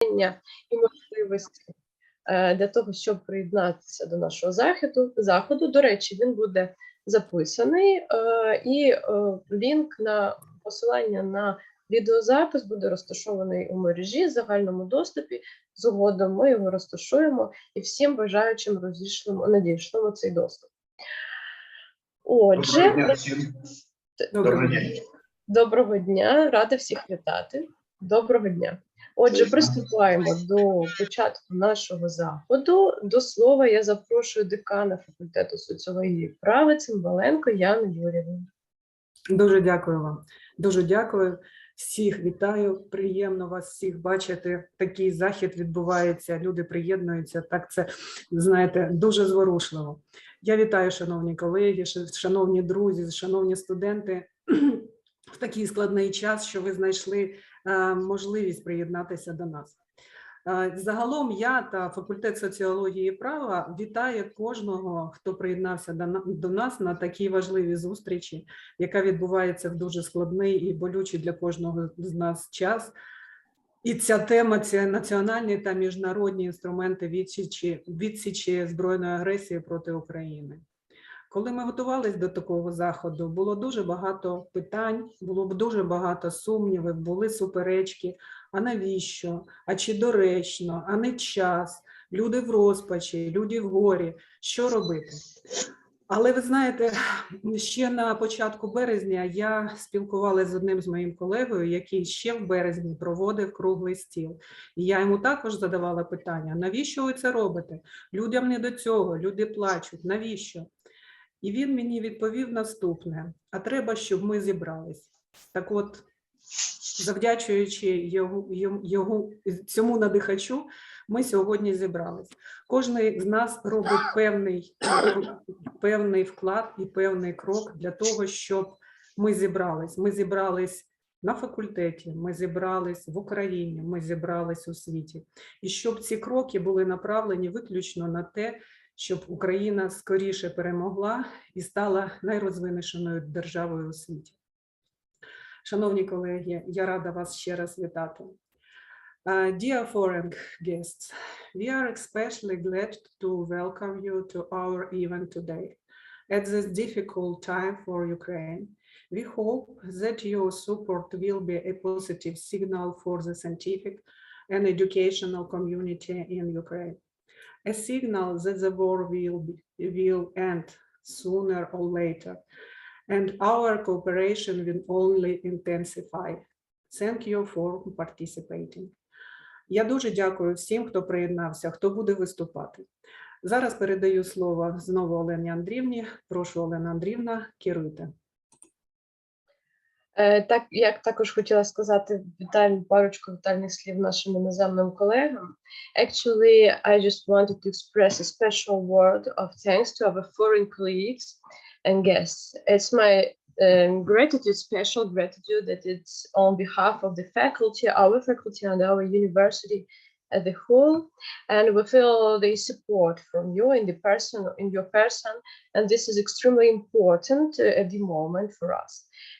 і можливості для того, щоб приєднатися до нашого заходу. До речі, він буде записаний, і лінк на посилання на відеозапис буде розташований у мережі в загальному доступі. Згодом ми його розташуємо і всім бажаючим надішлемо цей доступ. Отже, доброго дня, рада всіх вітати. Доброго дня. Отже, приступаємо до початку нашого заходу. До слова я запрошую декана факультету соціології і права Цимбаленко Яну Юріївну. Дуже дякую вам. Дуже дякую. Всіх вітаю. Приємно вас всіх бачити. Такий захід відбувається, люди приєднуються. Так це, знаєте, дуже зворушливо. Я вітаю, шановні колеги, шановні друзі, шановні студенти. В такий складний час, що ви знайшли можливість приєднатися до нас. Загалом я та факультет соціології і права вітаю кожного, хто приєднався до нас на такій важливій зустрічі, яка відбувається в дуже складний і болючий для кожного з нас час. І ця тема – це національні та міжнародні інструменти відсічі збройної агресії проти України. Коли ми готувалися до такого заходу, було дуже багато питань, було дуже багато сумнівів, були суперечки. А навіщо? А чи доречно? А не час? Люди в розпачі, люди в горі. Що робити? Але ви знаєте, ще на початку березня я спілкувалася з одним з моїм колегою, який ще в березні проводив круглий стіл. І я йому також задавала питання, навіщо ви це робите? Людям не до цього, люди плачуть, навіщо? І він мені відповів наступне: а треба, щоб ми зібрались. Так от, завдячуючи цьому надихачу, ми сьогодні зібрались. Кожен з нас робить певний вклад і певний крок для того, щоб ми зібрались. Ми зібрались на факультеті, ми зібрались в Україні, ми зібрались у світі. І щоб ці кроки були направлені виключно на те, щоб Україна скоріше перемогла і стала найрозвиненішою державою у світі. Шановні колеги, я рада вас ще раз вітати. Dear foreign guests, we are especially glad to welcome you to our event today. At this difficult time for Ukraine, we hope that your support will be a positive signal for the scientific and educational community in Ukraine. A signal that the war will end sooner or later, and our cooperation will only intensify. Thank you for participating. Я дуже дякую всім, хто приєднався, хто буде виступати. Зараз передаю слово знову Олені Андріївні. Прошу, Олена Андріївна, керуйте. Так, я також хотіла сказати парочку вітальних слів нашим іноземним колегам. Actually, I just wanted to express a special word of thanks to our foreign colleagues and guests. It's my gratitude, special gratitude, that it's on behalf of the faculty, our faculty and our university as a whole, and we feel the support from you in your person, and this is extremely important at the moment for us.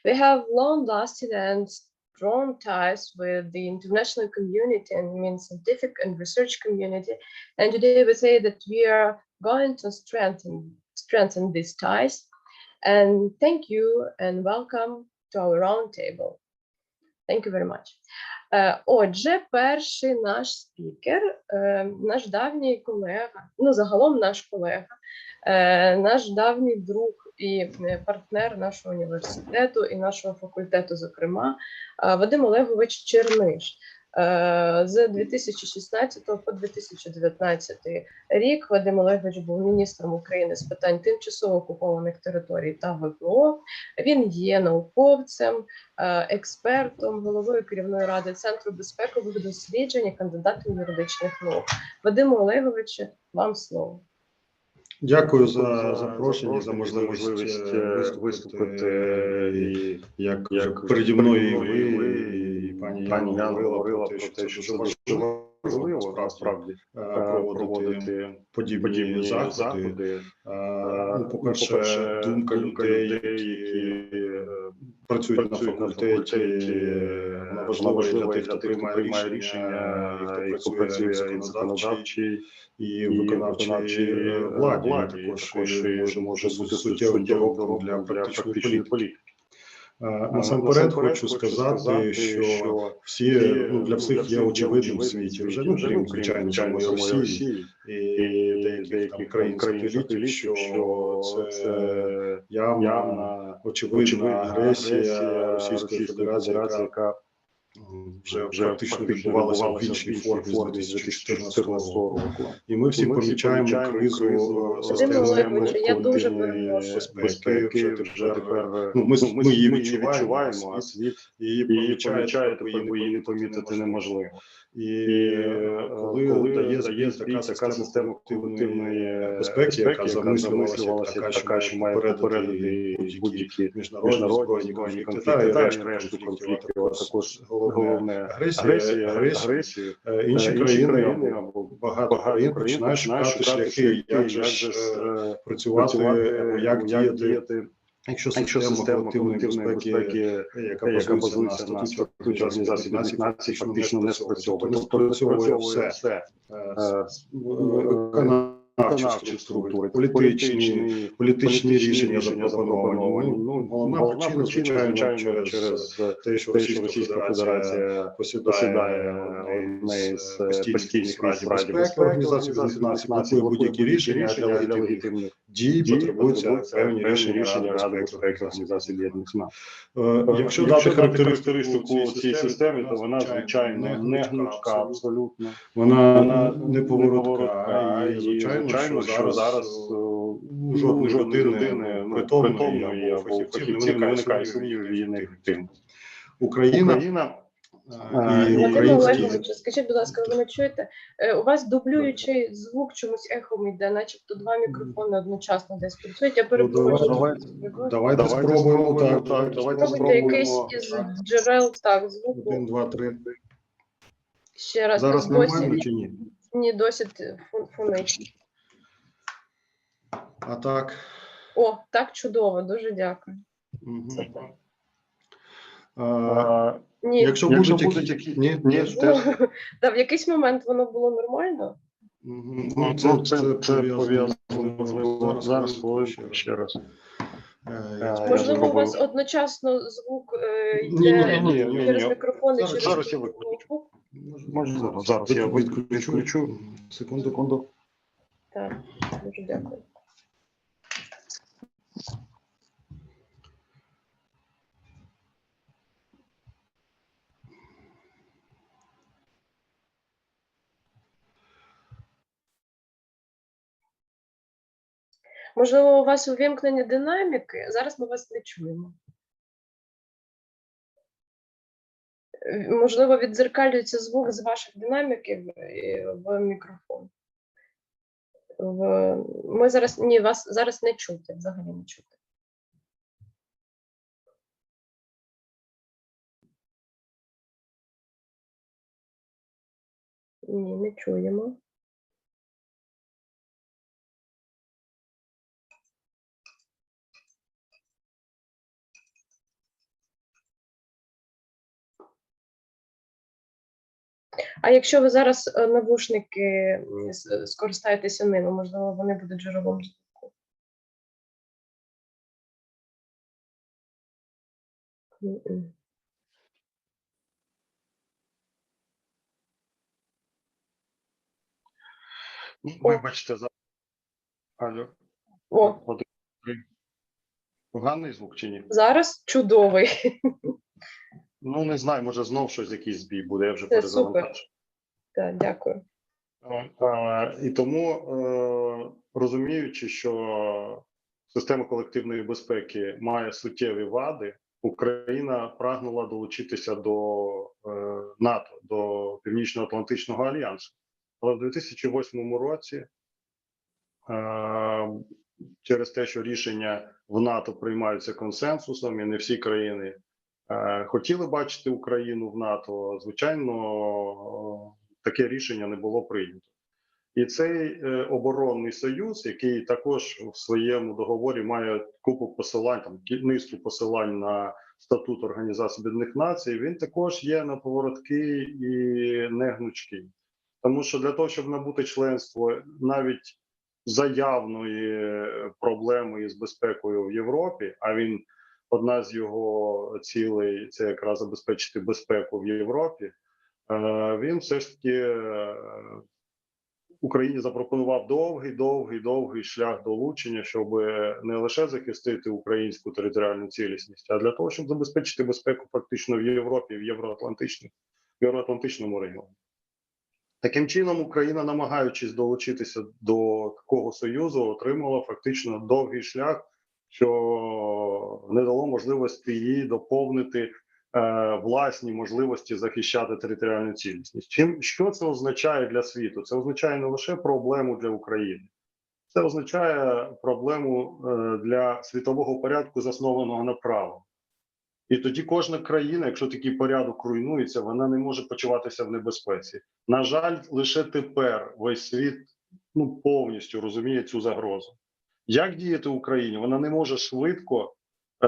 We have long-lasting and strong ties with the international community and scientific and research community, and today we say that we are going to strengthen these ties. And thank you and welcome to our round table. Thank you very much. Отже, перший наш спікер, наш давній колега, загалом наш колега, наш давній друг і партнер нашого університету і нашого факультету, зокрема, Вадим Олегович Черниш. З 2016 по 2019 рік Вадим Олегович був міністром України з питань тимчасово окупованих територій та ВПО. Він є науковцем, експертом, головою керівної ради Центру безпекових досліджень і кандидатом юридичних наук. Вадиму Олеговичу, вам слово. Дякую за запрошення, за можливість виступити, як переді мною і ви, і пані Яна говорила про те, що це дуже важливо насправді проводити подібні заходи. Ну, по-перше, думка людей, які працюють на факультеті, вона важлива для тих, хто приймає рішення, і хто працює і в законодавчій, і в виконавчій владі. Також може бути суттєвим доробком для практичної політики. Насамперед хочу сказати, що для всіх є очевидним в світі вже, крім, звичайно, самої Росії і деяких там країн сателітів, що це явна, очевидна агресія Російської Федерації, яка вже практично відбувалася в іншій формі з 2014 року. І ми всі помічаємо кризу системи колективної безпеки. Вже тепер ми її відчуваємо, а світ її помічає, тепер її не помітити неможливо. І коли дає така система колективної безпеки, яка замислювалася така, що має попередити будь-які міжнародні збройні конфлікти та і решту конфліктів, а також головне агресію, інші країни або багато країн починають шукати шляхи, як же працювати, як діяти, якщо система колективної безпеки, яка базується на статуті Організації Об'єднаних Націй, фактично не спрацьовує. Не спрацьовує все. Виконавчі структури, політичні рішення запропоновані. Головна причина, звичайно, через те, що Російська Федерація посідає одне з постійних Раді безпеки Організації Об'єднаних Націй, будь-які рішення для легітимних дій потребуються певні рішення Ради безпеки Організації Об'єднаних Націй. Якщо дати характеристику цій системі, то вона, звичайно, не гнучка абсолютно. Вона не поворотка, і, звичайно, що зараз жодної людини притомної або фахівців не виникає сумнівів в її неефективності. Україна Вадим Олегович, скажіть, будь ласка, ви мене чуєте? У вас дублюючий звук чомусь ехом йде, начебто два мікрофони одночасно десь працюють. Я перепрошую. Давайте спробуємо так. Спробуйте якийсь із джерел звуку. 1, 2, 3. Ще раз. Зараз нормально чи ні? Ні, досить фонить. А так? О, так чудово, дуже дякую. Ні. Якщо будуть які... Ні, теж. Та в якийсь момент воно було нормально? Це пов'язано, можливо, зараз ще раз. Можливо, у вас одночасно звук йде через мікрофони, через... Зараз я виключу. Зараз я виключу. Секунду. Так, дуже дякую. Можливо, у вас увімкнені динаміки? Зараз ми вас не чуємо. Можливо, віддзеркалюється звук з ваших динаміків в мікрофон. Ми зараз... Ні, вас зараз не чути, взагалі не чути. Ні, не чуємо. А якщо ви зараз навушники скористаєтеся ними, можливо, вони будуть джерелом звуку? Вибачте, за... Алло. О. Поганий звук чи ні? Зараз чудовий. Ну, не знаю, може знов щось, якийсь збій буде, я вже перезавантажу. Так, дякую. І тому, розуміючи, що система колективної безпеки має суттєві вади, Україна прагнула долучитися до НАТО, до Північно-Атлантичного альянсу. Але в 2008 році, через те, що рішення в НАТО приймаються консенсусом, і не всі країни хотіли бачити Україну в НАТО, звичайно, таке рішення не було прийнято. І цей оборонний союз, який також в своєму договорі має купу посилань, там низку посилань на статут Організації Об'єднаних Націй, він також є неповороткий і не гнучкий. Тому що для того, щоб набути членство навіть заявної проблеми із безпекою в Європі, а він одна з його цілей – це якраз забезпечити безпеку в Європі, він все ж таки Україні запропонував довгий шлях долучення, щоб не лише захистити українську територіальну цілісність, а для того, щоб забезпечити безпеку фактично в Європі, в євроатлантичному регіоні. Таким чином, Україна, намагаючись долучитися до такого союзу, отримала фактично довгий шлях, що не дало можливості їй доповнити власні можливості захищати територіальну цілісність. Що це означає для світу? Це означає не лише проблему для України. Це означає проблему для світового порядку, заснованого на праві. І тоді кожна країна, якщо такий порядок руйнується, вона не може почуватися в небезпеці. На жаль, лише тепер весь світ повністю розуміє цю загрозу. Як діяти Україні? Вона не може швидко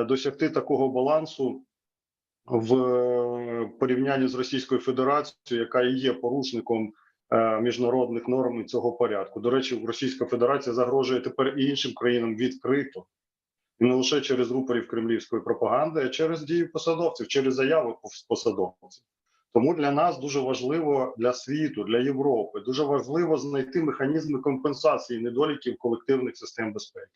досягти такого балансу в порівнянні з Російською Федерацією, яка і є порушником міжнародних норм і цього порядку. До речі, Російська Федерація загрожує тепер і іншим країнам відкрито. І не лише через рупорів кремлівської пропаганди, а через дії посадовців, через заяви посадовців. Тому для нас дуже важливо, для світу, для Європи, дуже важливо знайти механізми компенсації недоліків колективних систем безпеки.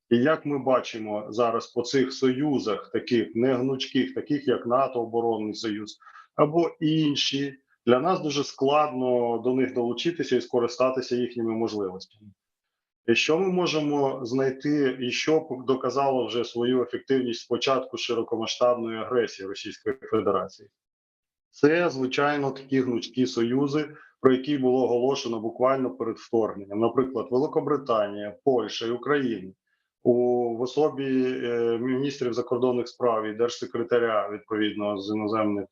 І як ми бачимо зараз по цих союзах, таких негнучких, таких як НАТО, оборонний союз, або інші, для нас дуже складно до них долучитися і скористатися їхніми можливостями. І що ми можемо знайти, і що доказало вже свою ефективність з початку широкомасштабної агресії Російської Федерації? Це, звичайно, такі гнучкі союзи, про які було оголошено буквально перед вторгненням. Наприклад, Великобританія, Польща і Україна в особі міністрів закордонних справ і держсекретаря, відповідно, з іноземних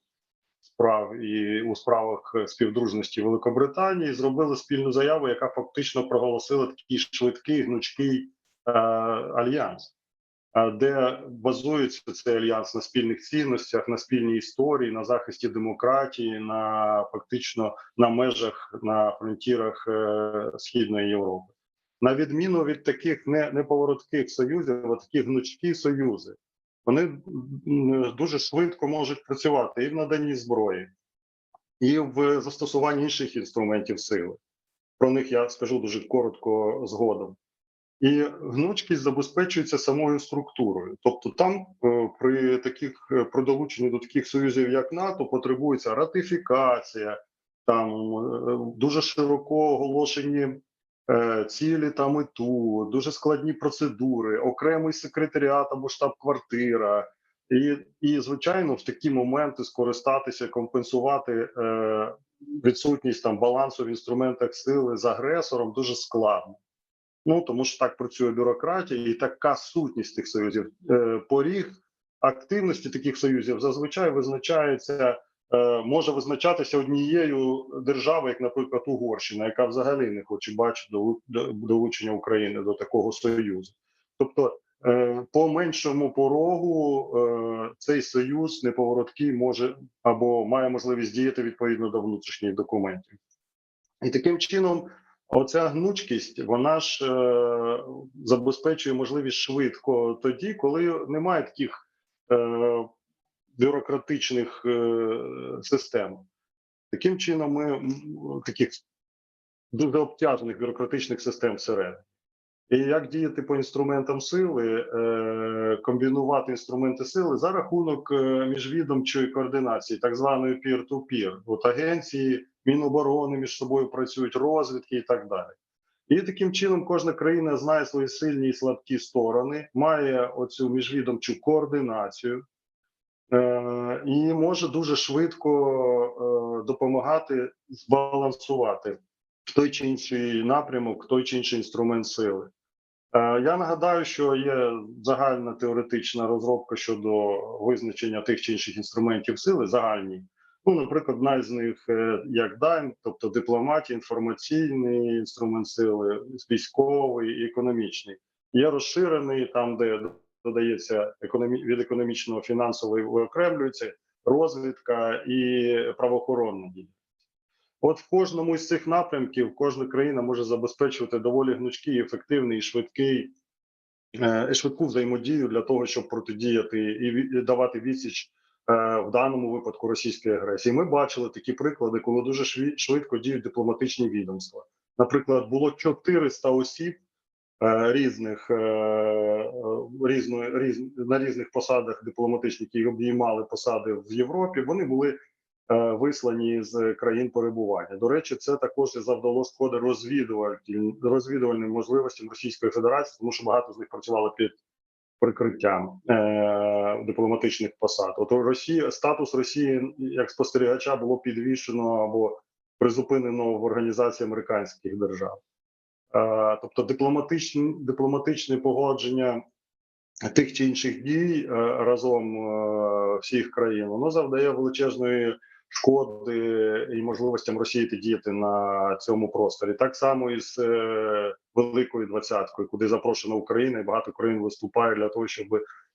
справ і у справах співдружності Великобританії зробили спільну заяву, яка фактично проголосила такий швидкий, гнучкий альянс, де базується цей альянс на спільних цінностях, на спільній історії, на захисті демократії, фактично на межах, на фронтірах Східної Європи. На відміну від таких неповоротких союзів, а такі гнучкі союзи, вони дуже швидко можуть працювати і в наданні зброї, і в застосуванні інших інструментів сили. Про них я скажу дуже коротко згодом. І гнучкість забезпечується самою структурою. Тобто там при долученні до таких союзів, як НАТО, потребується ратифікація, там дуже широко оголошені цілі та мету, дуже складні процедури, окремий секретаріат або штаб-квартира. І, звичайно, в такі моменти скористатися, компенсувати відсутність балансу в інструментах сили з агресором дуже складно. Тому що так працює бюрократія і така сутність тих союзів. Поріг активності таких союзів зазвичай може визначатися однією державою, як, наприклад, Угорщина, яка взагалі не хоче бачити долучення України до такого союзу. Тобто, по меншому порогу цей союз неповороткий може або має можливість діяти відповідно до внутрішніх документів. І таким чином, оця гнучкість, вона ж забезпечує можливість швидко тоді, коли немає таких бюрократичних систем. Таким чином ми таких дуже обтяжених бюрократичних систем всередині. І як діяти по інструментам сили, комбінувати інструменти сили за рахунок міжвідомчої координації, так званої peer-to-peer. От агенції, Міноборони між собою працюють, розвідки і так далі. І таким чином кожна країна знає свої сильні і слабкі сторони, має оцю міжвідомчу координацію і може дуже швидко допомагати збалансувати в той чи інший напрямок, в той чи інший інструмент сили. Я нагадаю, що є загальна теоретична розробка щодо визначення тих чи інших інструментів сили, загальні, Ну, наприклад, одна з них як дайм, тобто дипломатія, інформаційний інструмент сили, військовий і економічний. Є розширений, там, де додається від економічного фінансової виокремлюється, розвідка і правоохоронна діяльність. От в кожному із цих напрямків кожна країна може забезпечувати доволі гнучкий, ефективний і швидку взаємодію для того, щоб протидіяти і давати відсіч в даному випадку російської агресії. Ми бачили такі приклади, коли дуже швидко діють дипломатичні відомства. Наприклад, було 400 осіб на різних посадах дипломатичних, які обіймали посади в Європі. Вони були вислані з країн перебування. До речі, це також і завдало шкоди розвідувальним можливостям Російської Федерації, тому що багато з них працювали під прикриттям дипломатичних посад. От статус Росії як спостерігача було підвішено або призупинено в Організації Американських держав. Тобто дипломатичне погодження тих чи інших дій разом всіх країн, воно завдає величезної шкоди і можливостям Росії діяти на цьому просторі. Так само і з Великою Двадцяткою, куди запрошена Україна, і багато країн виступає для того, щоб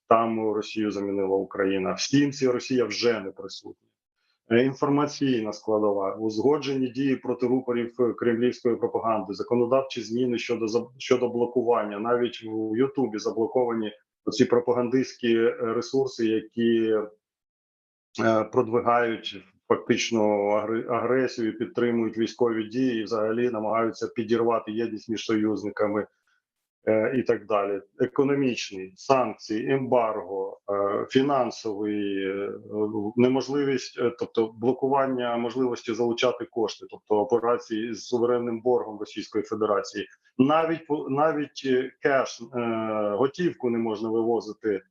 там Росію замінила Україна. В стінці Росія вже не присутня. Інформаційна складова, узгоджені дії проти рупорів кремлівської пропаганди, законодавчі зміни щодо блокування. Навіть у Ютубі заблоковані ці пропагандистські ресурси, які продвигають фактично агресію, підтримують військові дії і взагалі намагаються підірвати єдність між союзниками і так далі. Економічний, санкції, ембарго, фінансовий, неможливість, тобто блокування можливості залучати кошти, тобто операції з суверенним боргом Російської Федерації. Навіть кеш, готівку не можна вивозити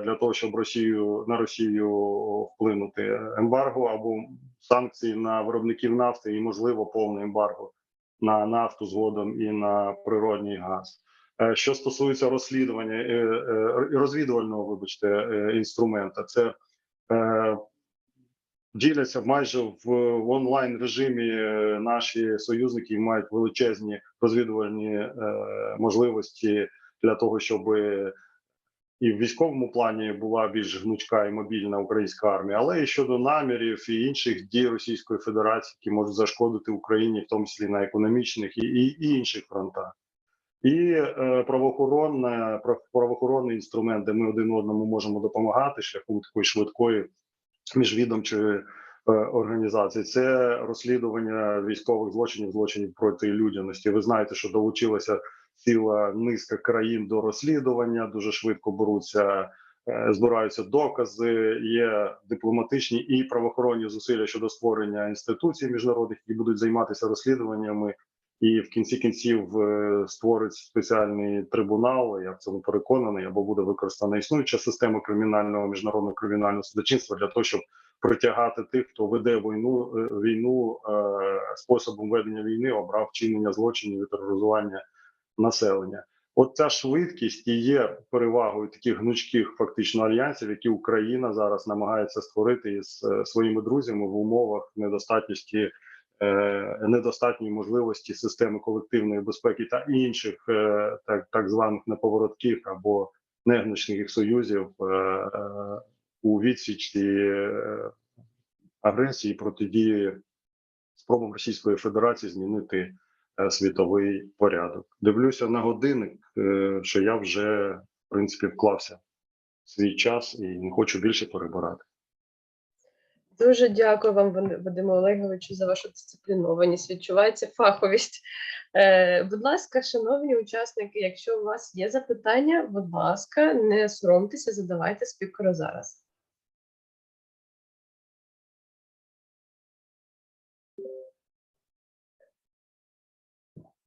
для того, щоб на Росію вплинути. Ембарго або санкції на виробників нафти і, можливо, повне ембарго на нафту згодом і на природний газ. Що стосується розвідувального, інструмента, це діляться майже в онлайн режимі. Наші союзники мають величезні розвідувальні можливості для того, щоб і в військовому плані була більш гнучка і мобільна українська армія, але і щодо намірів і інших дій Російської Федерації, які можуть зашкодити Україні, в тому числі на економічних і інших фронтах. І правоохоронний інструмент, де ми один одному можемо допомагати шляхом такої швидкої міжвідомчої організації. Це розслідування військових злочинів проти людяності. Ви знаєте, що долучилася ціла низка країн до розслідування, дуже швидко збираються докази, є дипломатичні і правоохоронні зусилля щодо створення інституцій міжнародних, які будуть займатися розслідуваннями, і в кінці кінців створить спеціальний трибунал, я в цьому переконаний, або буде використана існуюча система міжнародного кримінального судочинства для того, щоб притягати тих, хто веде війну способом ведення війни, обрав вчинення злочинів і тероризування населення. От ця швидкість і є перевагою таких гнучких фактично альянсів, які Україна зараз намагається створити із своїми друзями в умовах недостатньої можливості системи колективної безпеки та інших так званих неповоротких або негнучних союзів у відсічі агресії, протидії спробам Російської Федерації змінити світовий порядок. Дивлюся на годинник, що я вже, в принципі, вклався в свій час і не хочу більше перебирати. Дуже дякую вам, Вадиму Олеговичу, за вашу дисциплінованість. Відчувається фаховість. Будь ласка, шановні учасники, якщо у вас є запитання, будь ласка, не соромтеся, задавайте спікеру зараз.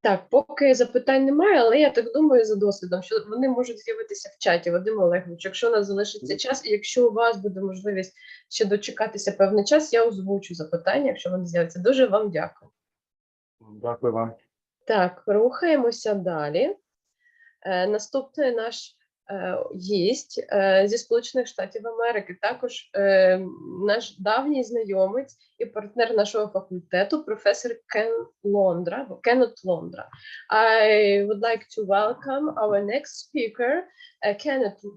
Так, поки запитань немає, але я так думаю за досвідом, що вони можуть з'явитися в чаті. Вадим Олегович, якщо у нас залишиться час, і якщо у вас буде можливість ще дочекатися певний час, я озвучу запитання, якщо вони з'являться. Дуже вам дякую. Дякую вам. Так, рухаємося далі. Наступний наш гість зі Сполучених Штатів Америки, також наш давній знайомець і партнер нашого факультету, професор Кеннет Лондра. I would like to welcome our next speaker,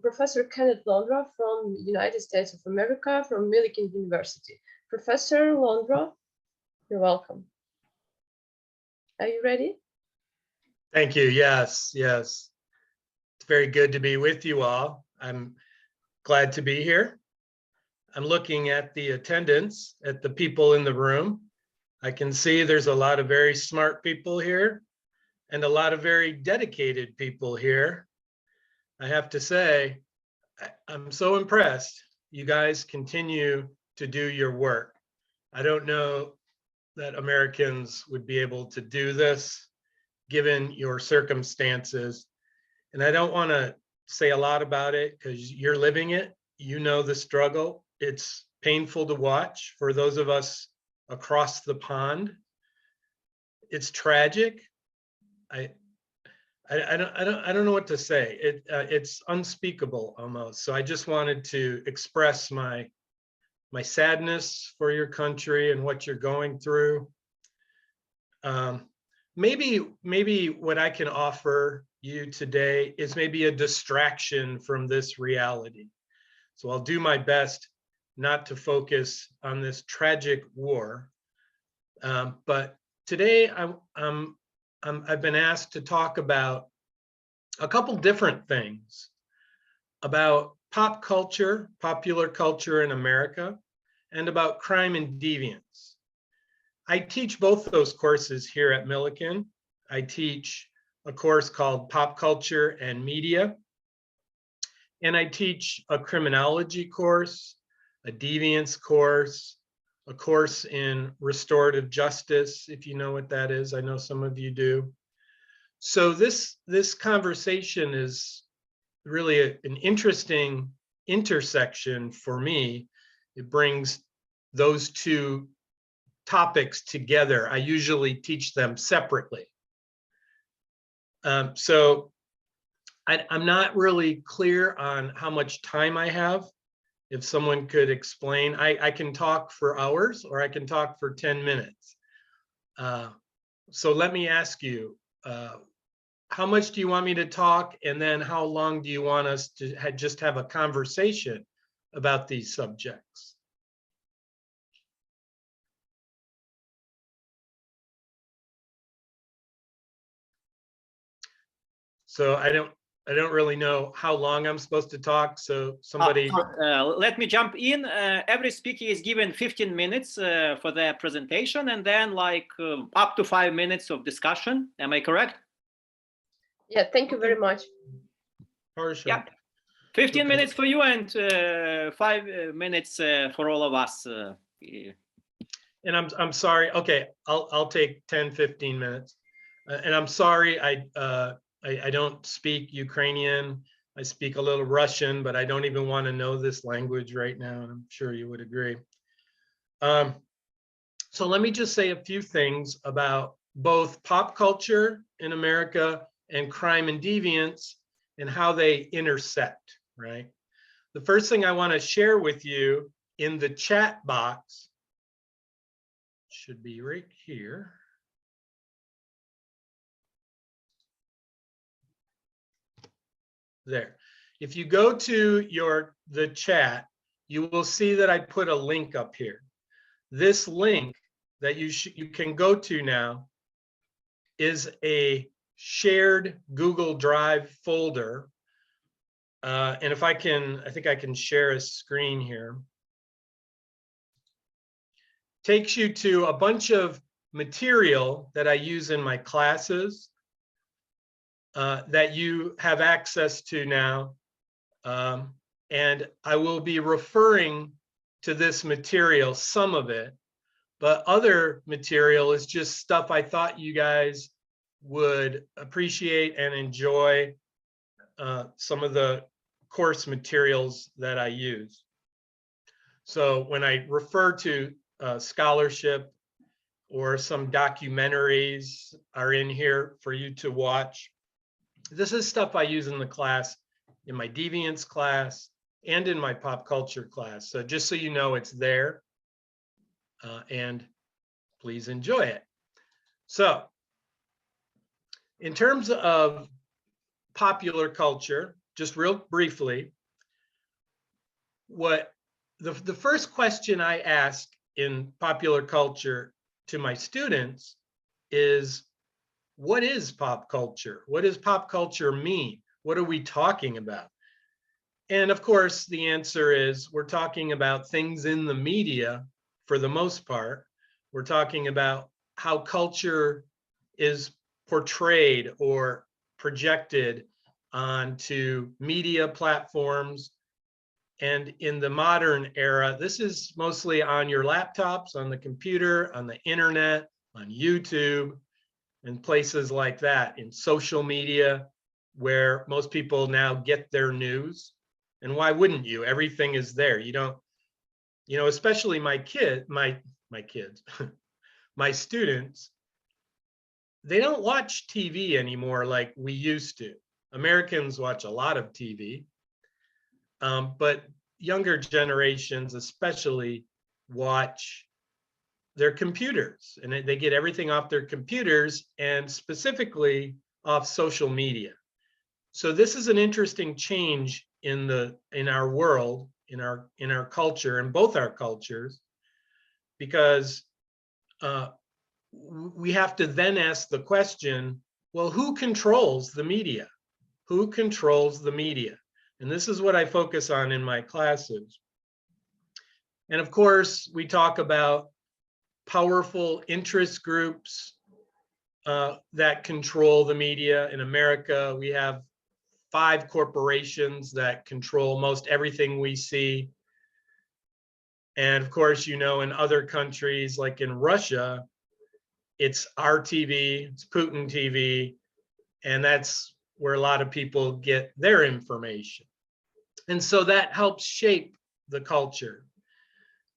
Professor Kenneth Londra from the United States of America, from Millikan University. Professor Londra, you're welcome. Are you ready? Thank you. Yes, yes. It's very good to be with you all. I'm glad to be here. I'm looking at the attendance, at the people in the room. I can see there's a lot of very smart people here and a lot of very dedicated people here. I have to say, I'm so impressed. You guys continue to do your work. I don't know that Americans would be able to do this given your circumstances. And I don't want to say a lot about it because you're living it. You know the struggle. It's painful to watch for those of us across the pond. It's tragic. I don't know what to say. It's unspeakable almost. So I just wanted to express my sadness for your country and what you're going through. Maybe what I can offer you today is maybe a distraction from this reality. So I'll do my best not to focus on this tragic war. But today I've been asked to talk about a couple different things about pop culture, popular culture in America, and about crime and deviance. I teach both those courses here at Millikan. I teach a course called Pop Culture and Media, and I teach a criminology course, a deviance course, a course in restorative justice, if you know what that is. I know some of you do. So this conversation is really an interesting intersection for me. It brings those two topics together. I usually teach them separately. So I'm not really clear on how much time I have. If someone could explain, I can talk for hours or I can talk for 10 minutes. So let me ask you, how much do you want me to talk? And then how long do you want us to just have a conversation about these subjects? So I don't really know how long I'm supposed to talk. So somebody. Let me jump in. Every speaker is given 15 minutes for their presentation, and then like up to 5 minutes of discussion. Am I correct? Yeah, thank you very much. Partial. Yeah. 15 minutes for you and 5 minutes for all of us. And I'm sorry. Okay, I'll take 10, 15 minutes. And I'm sorry, I don't speak Ukrainian. I speak a little Russian, but I don't even want to know this language right now, and I'm sure you would agree. So let me just say a few things about both pop culture in America and crime and deviance and how they intersect, right? The first thing I want to share with you in the chat box should be right here. There. If you go to the chat, you will see that I put a link up here. This link that you can go to now is a shared Google Drive folder. And if I think I can share a screen here. Takes you to a bunch of material that I use in my classes. That you have access to now. And I will be referring to this material, some of it, but other material is just stuff I thought you guys would appreciate and enjoy, some of the course materials that I use. So when I refer to scholarship or some documentaries are in here for you to watch, this is stuff I use in the class in my deviance class, and in my pop culture class. So just so you know, it's there, and please enjoy it. So in terms of popular culture, just real briefly, what the first question I ask in popular culture to my students is, what is pop culture? What does pop culture mean? What are we talking about? And of course, the answer is we're talking about things in the media for the most part. We're talking about how culture is portrayed or projected onto media platforms. And in the modern era, this is mostly on your laptops, on the computer, on the internet, on YouTube, and places like that, in social media, where most people now get their news. And why wouldn't you? Everything is there. You don't, you know, especially my kids, my students, they don't watch TV anymore like we used to. Americans watch a lot of TV, but younger generations especially watch their computers, and they get everything off their computers, and specifically off social media. So this is an interesting change in our world, in our culture, in both our cultures, because we have to then ask the question, well, who controls the media? Who controls the media? And this is what I focus on in my classes. And of course, we talk about powerful interest groups that control the media. In America, we have 5 corporations that control most everything we see. And of course, you know, in other countries, like in Russia, it's RTV, it's Putin TV, and that's where a lot of people get their information. And so that helps shape the culture.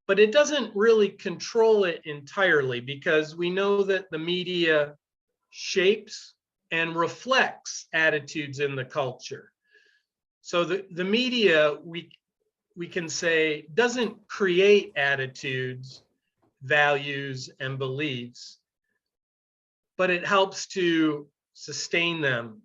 But it doesn't really control it entirely, because we know that the media shapes and reflects attitudes in the culture. So the media, we can say, doesn't create attitudes, values, and beliefs, but it helps to sustain them.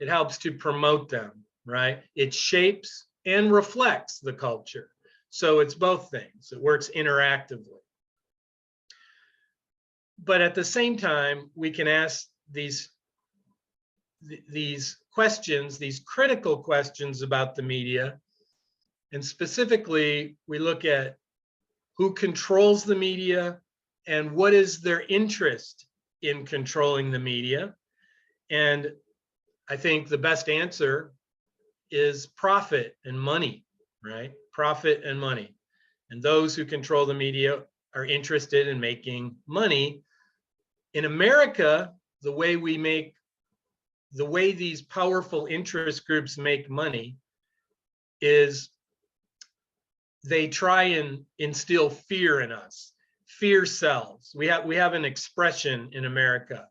It helps to promote them, right? It shapes and reflects the culture. So it's both things. It works interactively. But at the same time, we can ask these questions, these critical questions about the media. And specifically, we look at who controls the media and what is their interest in controlling the media. And I think the best answer is profit and money, right? Profit and money. And those who control the media are interested in making money. In America, the way these powerful interest groups make money is they try and instill fear in us. Fear sells. We have an expression in America,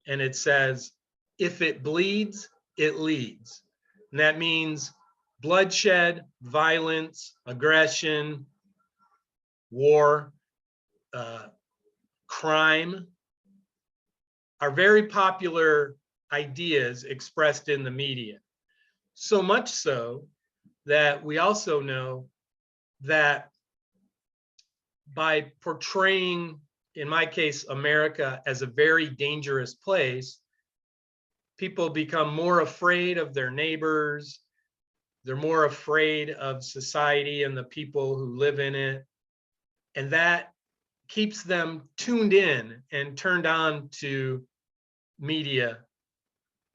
and it says, if it bleeds, it leads. And that means bloodshed, violence, aggression, war, crime are very popular ideas expressed in the media. So much so that we also know that by portraying, in my case, America as a very dangerous place, people become more afraid of their neighbors. They're more afraid of society and the people who live in it. And that keeps them tuned in and turned on to media.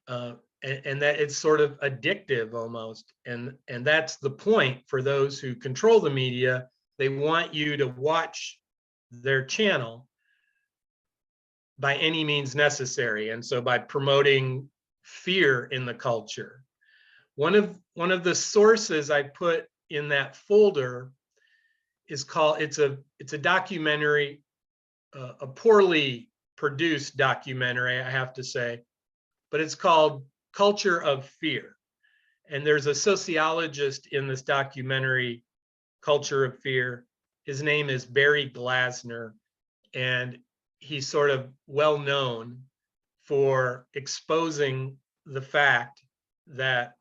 And that it's sort of addictive almost. And that's the point for those who control the media. They want you to watch their channel by any means necessary. And so by promoting fear in the culture. One of the sources I put in that folder is called, it's a documentary, a poorly produced documentary, I have to say, but it's called Culture of Fear. And there's a sociologist in this documentary, Culture of Fear. His name is Barry Glasner, and he's sort of well known for exposing the fact that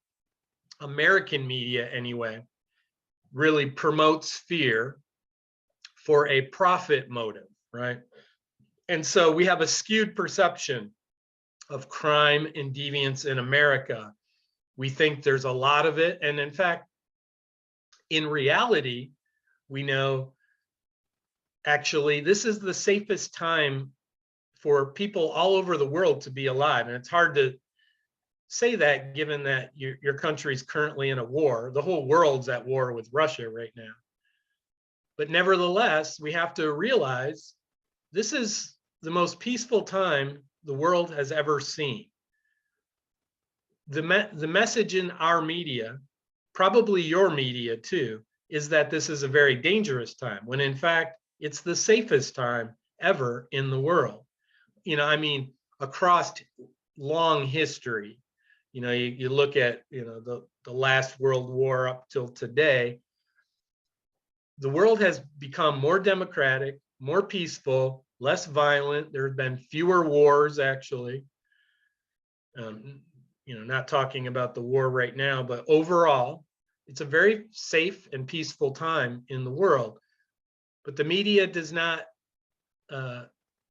American media, anyway, really promotes fear for a profit motive, right? And so we have a skewed perception of crime and deviance in America. We think there's a lot of it. And in fact, in reality, we know actually this is the safest time for people all over the world to be alive. And it's hard to say that given that your country's currently in a war. The whole world's at war with Russia right now. But nevertheless, we have to realize this is the most peaceful time the world has ever seen. The message in our media, probably your media too, is that this is a very dangerous time, when in fact, it's the safest time ever in the world. You know, I mean, across long history, you know, you look at, you know, the last World War up till today, the world has become more democratic, more peaceful, less violent. There have been fewer wars, actually. You know, not talking about the war right now, but overall, it's a very safe and peaceful time in the world. But the media does not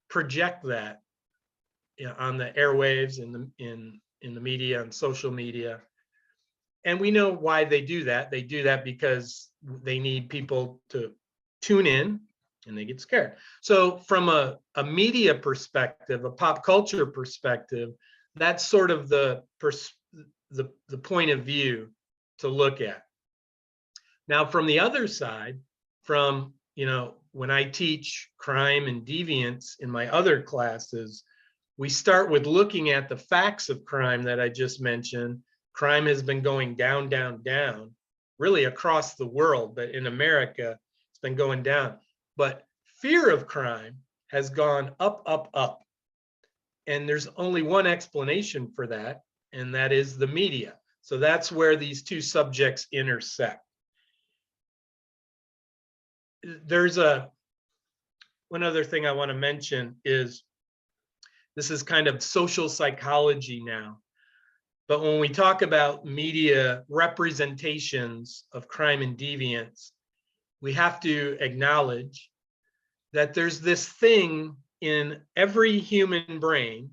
project that, you know, on the airwaves, in the media, and social media. And we know why they do that. They do that because they need people to tune in and they get scared. So from a media perspective, a pop culture perspective, that's sort of the point of view to look at. Now, from the other side, from, you know, when I teach crime and deviance in my other classes, we start with looking at the facts of crime that I just mentioned. Crime has been going down, down, down, really across the world, but in America, it's been going down. But fear of crime has gone up, up, up. And there's only one explanation for that, and that is the media. So that's where these two subjects intersect. There's one other thing I want to mention is, this is kind of social psychology now. But when we talk about media representations of crime and deviance, we have to acknowledge that there's this thing in every human brain,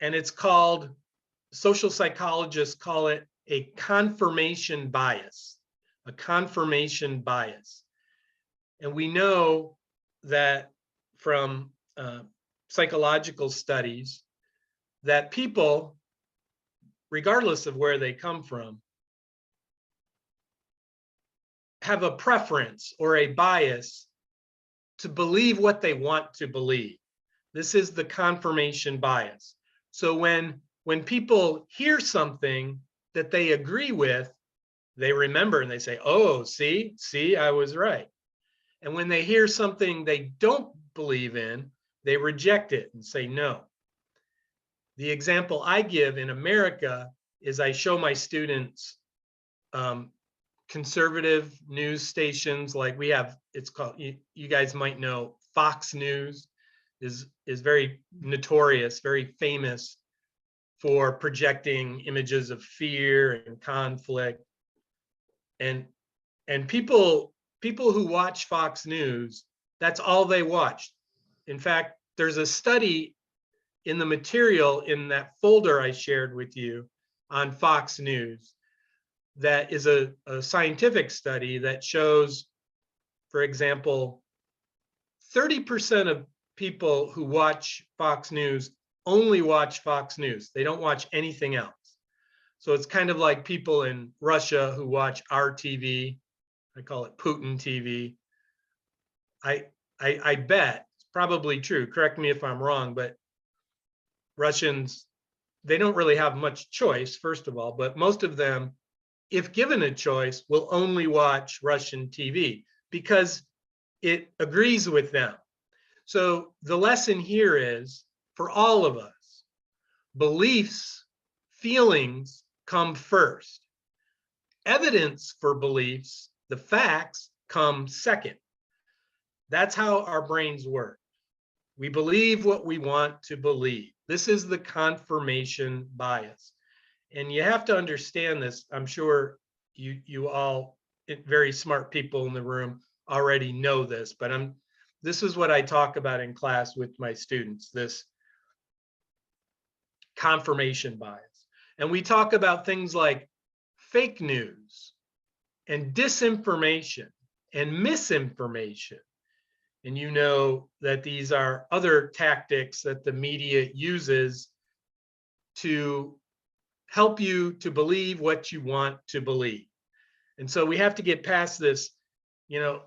and it's called, social psychologists call it a confirmation bias, a confirmation bias. And we know that from psychological studies that people, regardless of where they come from, have a preference or a bias to believe what they want to believe. This is the confirmation bias. So when people hear something that they agree with, they remember and they say, oh, see, I was right. And when they hear something they don't believe in, they reject it and say no. The example I give in America is I show my students conservative news stations, like we have, it's called, you guys might know, Fox News is very notorious, very famous for projecting images of fear and conflict. And people who watch Fox News, that's all they watch. In fact, there's a study in the material in that folder I shared with you on Fox News that is a scientific study that shows, for example, 30% of people who watch Fox News only watch Fox News. They don't watch anything else. So it's kind of like people in Russia who watch our TV. I call it Putin TV. I bet it's probably true. Correct me if I'm wrong, but Russians, they don't really have much choice, first of all, but most of them, if given a choice, will only watch Russian TV because it agrees with them. So the lesson here is, for all of us, beliefs, feelings come first. Evidence for beliefs, the facts, come second. That's how our brains work. We believe what we want to believe. This is the confirmation bias. And you have to understand this. I'm sure you all, very smart people in the room, already know this, but this is what I talk about in class with my students, this confirmation bias. And we talk about things like fake news and disinformation and misinformation. And you know that these are other tactics that the media uses to help you to believe what you want to believe. And so we have to get past this, you know,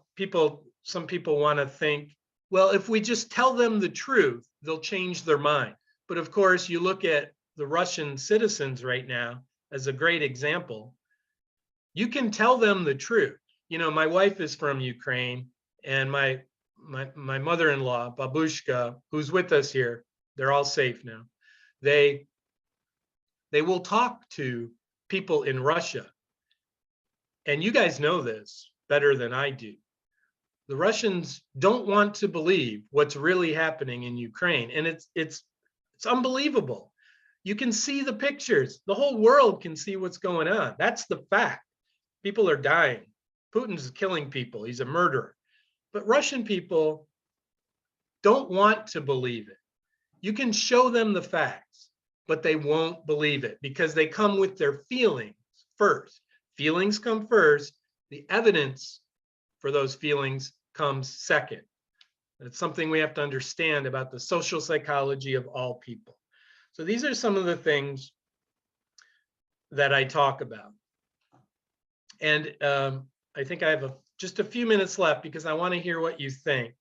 some people want to think, well, if we just tell them the truth, they'll change their mind. But of course, you look at the Russian citizens right now as a great example. You can tell them the truth. You know, my wife is from Ukraine, and my mother-in-law, Babushka, who's with us here, they're all safe now. They will talk to people in Russia. And you guys know this better than I do. The Russians don't want to believe what's really happening in Ukraine. And it's unbelievable. You can see the pictures. The whole world can see what's going on. That's the fact. People are dying. Putin's killing people. He's a murderer. But Russian people don't want to believe it. You can show them the facts, but they won't believe it because they come with their feelings first. Feelings come first. The evidence for those feelings comes second. That's something we have to understand about the social psychology of all people. So these are some of the things that I talk about. And I think I have just a few minutes left because I want to hear what you think.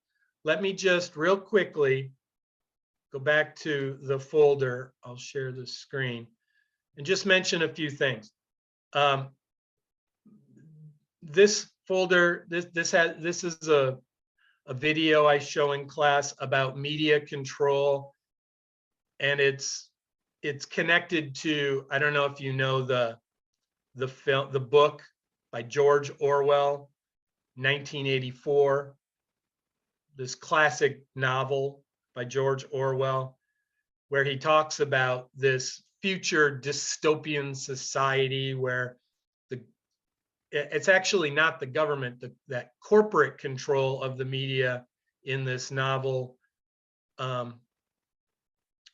Let me just real quickly go back to the folder. I'll share the screen and just mention a few things. This folder, this is a video I show in class about media control, and it's connected to, I don't know if you know the book by George Orwell, 1984, this classic novel by George Orwell, where he talks about this future dystopian society where it's actually not the government, that corporate control of the media in this novel.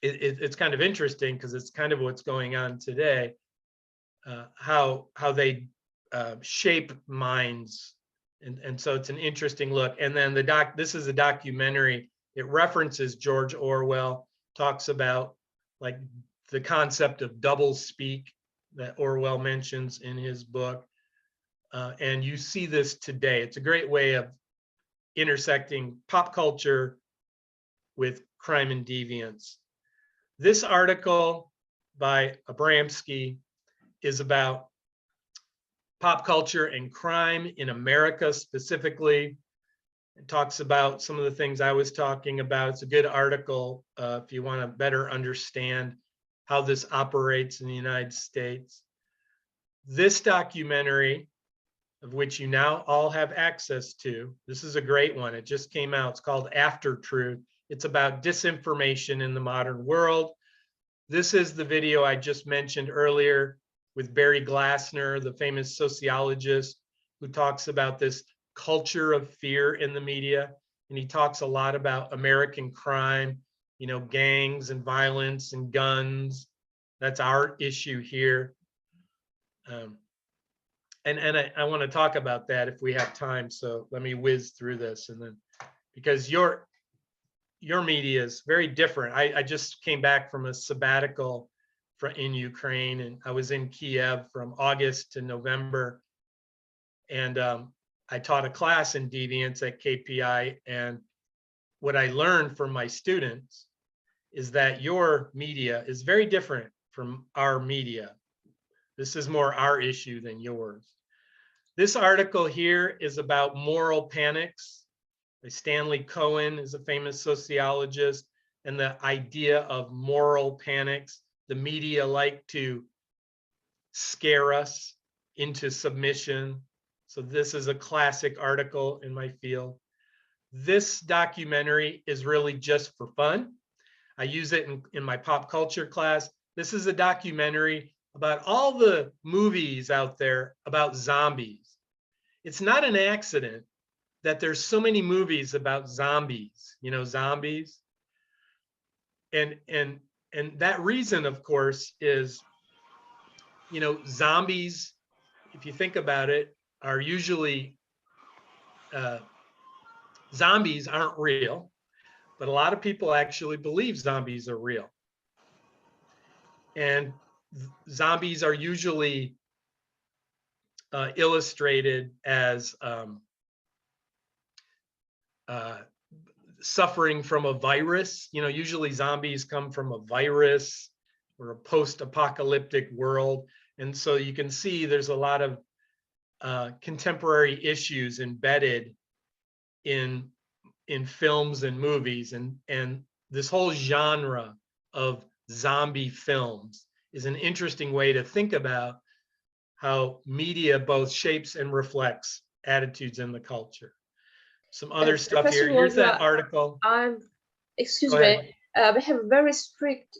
It's kind of interesting because it's kind of what's going on today, how they shape minds. And so it's an interesting look. And then this is a documentary. It references George Orwell, talks about like the concept of double speak that Orwell mentions in his book. And you see this today. It's a great way of intersecting pop culture with crime and deviance. This article by Abramsky is about pop culture and crime in America specifically. It talks about some of the things I was talking about. It's a good article if you want to better understand how this operates in the United States. This documentary, of which you now all have access to, this is a great one. It just came out. It's called After Truth. It's about disinformation in the modern world. This is the video I just mentioned earlier with Barry Glassner, the famous sociologist who talks about this culture of fear in the media. And he talks a lot about American crime, you know, gangs and violence and guns. That's our issue here. And I want to talk about that if we have time. So let me whiz through this, and then because your media is very different. I just came back from a sabbatical in Ukraine, and I was in Kiev from August to November, and I taught a class in deviance at KPI. And what I learned from my students is that your media is very different from our media. This is more our issue than yours. This article here is about moral panics. Stanley Cohen is a famous sociologist, and the idea of moral panics. The media like to scare us into submission. So this is a classic article in my field. This documentary is really just for fun. I use it in my pop culture class. This is a documentary about all the movies out there about zombies. It's not an accident that there's so many movies about zombies, you know, zombies. And that reason, of course, is, you know, zombies, if you think about it, are usually, zombies aren't real, but a lot of people actually believe zombies are real. And zombies are usually illustrated as suffering from a virus. You know, usually zombies come from a virus or a post-apocalyptic world. And so you can see there's a lot of contemporary issues embedded in films and movies, and this whole genre of zombie films is an interesting way to think about how media both shapes and reflects attitudes in the culture. Some other stuff here. Here's that article. Excuse Go me. ahead. We have very strict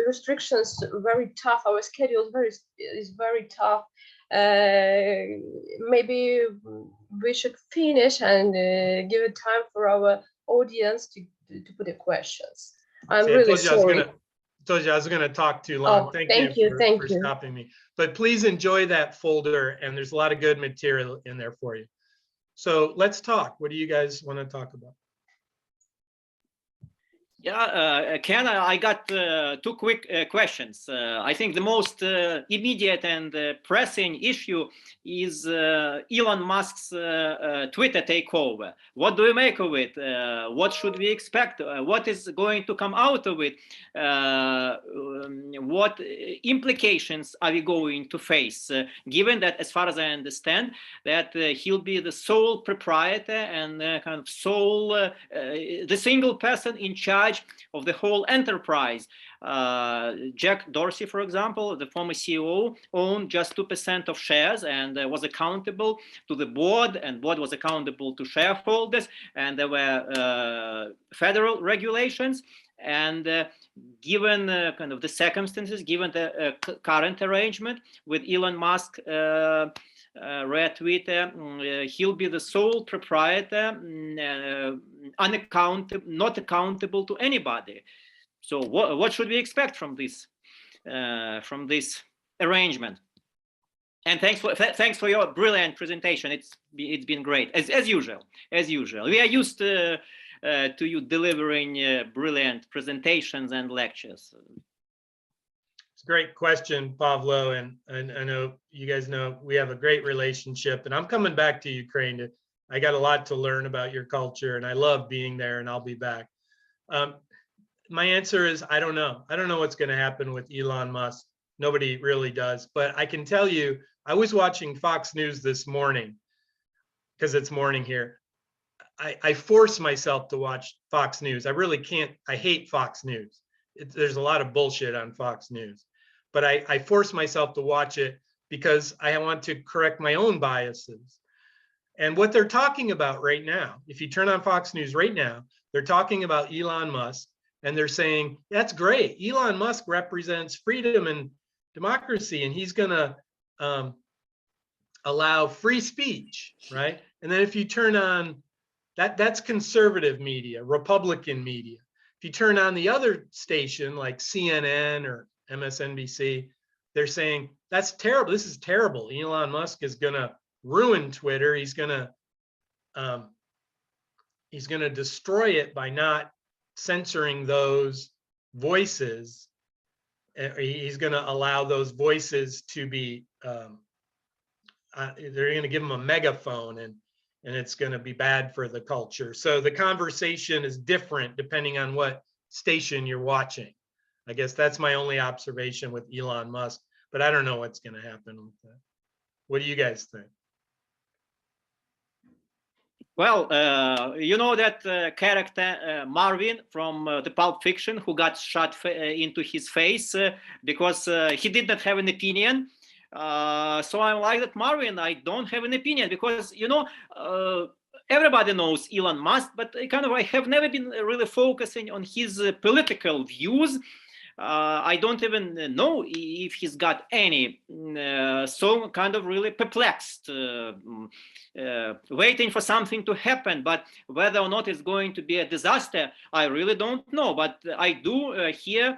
restrictions, very tough. Our schedule is very tough. Maybe we should finish and give it time for our audience to put the questions. I'm See, really sorry. Told you I was going to talk too long. Oh, thank you for stopping me. But please enjoy that folder, and there's a lot of good material in there for you. So let's talk. What do you guys want to talk about? Yeah, Ken, I got two quick questions. I think the most immediate and pressing issue is Elon Musk's Twitter takeover. What do you make of it? What should we expect? What is going to come out of it? What implications are we going to face, given that, as far as I understand, that he'll be the sole proprietor and kind of sole, the single person in charge of the whole enterprise. Jack Dorsey, for example, the former CEO, owned just 2% of shares and was accountable to the board, and board was accountable to shareholders, and there were federal regulations. And given kind of the circumstances, given the current arrangement with Elon Musk, Red Twitter, he'll be the sole proprietor, not accountable to anybody. So what should we expect from this arrangement? And thanks for your brilliant presentation. It's been great as usual. We are used to you delivering brilliant presentations and lectures. It's a great question, Pavlo, and I know you guys know we have a great relationship, and I'm coming back to Ukraine. I got a lot to learn about your culture, and I love being there, and I'll be back. My answer is I don't know. I don't know what's going to happen with Elon Musk. Nobody really does, but I can tell you, I was watching Fox News this morning because it's morning here. I force myself to watch Fox News. I really can't. I hate Fox News. There's a lot of bullshit on Fox News, but I force myself to watch it because I want to correct my own biases. And what they're talking about right now, if you turn on Fox News right now, they're talking about Elon Musk, and they're saying, that's great. Elon Musk represents freedom and democracy, and he's going to allow free speech, right? And then if you turn on, that's conservative media, Republican media. If you turn on the other station like CNN or MSNBC, they're saying, that's terrible. This is terrible. Elon Musk is going to ruin Twitter. He's going to destroy it by not censoring those voices. He's going to allow those voices to be, they're going to give them a megaphone, and it's going to be bad for the culture. So the conversation is different depending on what station you're watching. I guess that's my only observation with Elon Musk, but I don't know what's going to happen with that. What do you guys think? Well, you know that character Marvin from the Pulp Fiction, who got shot into his face because he did not have an opinion. So I'm like that, Marvin, I don't have an opinion because, you know, everybody knows Elon Musk, but kind of I have never been really focusing on his political views. I don't even know if he's got any, so kind of really perplexed, waiting for something to happen, but whether or not it's going to be a disaster, I really don't know. But I do hear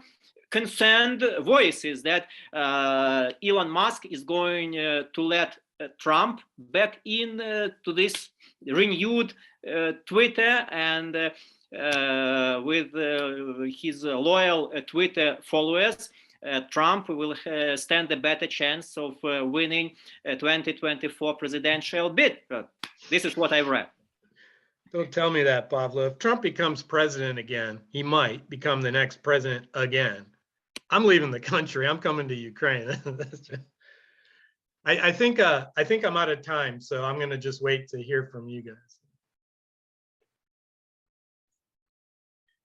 concerned voices that Elon Musk is going to let Trump back in to this renewed Twitter, and with his loyal Twitter followers, Trump will stand a better chance of winning a 2024 presidential bid. This is what I've read. Don't tell me that, Pavlo. If Trump becomes president again, he might become the next president again. I'm leaving the country. I'm coming to Ukraine. I think I'm out of time, so I'm going to just wait to hear from you guys.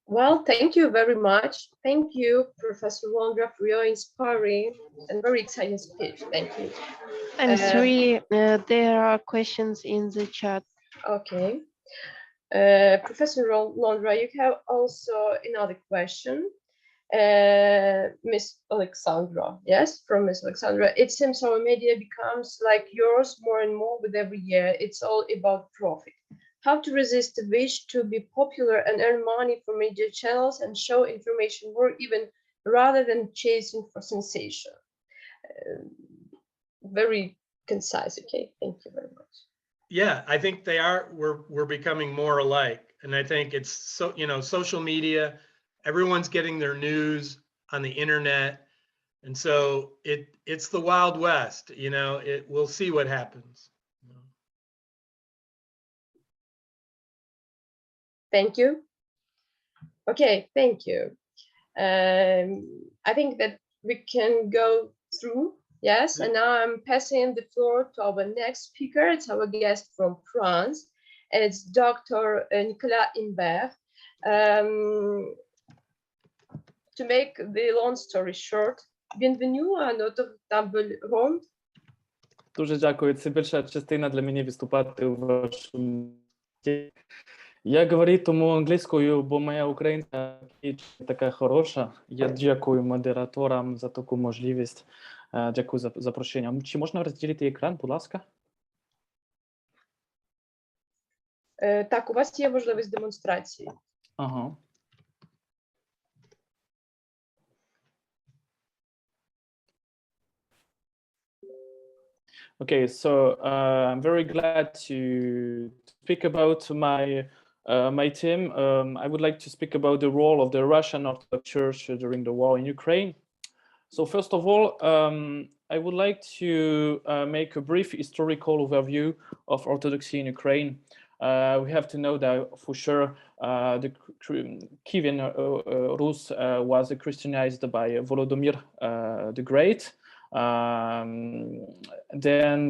Well, thank you very much. Thank you, Professor Wondra, for your inspiring and very exciting speech. Thank you. I'm sorry, there are questions in the chat. Okay. Professor Londra, you have also another question. Miss Alexandra, yes, from Miss Alexandra. It seems our media becomes like yours more and more with every year. It's all about profit. How to resist the wish to be popular and earn money from media channels and show information more even rather than chasing for sensation? Very concise. Okay, thank you very much. Yeah, I think they are. We're becoming more alike, and I think it's so, you know, social media. Everyone's getting their news on the internet, and so it's the Wild West. You know, we'll see what happens. Thank you. Okay, thank you. I think that we can go through. Yes, and now I'm passing the floor to our next speaker. It's our guest from France. It's Dr. Nicolas Imbert. To make the long story short, bienvenue à notre table ronde. Дуже дякую. Це більша частина для мене виступати у вашому. Я говоритиму англійською, бо моя українська така хороша. Я дякую модераторам за таку можливість. Дякую за запрошення. Чи можна розділити екран, будь ласка? Так, у вас є можливість демонстрації. Ага. Okay, so I'm very glad to speak about my team. I would like to speak about the role of the Russian Orthodox Church during the war in Ukraine. So first of all, I would like to make a brief historical overview of Orthodoxy in Ukraine. We have to know that for sure the Kievan Rus was Christianized by Volodymyr the Great. Then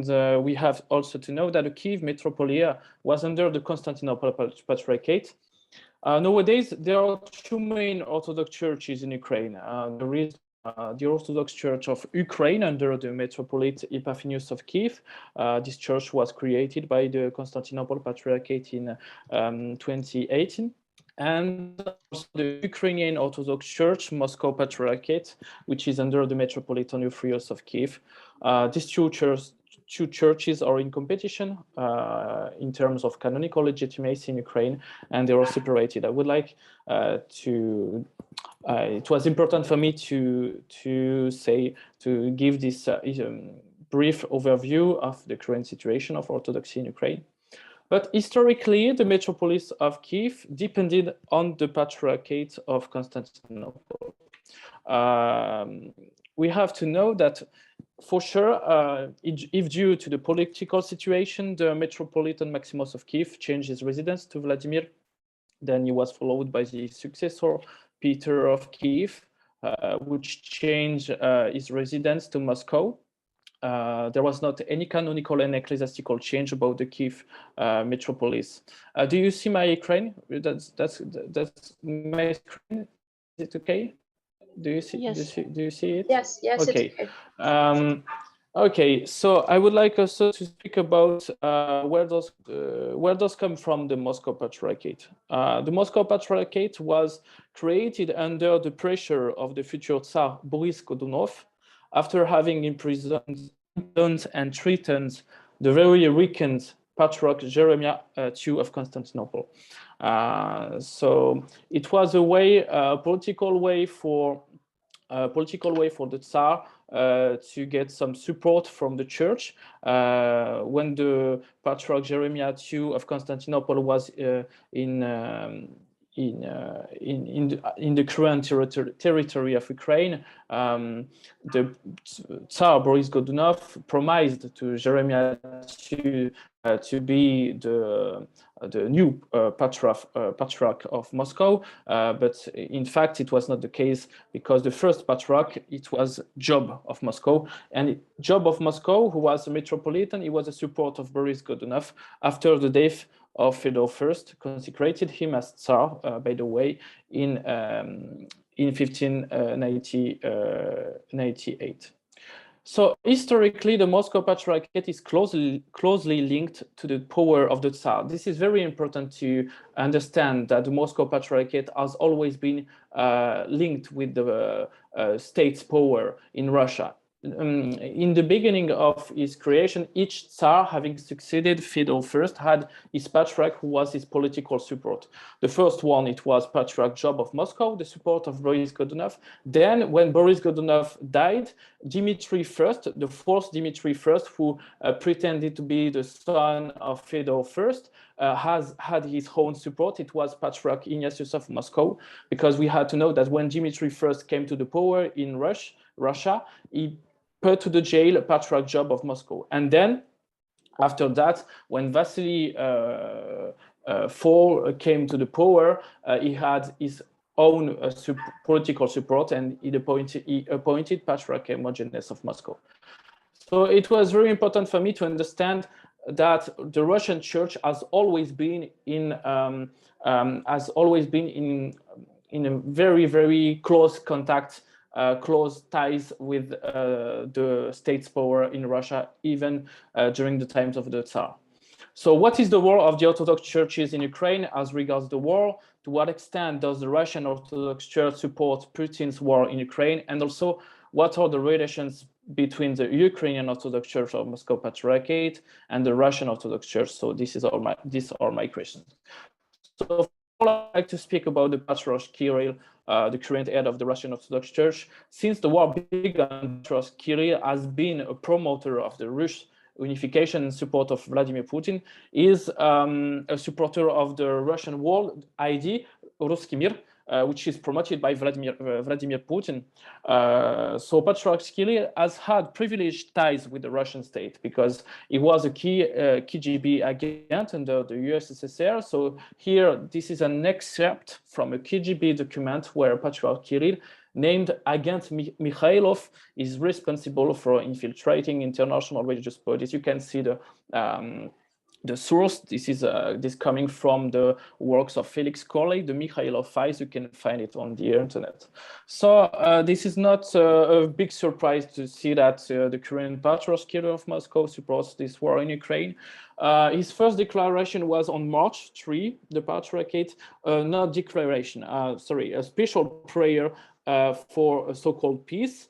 we have also to know that the Kiev metropolia was under the Constantinople Patriarchate. Nowadays, there are two main Orthodox churches in Ukraine. There is the Orthodox Church of Ukraine under the Metropolite Epiphanius of Kiev. This church was created by the Constantinople Patriarchate in 2018. And also the Ukrainian Orthodox Church, Moscow Patriarchate, which is under the Metropolitan Euphorios of Kiev. These two churches are in competition in terms of canonical legitimacy in Ukraine, and they are separated. I would like it was important for me to give this brief overview of the current situation of Orthodoxy in Ukraine. But historically, the metropolis of Kiev depended on the Patriarchate of Constantinople. We have to know that, for sure, if due to the political situation, the Metropolitan Maximus of Kiev changed his residence to Vladimir, then he was followed by the successor, Peter of Kiev, which changed his residence to Moscow. There was not any canonical and ecclesiastical change about the Kiev metropolis. Do you see my screen? That's my screen. Is it okay? Do you see? Yes. Do you see it? Yes. Okay. It's okay. Okay, so I would like also to speak about where does come from the Moscow Patriarchate. The Moscow Patriarchate was created under the pressure of the future Tsar Boris Godunov, after having imprisoned and threatened the very weakened Patriarch Jeremiah II of Constantinople. So it was a political way for the Tsar to get some support from the church when the Patriarch Jeremiah II of Constantinople was in the current territory of Ukraine. The Tsar Boris Godunov promised to Jeremiah to be the new patriarch of Moscow, but in fact it was not the case, because the first patriarch, it was Job of Moscow, and Job of Moscow, who was a metropolitan, he was a support of Boris Godunov after the death of Fedor I, consecrated him as Tsar, by the way, in 1598. So historically, the Moscow Patriarchate is closely linked to the power of the Tsar. This is very important to understand, that the Moscow Patriarchate has always been linked with the state's power in Russia. In the beginning of his creation, each Tsar, having succeeded Fedor I, had his patriarch who was his political support. The first one, it was Patriarch Job of Moscow, the support of Boris Godunov. Then, when Boris Godunov died, Dmitry I, the fourth Dmitry I, who pretended to be the son of Fedor I, has had his own support. It was Patriarch Ignatius of Moscow, because we had to know that when Dmitry I came to the power in Russia, he put to the jail Patriarch Job of Moscow. And then, after that, when Vasily IV came to the power, he had his own political support, and he appointed Patriarch Hermogenes of Moscow. So it was very important for me to understand that the Russian Church has always been in a very, very close contact, close ties with the state's power in Russia, even during the times of the Tsar. So what is the role of the Orthodox churches in Ukraine as regards the war? To what extent does the Russian Orthodox Church support Putin's war in Ukraine? And also, what are the relations between the Ukrainian Orthodox Church of Moscow Patriarchate and the Russian Orthodox Church? So these are my questions. So I'd like to speak about the Patriarch Kirill, the current head of the Russian Orthodox Church. Since the war began, Patriarch Kirill has been a promoter of the Rus unification in support of Vladimir Putin, is a supporter of the Russian world ID, Ruski Mir, which is promoted by Vladimir Putin. So Patriarch Kirill has had privileged ties with the Russian state, because he was a key KGB agent under the USSR. So here, this is an excerpt from a KGB document where Patriarch Kirill, named Agent Mikhailov, is responsible for infiltrating international religious bodies. You can see the source. This is coming from the works of Felix Corley, the Mikhailov files. You can find it on the internet. So this is not a big surprise to see that the current Patriarch Kirill of Moscow supports this war in Ukraine. His first declaration was on March 3, the Patriarchate, not declaration, sorry, a special prayer for a so-called peace,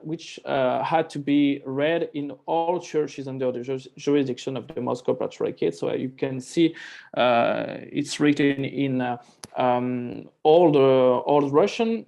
which had to be read in all churches under the jurisdiction of the Moscow Patriarchate. So you can see it's written in Old Russian.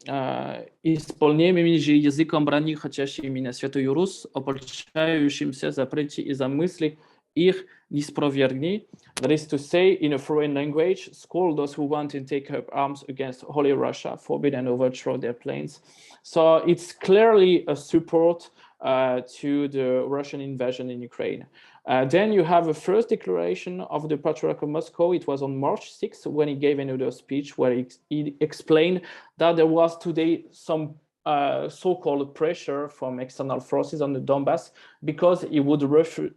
«Исполняемыми же языком брани, хотящий меня Святую Русь, опольщающимся за притчи и за мысли их не спровергни». That is to say, in a foreign language, scold those who want to take up arms against Holy Russia, forbid and overthrow their plans. So it's clearly a support to the Russian invasion in Ukraine. Then you have a first declaration of the Patriarch of Moscow. It was on March 6th, when he gave another speech where he explained that there was today some so-called pressure from external forces on the Donbass, because he would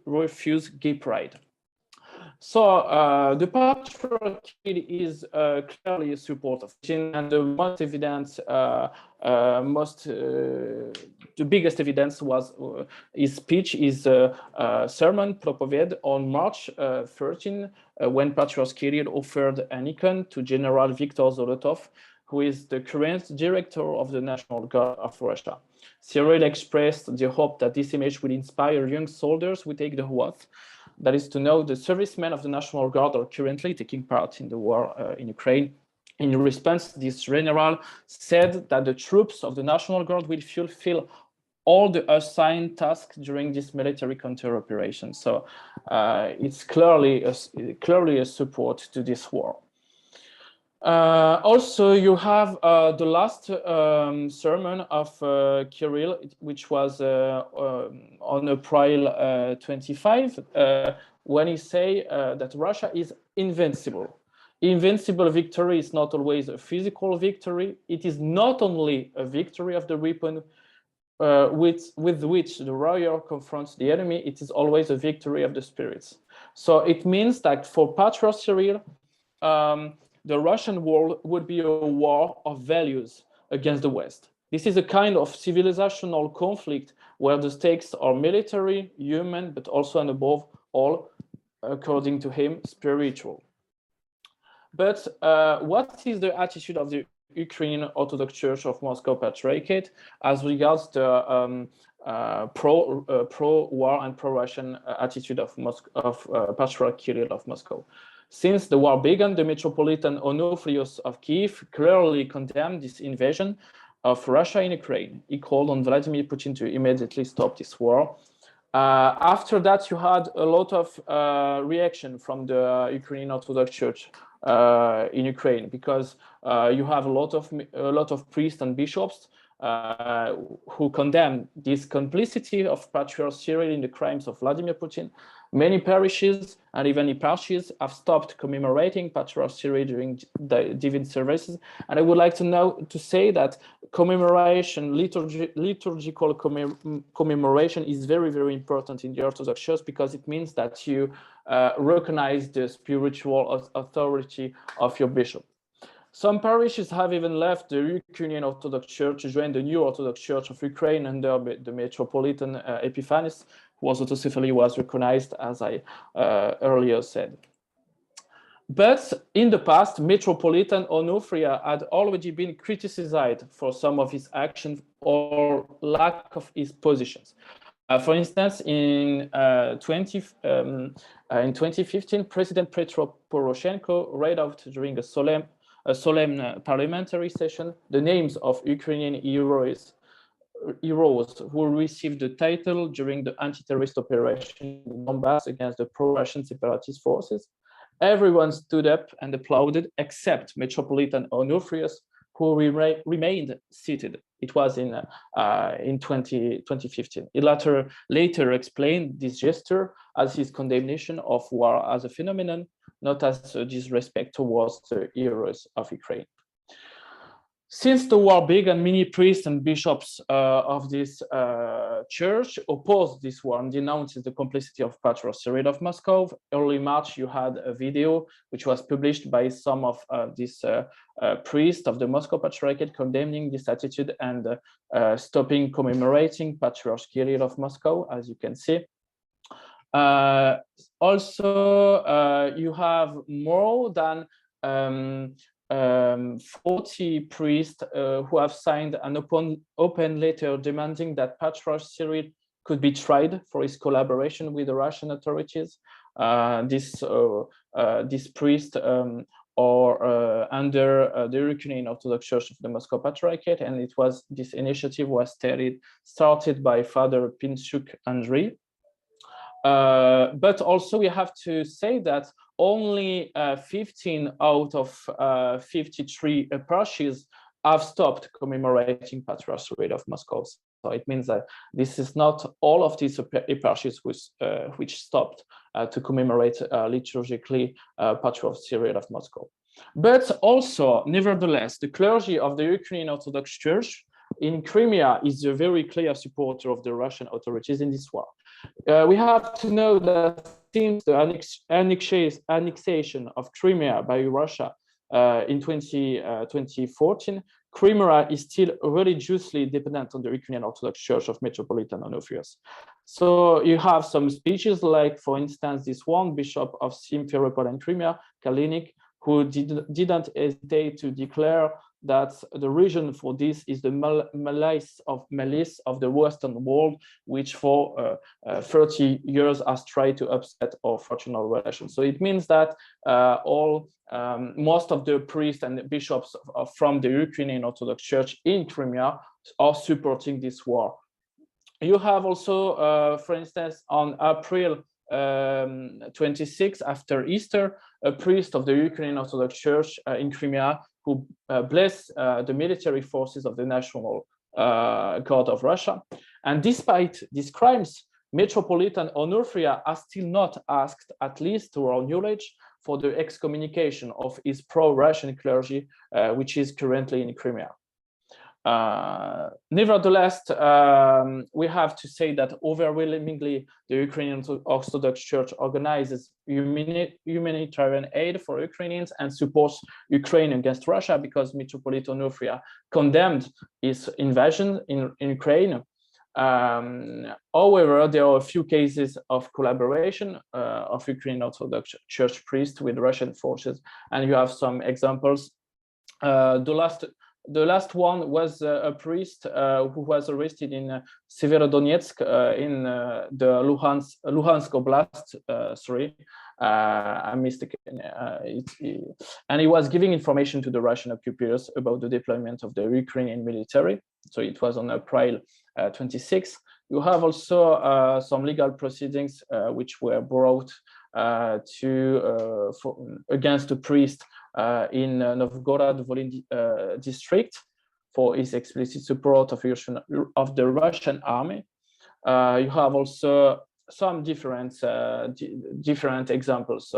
refuse gay pride. So the Patriarch is clearly a support of Putin, and the most evident, most the biggest evidence was his speech, his sermon propoved on March 13, when Patriarch Kirill offered an icon to General Viktor Zolotov, who is the current director of the National Guard of Russia. Cyril expressed the hope that this image will inspire young soldiers who take the oath. That is to know, the servicemen of the National Guard are currently taking part in the war in Ukraine. In response, this general said that the troops of the National Guard will fulfill all the assigned tasks during this military counter operation. So it's clearly a support to this war. Also, you have the last sermon of Kirill, which was on April 25, when he say that Russia is invincible. Invincible victory is not always a physical victory. It is not only a victory of the weapon with which the warrior confronts the enemy, it is always a victory of the spirits. So it means that for Patriarch Cyril, the Russian war would be a war of values against the West. This is a kind of civilizational conflict where the stakes are military, human, but also and above all, according to him, spiritual. But what is the attitude of the Ukrainian Orthodox Church of Moscow Patriarchate as regards the pro-war and pro-Russian attitude of Patriarch Kirill of Moscow? Since the war began, the Metropolitan Onufrius of Kiev clearly condemned this invasion of Russia in Ukraine. He called on Vladimir Putin to immediately stop this war. After that, you had a lot of reaction from the Ukrainian Orthodox Church in Ukraine, because you have a lot of priests and bishops who condemn this complicity of Patriarch Cyril in the crimes of Vladimir Putin. Many parishes and even eparchies have stopped commemorating Patriarch Cyril during the divine services. And I would like to say that commemoration, liturgical commemoration is very, very important in the Orthodox Church, because it means that you recognize the spiritual authority of your bishop. Some parishes have even left the Ukrainian Orthodox Church to join the new Orthodox Church of Ukraine under the Metropolitan Epiphanes, who autocephaly was recognized, as I earlier said. But in the past, Metropolitan Onufria had already been criticized for some of his actions or lack of his positions. For instance, in 2015, President Petro Poroshenko read out during a solemn parliamentary session the names of Ukrainian heroes who received the title during the anti-terrorist operation in Donbass against the pro-Russian separatist forces. Everyone stood up and applauded except Metropolitan Onufrius, who remained seated. It was in 2015. He later explained this gesture as his condemnation of war as a phenomenon, not as a disrespect towards the heroes of Ukraine. Since the war began, many priests and bishops of this church opposed this war and denounced the complicity of Patriarch Cyril of Moscow. Early March, you had a video which was published by some of these priests of the Moscow Patriarchate condemning this attitude and stopping commemorating Patriarch Kirill of Moscow, as you can see. Also, you have more than 40 priests who have signed an open letter demanding that Patriarch Cyril could be tried for his collaboration with the Russian authorities. These priests are under the Ukrainian Orthodox Church of the Moscow Patriarchate, and this initiative was started by Father Pinchuk Andriy. But also we have to say that only 15 out of 53 eparchies have stopped commemorating Patriarch Cyril of Moscow. So it means that this is not all of these eparchies which stopped to commemorate liturgically Patriarch Cyril of Moscow. But also, nevertheless, the clergy of the Ukrainian Orthodox Church in Crimea is a very clear supporter of the Russian authorities in this war. We have to know that since the annexation of Crimea by Russia in 2014, Crimea is still religiously dependent on the Ukrainian Orthodox Church of Metropolitan Onufrius. So you have some speeches, like, for instance, this one bishop of Simferopol and Crimea, Kalinik, who didn't hesitate to declare that the reason for this is the malice of the Western world, which for 30 years has tried to upset our fraternal relations. So it means that most of the priests and bishops from the Ukrainian Orthodox Church in Crimea are supporting this war. You have also, for instance, on April 26, after Easter, a priest of the Ukrainian Orthodox Church in Crimea who blessed the military forces of the National Guard of Russia. And despite these crimes, Metropolitan Onufria has still not asked, at least to our knowledge, for the excommunication of his pro-Russian clergy, which is currently in Crimea. Nevertheless, we have to say that overwhelmingly the Ukrainian Orthodox Church organizes humanitarian aid for Ukrainians and supports Ukraine against Russia, because Metropolitan Onufria condemned its invasion in Ukraine. However, there are a few cases of collaboration of Ukrainian Orthodox Church priests with Russian forces, and you have some examples. The last one was a priest who was arrested in Severodonetsk in the Luhansk Oblast. I'm mistaken. And he was giving information to the Russian occupiers about the deployment of the Ukrainian military. So it was on April 26. You have also some legal proceedings which were brought against a priest in Novgorod-Volyn district for his explicit support of the Russian army. You have also some different examples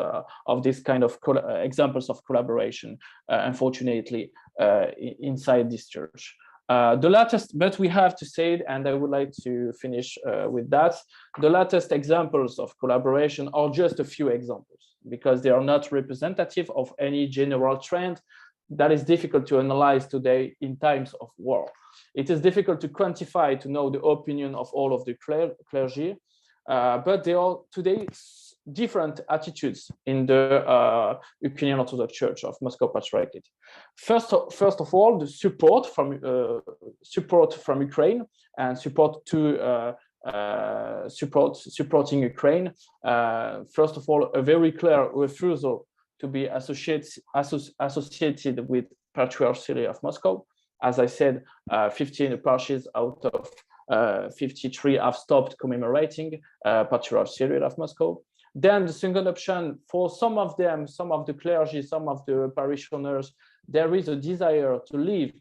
of this kind of examples of collaboration, unfortunately, inside this church. The latest, but we have to say, and I would like to finish with that, the latest examples of collaboration are just a few examples, because they are not representative of any general trend that is difficult to analyze today in times of war. It is difficult to quantify, to know the opinion of all of the clergy, but there are today different attitudes in the Ukrainian Orthodox Church of Moscow Patriarchate. First of all, the support from Ukraine and supporting Ukraine. First of all, a very clear refusal to be associated with Patriarchate of Moscow. As I said, 15 parishes out of 53 have stopped commemorating Patriarchate of Moscow. Then the second option, for some of them, some of the clergy, some of the parishioners, there is a desire to leave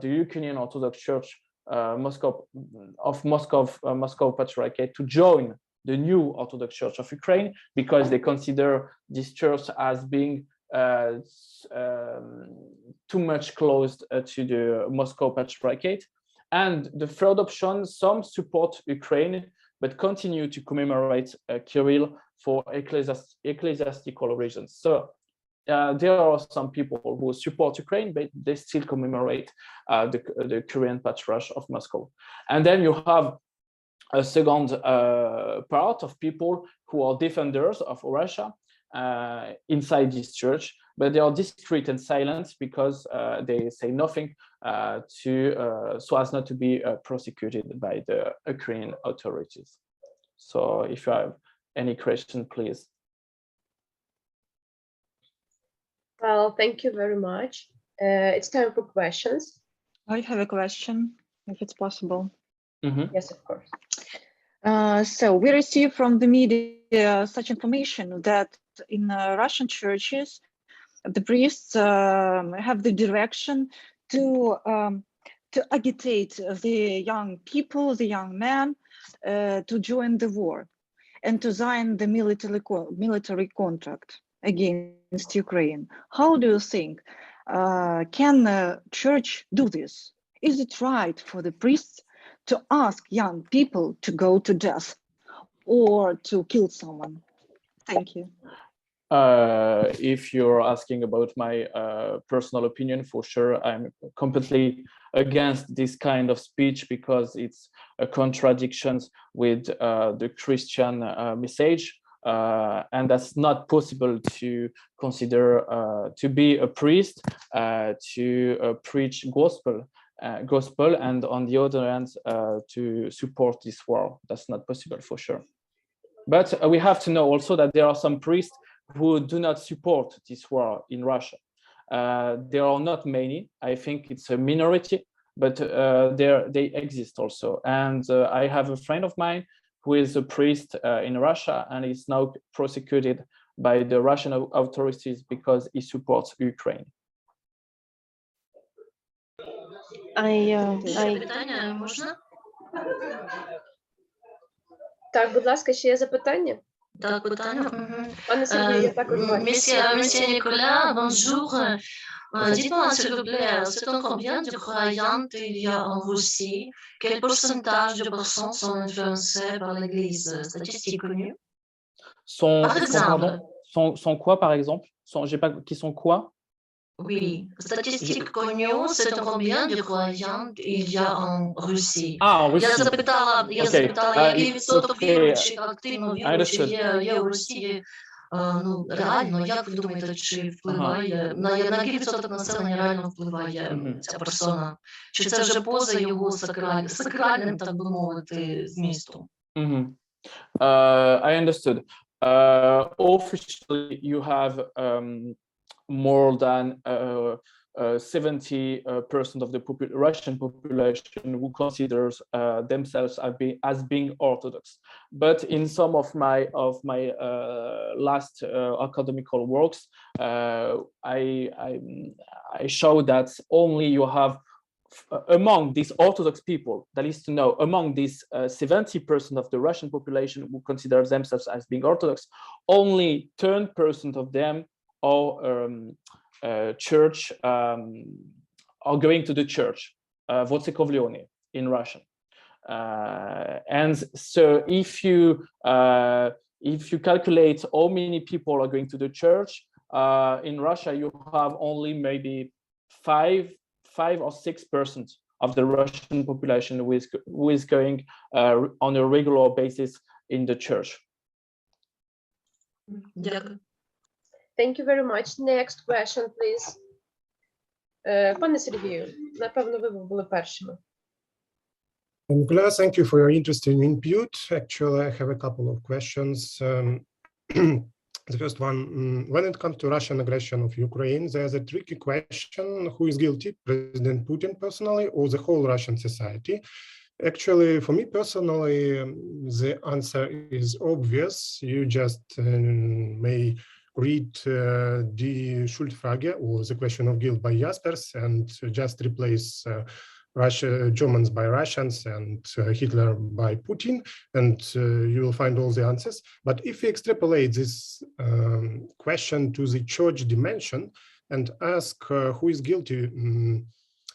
the Ukrainian Orthodox Church Moscow Patriarchate to join the new Orthodox Church of Ukraine, because they consider this church as being too much closed to the Moscow Patriarchate. And the third option, some support Ukraine, but continue to commemorate Kirill for ecclesiastical reasons. So there are some people who support Ukraine, but they still commemorate the current Patriarch of Moscow. And then you have a second part of people who are defenders of Russia inside this church, but they are discreet and silent because they say nothing so as not to be prosecuted by the Ukrainian authorities. So if you have any question, please. Well, thank you very much. It's time for questions. I have a question, if it's possible. Mm-hmm. Yes, of course. So we receive from the media such information that in Russian churches, the priests have the direction to agitate the young people, the young men, to join the war and to sign the military contract against Ukraine. How do you think can the church do this? Is it right for the priests to ask young people to go to death or to kill someone? Thank you. If you're asking about my personal opinion, for sure, I'm completely against this kind of speech because it's a contradiction with the Christian message, and that's not possible to consider to be a priest, to preach gospel, and on the other hand, to support this war. That's not possible for sure. But we have to know also that there are some priests who do not support this war in Russia. There are not many. I think it's a minority, but they exist also. And I have a friend of mine who is a priest in Russia and is now prosecuted by the Russian authorities because he supports Ukraine. Питання можна? Так, будь ласка, ще є запитання? Так, питання. Пане Сергію, я також бачу. Monsieur Nicolas, bonjour. Dites-moi, s'il vous plaît, c'est combien de croyants il y a en Russie? Quel pourcentage de personnes sont influencées par l'Église? Statistique connue? Par exemple. Sont quoi, par exemple? J'ai pas, qui sont quoi? Oui, statistique connue, c'est combien de croyants il y a en Russie? Ah, en Russie. Я запитала, який відсоток віруючих, активно віруючих є у Росії. Ну, реально, як ви думаєте, чи впливає, на який відсоток населення реально впливає ця персона? Чи це вже поза його сакральним, так би мовити, змістом? I understood. Officially, you have more than 70% of the Russian population who considers themselves as being Orthodox. But in some of my last academical works, I show that only you have among these Orthodox people, that is to know, among these 70% of the Russian population who consider themselves as being Orthodox, only 10% of them are church, are going to the church, vocekovliony in Russian. And so if you calculate how many people are going to the church, in Russia you have only maybe 5 or 6% of the Russian population who is going on a regular basis in the church. Thank you very much. Next question, please. Пане Сергію, напевно, ви були першими. Nicolas, thank you for your interesting input. Actually, I have a couple of questions. The first one, when it comes to Russian aggression of Ukraine, there's a tricky question: who is guilty, President Putin personally or the whole Russian society? Actually, for me personally, the answer is obvious. You just may read Die Schuldfrage, or the question of guilt by Jaspers, and just replace Germans by Russians and Hitler by Putin, and you will find all the answers. But if we extrapolate this question to the church dimension and ask who is guilty,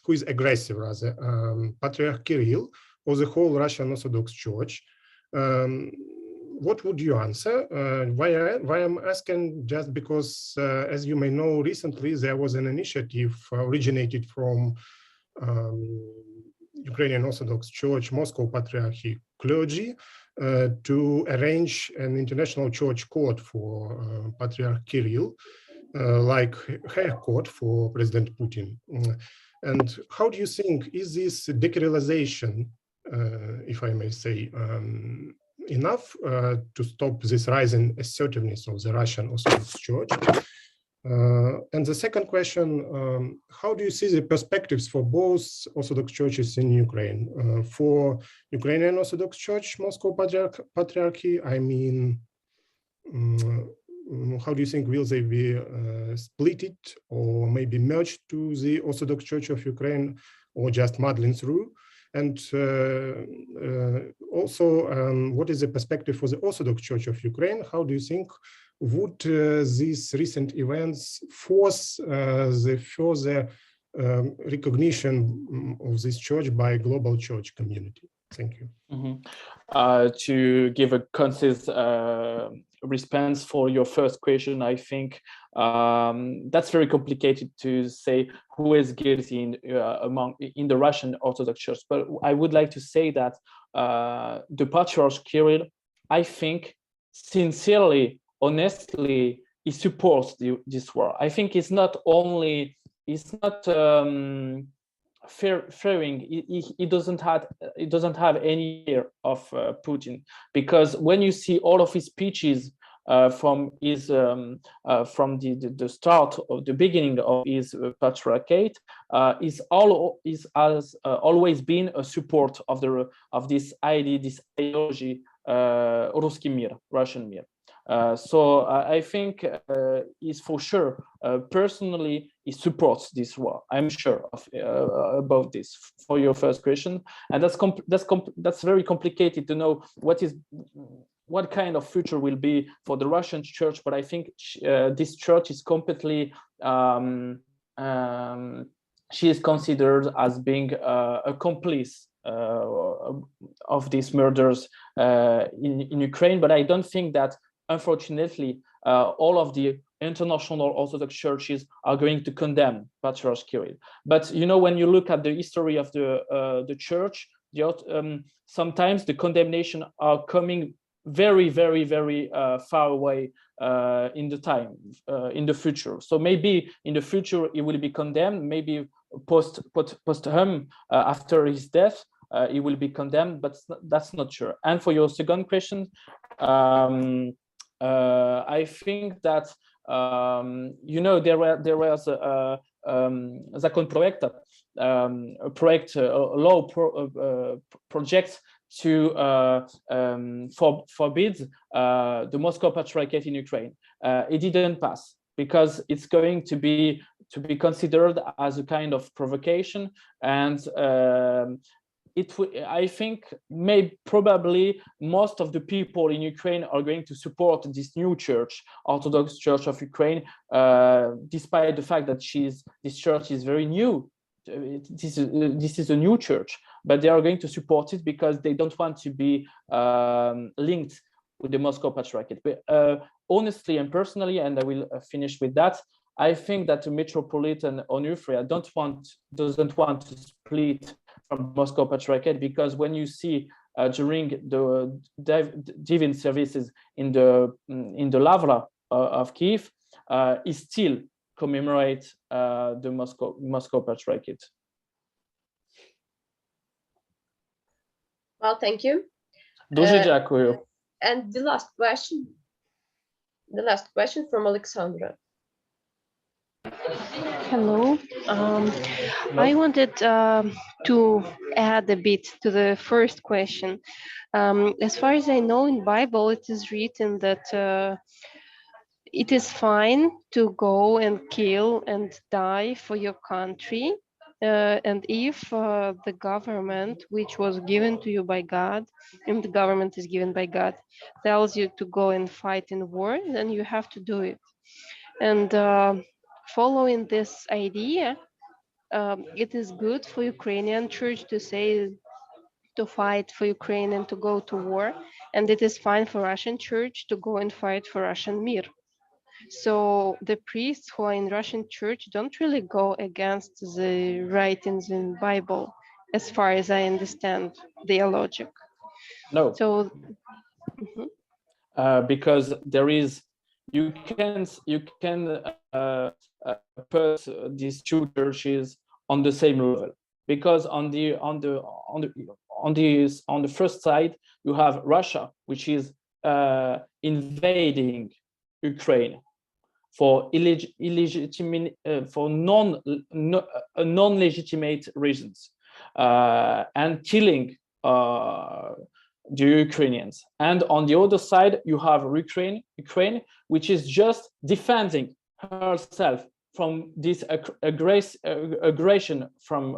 who is aggressive rather, Patriarch Kirill or the whole Russian Orthodox Church, what would you answer? Why I'm asking, just because, as you may know, recently there was an initiative originated from Ukrainian Orthodox Church, Moscow Patriarchy clergy, to arrange an international church court for Patriarch Kirill, like Hair Court for President Putin. And how do you think, is this dekyrilization, if I may say, enough to stop this rising assertiveness of the Russian Orthodox Church? And the second question, how do you see the perspectives for both Orthodox churches in Ukraine? For Ukrainian Orthodox Church, Moscow Patriarchy, I mean, how do you think, will they be splitted or maybe merged to the Orthodox Church of Ukraine, or just muddling through? And also, what is the perspective for the Orthodox Church of Ukraine? How do you think would these recent events force the further recognition of this church by global church community? Thank you. To give a concise response for your first question. I think that's very complicated to say who is guilty in the Russian Orthodox Church. But I would like to say that the Patriarch Kirill, I think, sincerely, honestly, he supports this war. I think it's not fearing. He doesn't have any fear of Putin, because when you see all of his speeches from the start of the beginning of his patriarchate, has always been a support of this idea, this ideology, Ruski Mir, Russian Mir. So I think he's for sure personally he supports this war. I'm sure of about this. For your first question, and that's very complicated to know what kind of future will be for the Russian church. But I think this church is completely she is considered as being a accomplice of these murders in Ukraine. But I don't think that, unfortunately, all of the international Orthodox churches are going to condemn Patriarch Kirill. But when you look at the history of the church, sometimes the condemnation are coming very, very, very far away in the time, in the future. So maybe in the future he will be condemned. Maybe post him after his death, he will be condemned. But that's not sure. And for your second question, I think that there was закон проекта, law project to forbid the Moscow Patriarchate in Ukraine. It didn't pass because it's going to be considered as a kind of provocation, and I think probably most of the people in Ukraine are going to support this new church, Orthodox Church of Ukraine, despite the fact that this church is very new. This is a new church, but they are going to support it because they don't want to be linked with the Moscow Patriarchate. But honestly and personally, and I will finish with that, I think that the Metropolitan Onufria doesn't want to split from Moscow Patriarchate, because when you see during the divine services in the Lavra of Kiev, he still commemorate the Moscow Patriarchate. Well, thank you. Дуже дякую. And the last question from Alexandra. Hello. I wanted to add a bit to the first question. As far as I know, in Bible, it is written that it is fine to go and kill and die for your country. And if the government, which was given to you by God, and the government is given by God, tells you to go and fight in war, then you have to do it. And following this idea, it is good for Ukrainian church to say to fight for Ukraine and to go to war, and it is fine for Russian church to go and fight for Russian Mir. So the priests who are in Russian church don't really go against the writings in Bible, as far as I understand their logic. No. So because there is, you can put these two churches on the same level, because on the first side you have Russia, which is invading Ukraine for non-legitimate reasons, and killing the Ukrainians. And on the other side, you have Ukraine, which is just defending herself from this aggression from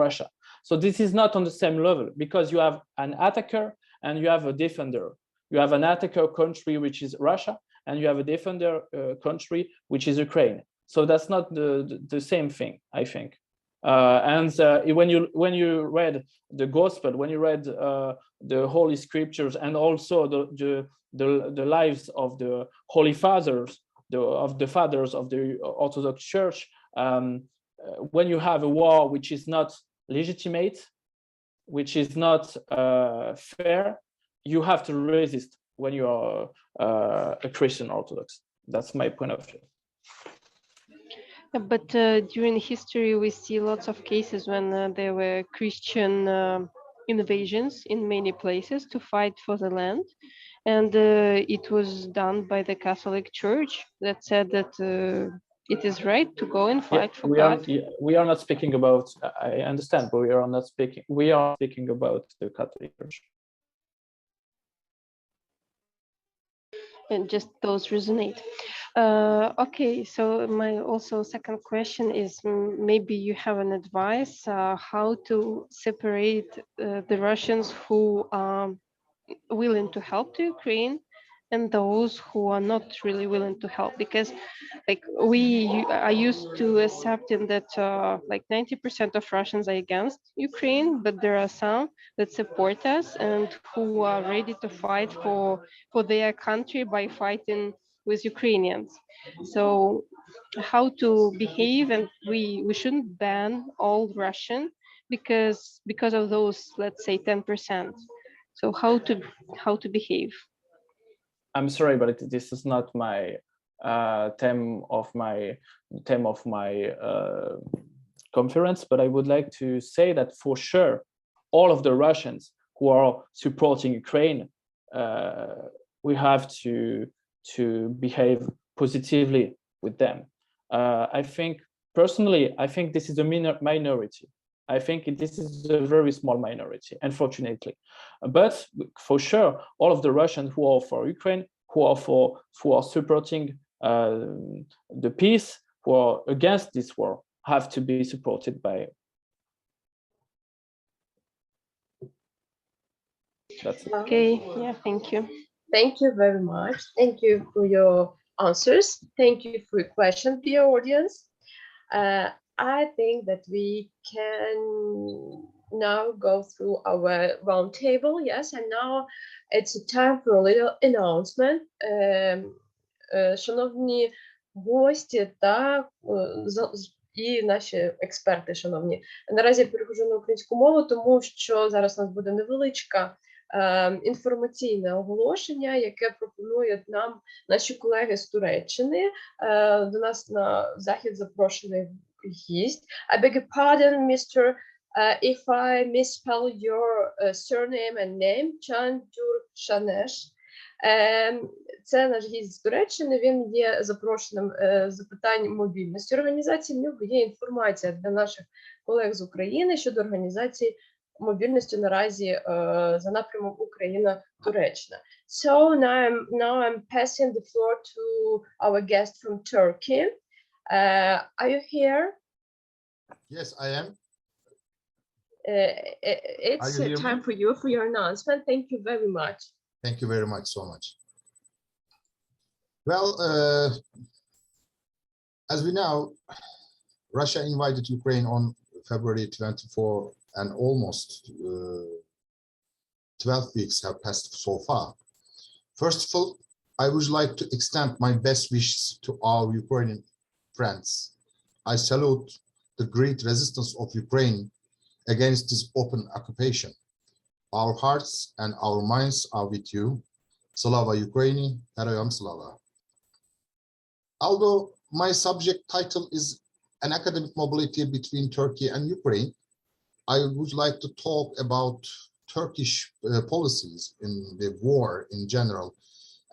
Russia. So this is not on the same level, because you have an attacker and you have a defender. You have an attacker country, which is Russia, and you have a defender country, which is Ukraine. So that's not the same thing, I think. When you read the gospel, when you read the Holy Scriptures, and also the lives of the Holy Fathers, of the fathers of the Orthodox Church, when you have a war which is not legitimate, which is not fair, you have to resist when you are a Christian Orthodox. That's my point of view. But during history, we see lots of cases when there were Christian invasions in many places to fight for the land. And it was done by the Catholic Church that said that it is right to go and fight for God. We are not speaking about, I understand, but we are speaking about the Catholic Church. And just those resonate. Okay, so my also second question is maybe you have an advice how to separate the Russians who are willing to help the Ukraine and those who are not really willing to help, because like we are used to accepting that like 90% of Russians are against Ukraine, but there are some that support us and who are ready to fight for their country by fighting with Ukrainians. So how to behave, and we shouldn't ban all Russian because of those, let's say 10%. So how to behave? I'm sorry, but this is not my theme of my conference. But I would like to say that for sure, all of the Russians who are supporting Ukraine, we have to behave positively with them. I think personally, this is a minority. I think this is a very small minority, unfortunately. But for sure, all of the Russians who are for Ukraine, who are supporting the peace, who are against this war, have to be supported by. That's it. Okay, yeah, thank you. Thank you very much. Thank you for your answers. Thank you for your question, dear audience. I think that we can now go through our roundtable. Yes, and now it's a time for a little announcement. Шановні гості та і наші експерти, шановні. Наразі я переходжу на українську мову, тому що зараз у нас буде невеличка інформаційне оголошення, яке пропонують нам наші колеги з Туреччини. До нас на захід запрошений гість. I beg your pardon, Mr. If I misspell your surname and name, Cantürk Caner. Це наш гість з Туреччини, він є запрошеним з питань мобільності організації. В нього є інформація для наших колег з України щодо організації мобільності наразі за напрямом Україна-Туреччина. So now I'm passing the floor to our guest from Turkey. Are you here? Yes, I am. It's time for you for your announcement. Thank you very much. Thank you very much, so much. Well, as we know, Russia invaded Ukraine on February 24, and almost 12 weeks have passed so far. First of all, I would like to extend my best wishes to our Ukrainian friends. I salute the great resistance of Ukraine against this open occupation. Our hearts and our minds are with you. Slava Ukraini, Heroyam Slava. Although my subject title is an academic mobility between Turkey and Ukraine, I would like to talk about Turkish policies in the war in general,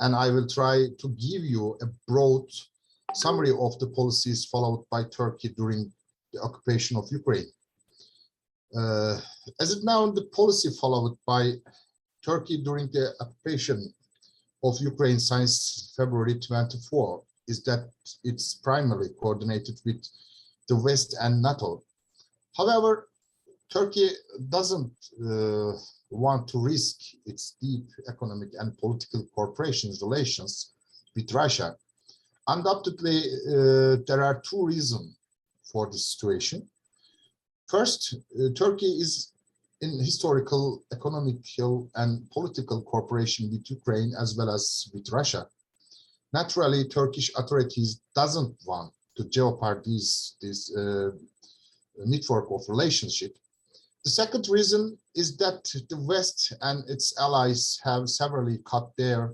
and I will try to give you a broad summary of the policies followed by Turkey during the occupation of Ukraine. As it now, the policy followed by Turkey during the occupation of Ukraine since February 24 is that it's primarily coordinated with the West and NATO. However, Turkey doesn't want to risk its deep economic and political cooperation relations with Russia. Undoubtedly, there are two reasons for this situation. First, Turkey is in historical, economical, and political cooperation with Ukraine as well as with Russia. Naturally, Turkish authorities doesn't want to jeopardize this network of relationship. The second reason is that the West and its allies have severely cut their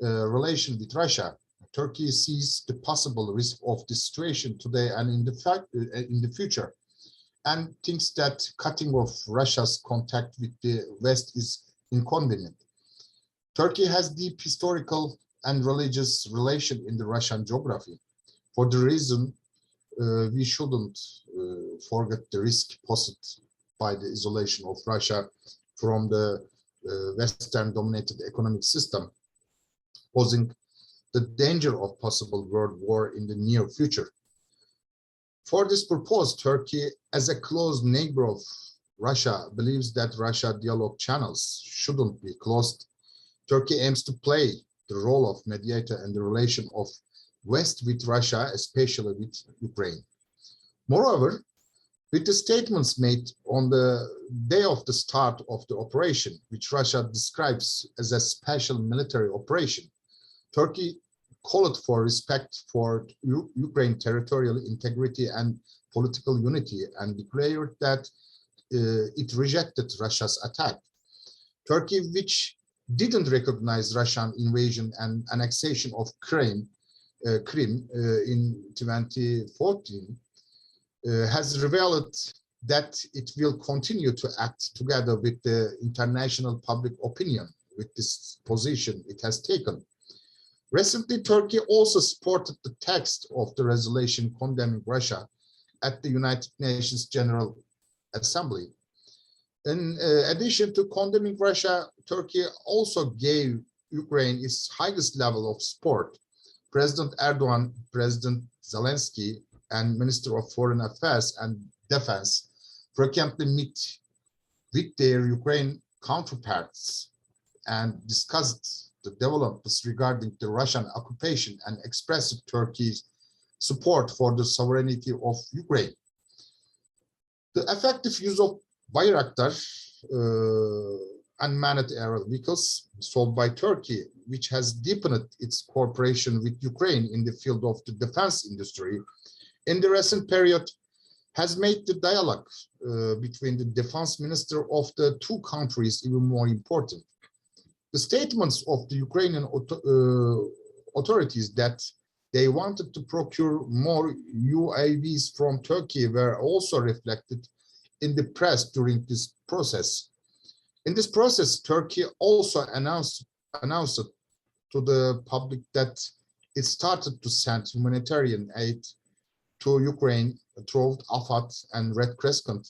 relation with Russia. Turkey sees the possible risk of this situation today and in the future, and thinks that cutting off Russia's contact with the West is inconvenient. Turkey has deep historical and religious relation in the Russian geography. For the reason, we shouldn't forget the risk posed by the isolation of Russia from the Western-dominated economic system, posing the danger of possible world war in the near future. For this purpose, Turkey, as a close neighbor of Russia, believes that Russia dialogue channels shouldn't be closed. Turkey aims to play the role of mediator in the relation of West with Russia, especially with Ukraine. Moreover, with the statements made on the day of the start of the operation, which Russia describes as a special military operation, Turkey called for respect for Ukraine territorial integrity and political unity and declared that it rejected Russia's attack. Turkey, which didn't recognize Russian invasion and annexation of Crimea in 2014, has revealed that it will continue to act together with the international public opinion with this position it has taken. Recently, Turkey also supported the text of the resolution condemning Russia at the United Nations General Assembly. In addition to condemning Russia, Turkey also gave Ukraine its highest level of support. President Erdogan, President Zelensky, and Minister of Foreign Affairs and Defense frequently meet with their Ukraine counterparts and discussed the developments regarding the Russian occupation and expressed Turkey's support for the sovereignty of Ukraine. The effective use of Bayraktar unmanned aerial vehicles sold by Turkey, which has deepened its cooperation with Ukraine in the field of the defense industry, in the recent period has made the dialogue between the defense minister of the two countries even more important. The statements of the Ukrainian authorities that they wanted to procure more UAVs from Turkey were also reflected in the press during this process. In this process, Turkey also announced to the public that it started to send humanitarian aid to Ukraine through AFAD and Red Crescent.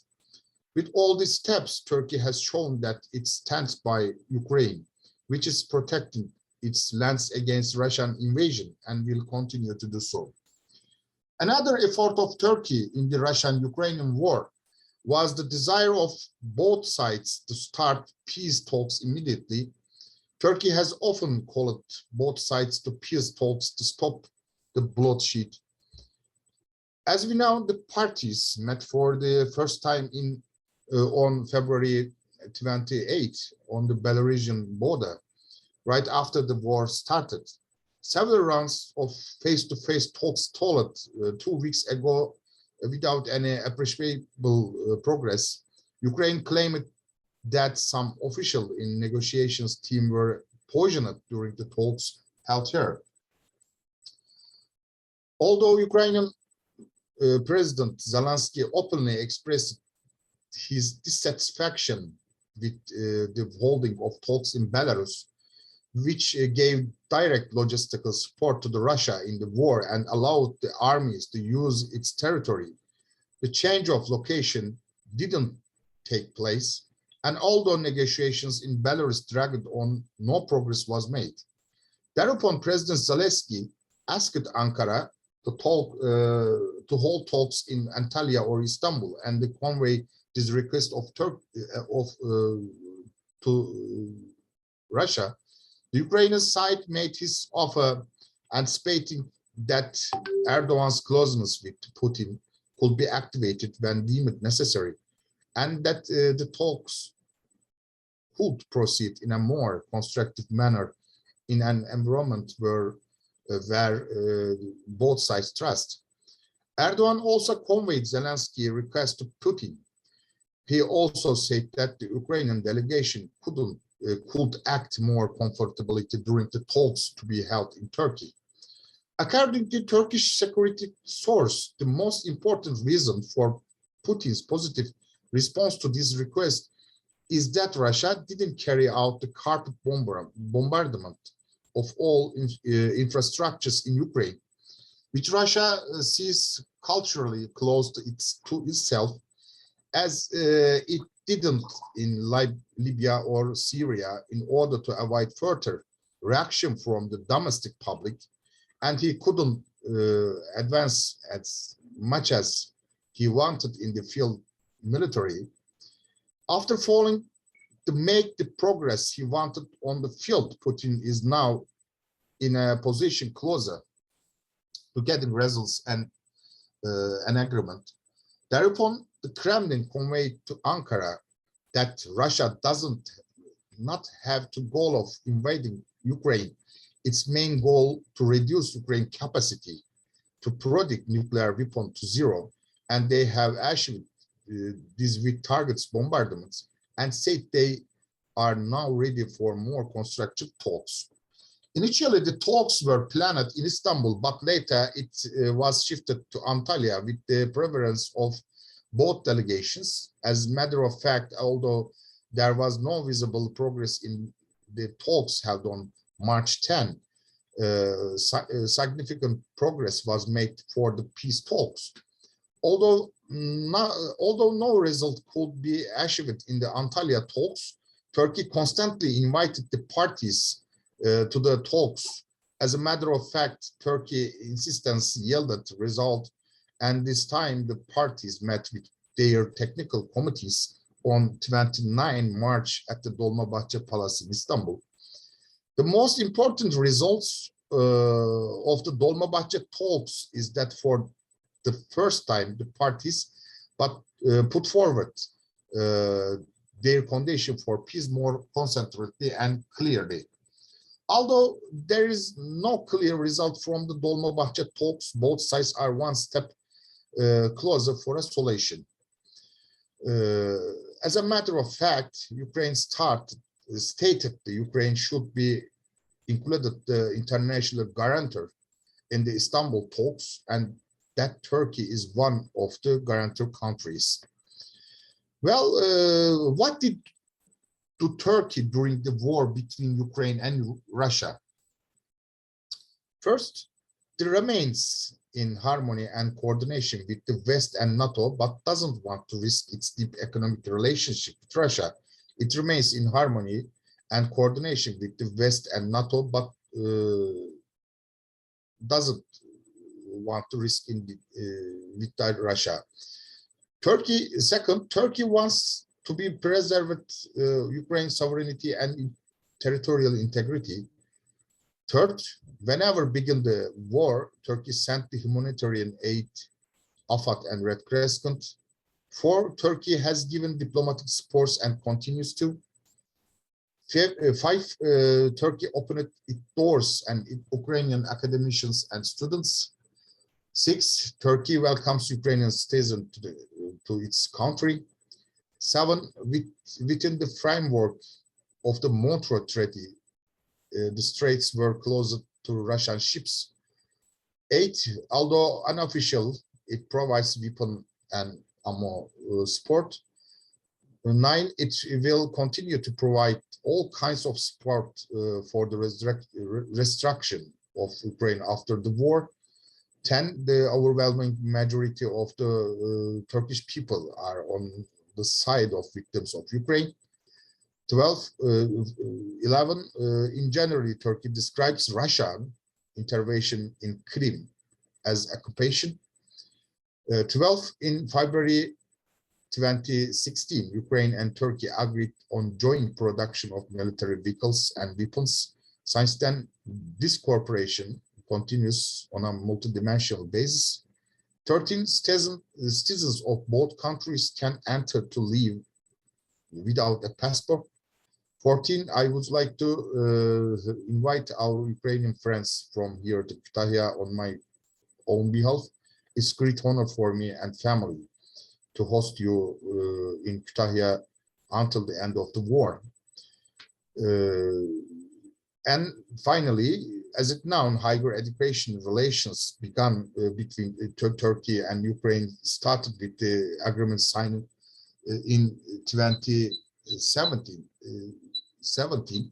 With all these steps, Turkey has shown that it stands by Ukraine, which is protecting its lands against Russian invasion and will continue to do so. Another effort of Turkey in the Russian-Ukrainian war was the desire of both sides to start peace talks immediately. Turkey has often called both sides to peace talks to stop the bloodshed. As we know, the parties met for the first time on February 28 on the Belarusian border, right after the war started. Several rounds of face-to-face talks followed 2 weeks ago without any appreciable progress. Ukraine claimed that some officials in negotiations team were poisoned during the talks held here. Although Ukrainian President Zelensky openly expressed his dissatisfaction with the holding of talks in Belarus, which gave direct logistical support to Russia in the war and allowed the armies to use its territory, the change of location didn't take place, and although negotiations in Belarus dragged on, no progress was made. Thereupon, President Zelensky asked Ankara to hold talks in Antalya or Istanbul, and to convey this request to Russia. The Ukrainian side made his offer, anticipating that Erdogan's closeness with Putin could be activated when deemed necessary, and that the talks could proceed in a more constructive manner in an environment where both sides trust. Erdogan also conveyed Zelensky's request to Putin. He also said that the Ukrainian delegation could act more comfortably during the talks to be held in Turkey. According to Turkish security source, the most important reason for Putin's positive response to this request is that Russia didn't carry out the carpet bombardment of all infrastructures in Ukraine, which Russia sees culturally close to itself, as it didn't in Libya or Syria, in order to avoid further reaction from the domestic public, and he couldn't advance as much as he wanted in the field military. After failing to make the progress he wanted on the field, Putin is now in a position closer to getting results and an agreement. Thereupon, the Kremlin conveyed to Ankara that Russia doesn't not have the goal of invading Ukraine. Its main goal to reduce Ukraine's capacity to produce nuclear weapon to zero, and they have achieved this with targets bombardments, and said they are now ready for more constructive talks. Initially, the talks were planned in Istanbul, but later it was shifted to Antalya with the preference of both delegations. As a matter of fact, although there was no visible progress in the talks held on March 10, significant progress was made for the peace talks. Although no result could be achieved in the Antalya talks, Turkey constantly invited the parties to the talks. As a matter of fact, Turkey's insistence yielded result, and this time the parties met with their technical committees on 29 March at the Dolmabahce Palace in Istanbul. The most important results of the Dolmabahce talks is that for the first time the parties put forward their condition for peace more concentratedly and clearly. Although there is no clear result from the Dolmabahce talks, both sides are one step closer for a solution. As a matter of fact, Ukraine stated that Ukraine should be included the international guarantor in the Istanbul talks, and that Turkey is one of the guarantor countries. Well, what did to Turkey during the war between Ukraine and Russia? First, it remains in harmony and coordination with the West and NATO, but doesn't want to risk its deep economic relationship with Russia. It remains in harmony and coordination with the West and NATO, but doesn't want to risk with Russia. Second, Turkey wants to be preserved Ukraine's sovereignty and territorial integrity. Third, whenever began the war, Turkey sent the humanitarian aid, AFAD and Red Crescent. Four, Turkey has given diplomatic support and continues to. Five, Turkey opened its doors and Ukrainian academicians and students. Six, Turkey welcomes Ukrainian citizens to its country. Seven, within the framework of the Montreux Treaty, the straits were closed to Russian ships. Eight, although unofficial, it provides weapon and ammo support. Nine, it will continue to provide all kinds of support for the reconstruction of Ukraine after the war. 10, the overwhelming majority of the Turkish people are on the side of victims of Ukraine. 11, in January, Turkey describes Russian intervention in Crimea as occupation. 12, in February 2016, Ukraine and Turkey agreed on joint production of military vehicles and weapons. Since then, this cooperation continues on a multidimensional basis. 13 citizens of both countries can enter to live without a passport. 14, I would like to invite our Ukrainian friends from here to Kütahya on my own behalf. It's a great honor for me and family to host you in Kütahya until the end of the war. And finally, as it known, higher education relations began between Turkey and Ukraine started with the agreement signed in 2017.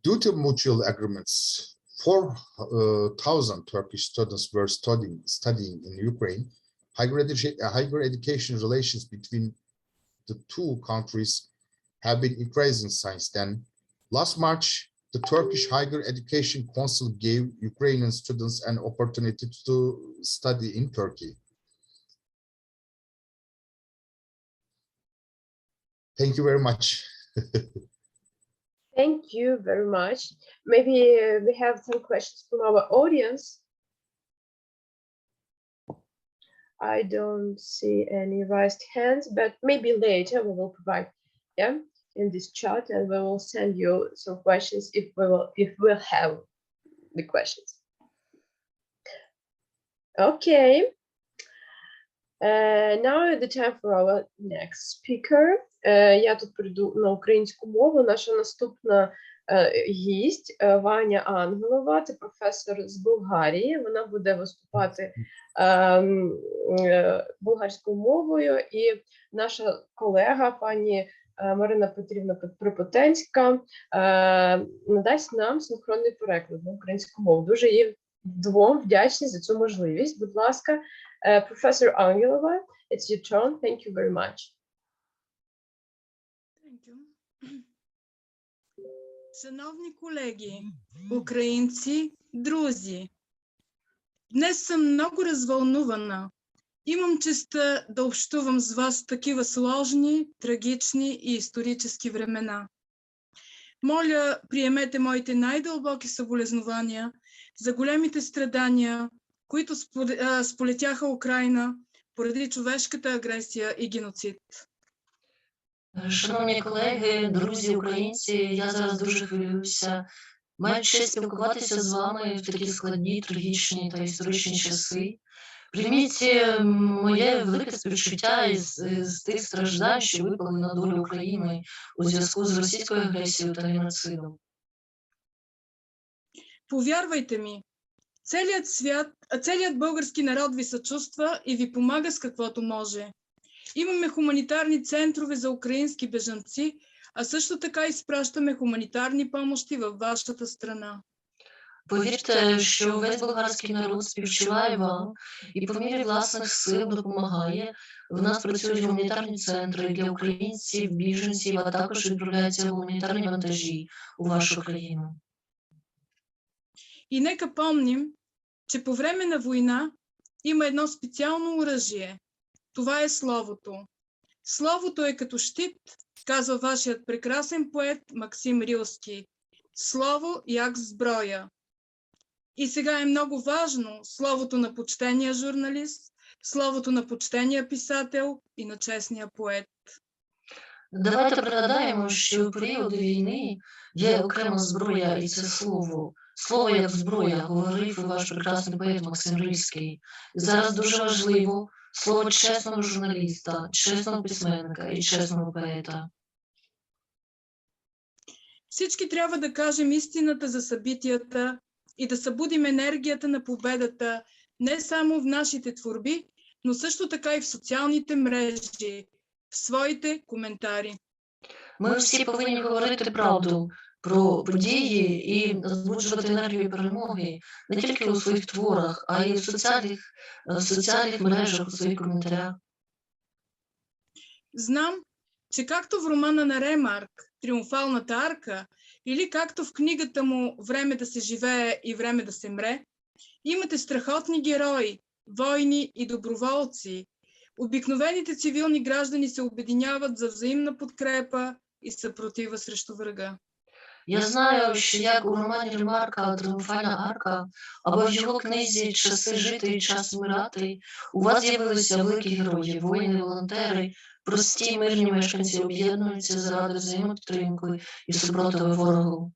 Due to mutual agreements, 4,000 Turkish students were studying in Ukraine. Higher education relations between the two countries have been increasing since then. Last March, the Turkish Higher Education Council gave Ukrainian students an opportunity to study in Turkey. Thank you very much. Thank you very much. Maybe we have some questions from our audience. I don't see any raised hands, but maybe later we will provide in this chat, and we will send you some questions if we'll have the questions. Okay. Now the time for our next speaker. Я тут перейду на українську мову. Наша наступна гість Ваня Ангелова, це професор з Болгарії. Вона буде виступати болгарською мовою, і наша колега пані Марина Петрівна Припотенська надасть нам синхронний переклад на українську мову. Дуже їй двом вдячні за цю можливість. Будь ласка, Professor Angelova, it's your turn. Thank you very much. Thank you. Шановні колеги, українці, друзі, днес съм много развълнувана. Имам честа да общувам с вас такива сложни, трагични и исторически времена. Моля, приемете моите най-дълбоки съболезнования за големите страдания, които сполетяха Україна поради човешката агресія і геноцид. Шановні колеги, друзі, українці, я зараз дуже хвилююся. Маю честь спілкуватися з вами в такі складні, трагічні та історичні часи. Прийміть моє велике співчуття з тих страждань, що випали на долю України у зв'язку з російською агресією та геноцидом. Повярвайте ми, целият български народ ви съчувства и ви помага с каквото може. Имаме хуманитарни центрове за украински бежанци, а също така изпращаме хуманитарні помощи във вашата страна. Повірте, що весь болгарський народ співчуває вам і по мірі власних сил допомагає. В нас працюють гуманітарні центри для українців, біженців, а також відправляються гуманітарні вантажі у вашу країну. И нека помним, че по време на война има едно специално оръжие. Това е Словото. Словото е като щит, казва вашият прекрасен поет Максим Рилски. Слово як зброя. И сега е много важно словото на почтения журналист, словото на почтения писател і на чесния поет. Давайте пригадаємо, що в періоди війни є окрема зброя, і це слово. Слово як зброя, говорив ваш прекрасний поет Максим Рильський. І зараз дуже важливо слово чесного журналіста, чесного письменника і чесного поета. Всички трябва да кажем истината за събитията и да събудим енергията на победата не само в нашите творби, но също така и в соціальните мрежі, в своїте коментарі. Ми всі повинні говорити правду про події і збуджувати енергію перемоги не тільки у своїх творах, а й в соціальних мережах, у своїх коментарях. Знам, че както в романа на Ремарк «Триумфалната арка» или както в книгата му «Време да се живее и време да се мре», имате страхотни герои, войни и доброволци. Обикновените цивилни граждани се обединяват за взаимна подкрепа и съпротива срещу врага. Я знаю, що як у романі Ремарка «Тріумфальна арка» або в його книзі «Часи жити і час вмирати» у вас з'явилися великі герої, воїни, волонтери, прості мирні мешканці об'єднуються заради взаємопідтримки і супротиву ворогу.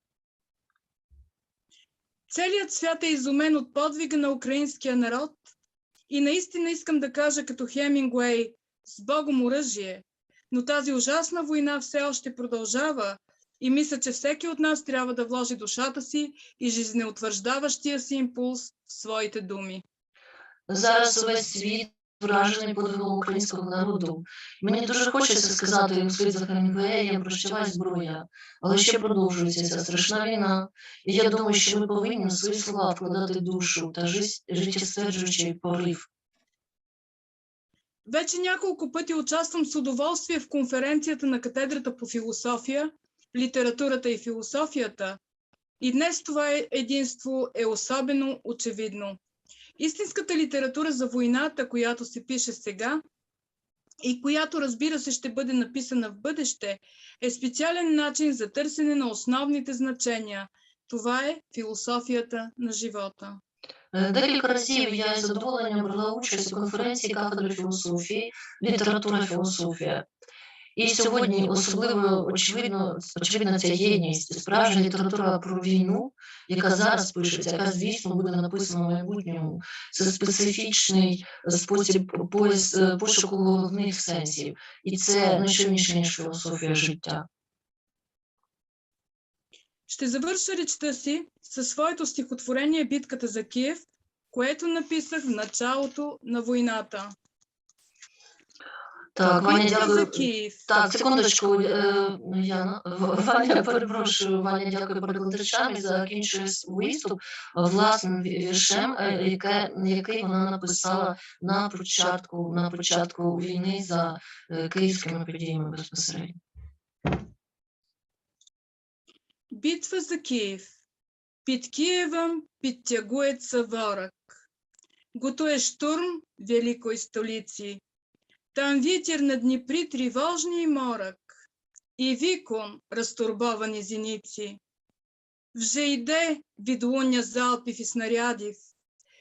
Целият свят е изумен от подвига на украинския народ и наистина искам да кажа като Хемингуей с Богом оръжие, но тази ужасна война все още продължава и мисля, че всеки от нас трябва да вложи душата си и жизнеутвърждаващия си импулс в своите думи. Зараз увесь світ вражений подвигом українського народу. Мені дуже хочеться сказати вслід за Хемінгуеєм «Прощавай, зброя», але ще продовжується ця страшна війна, і я думаю, що ми повинні в свої слова вкладати душу та життєстверджуючий порив. Вече няколко пъти участвам с удоволствие в конференцията на катедрата по философия, литературата и философията, и днес това единство е особено очевидно. Истинската литература за войната, която се пише сега и която, разбира се, ще бъде написана в бъдеще, е специален начин за търсене на основните значения. Това е философията на живота. Декілька разів я із задоволенням брала участь у конференції кафедри філософії, література, філософія. І сьогодні особливо очевидна ця єдність, справжня література про війну, яка зараз пишеться, яка, звісно, буде написана в майбутньому. Це специфічний спосіб пошуку головних сенсів. І це найширніше, ніж філософія життя. Ще завърша речта си със своето стихотворение «Битката за Киев», което написах в началото на войната. Так, Ваня, Битка дякую. за Київ. Так, секундочку, Яна. Ваня, перепрошую, Ваня, дякую перекладачам і закінчує виступ власним віршем, який вона написала на початку війни за київськими подіями безпосередньо. Битва за Киев. Під Києвом підтягується ворог. Готує штурм великої столиці. Там вітер на Дніпрі тривожний морок, і вікон розтурбовані зіниці. Вже йде відлуння залпів і снарядів,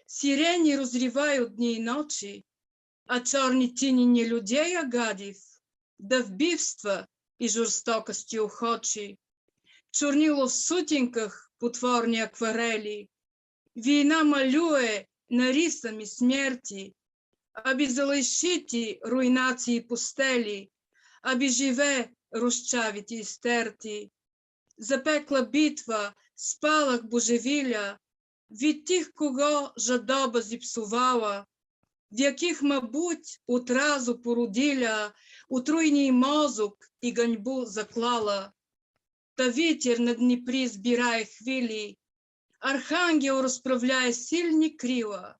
сирені розривають дні й ночі, а чорні тіні не людей, а гадів, до вбивства і жорстокості охочі. Чорніло в сутінках потворні акварелі, війна малює нарисами смерті, аби залишити руйнації пустелі, аби живе розчавіті й стерті. Запекла битва, спалах божевілля, від тих, кого жадоба зіпсувала, в яких, мабуть, отразу породіля, отруйний мозок і ганьбу заклала. Та вітер на Дніпрі збирає хвилі, архангел розправляє сильні крила,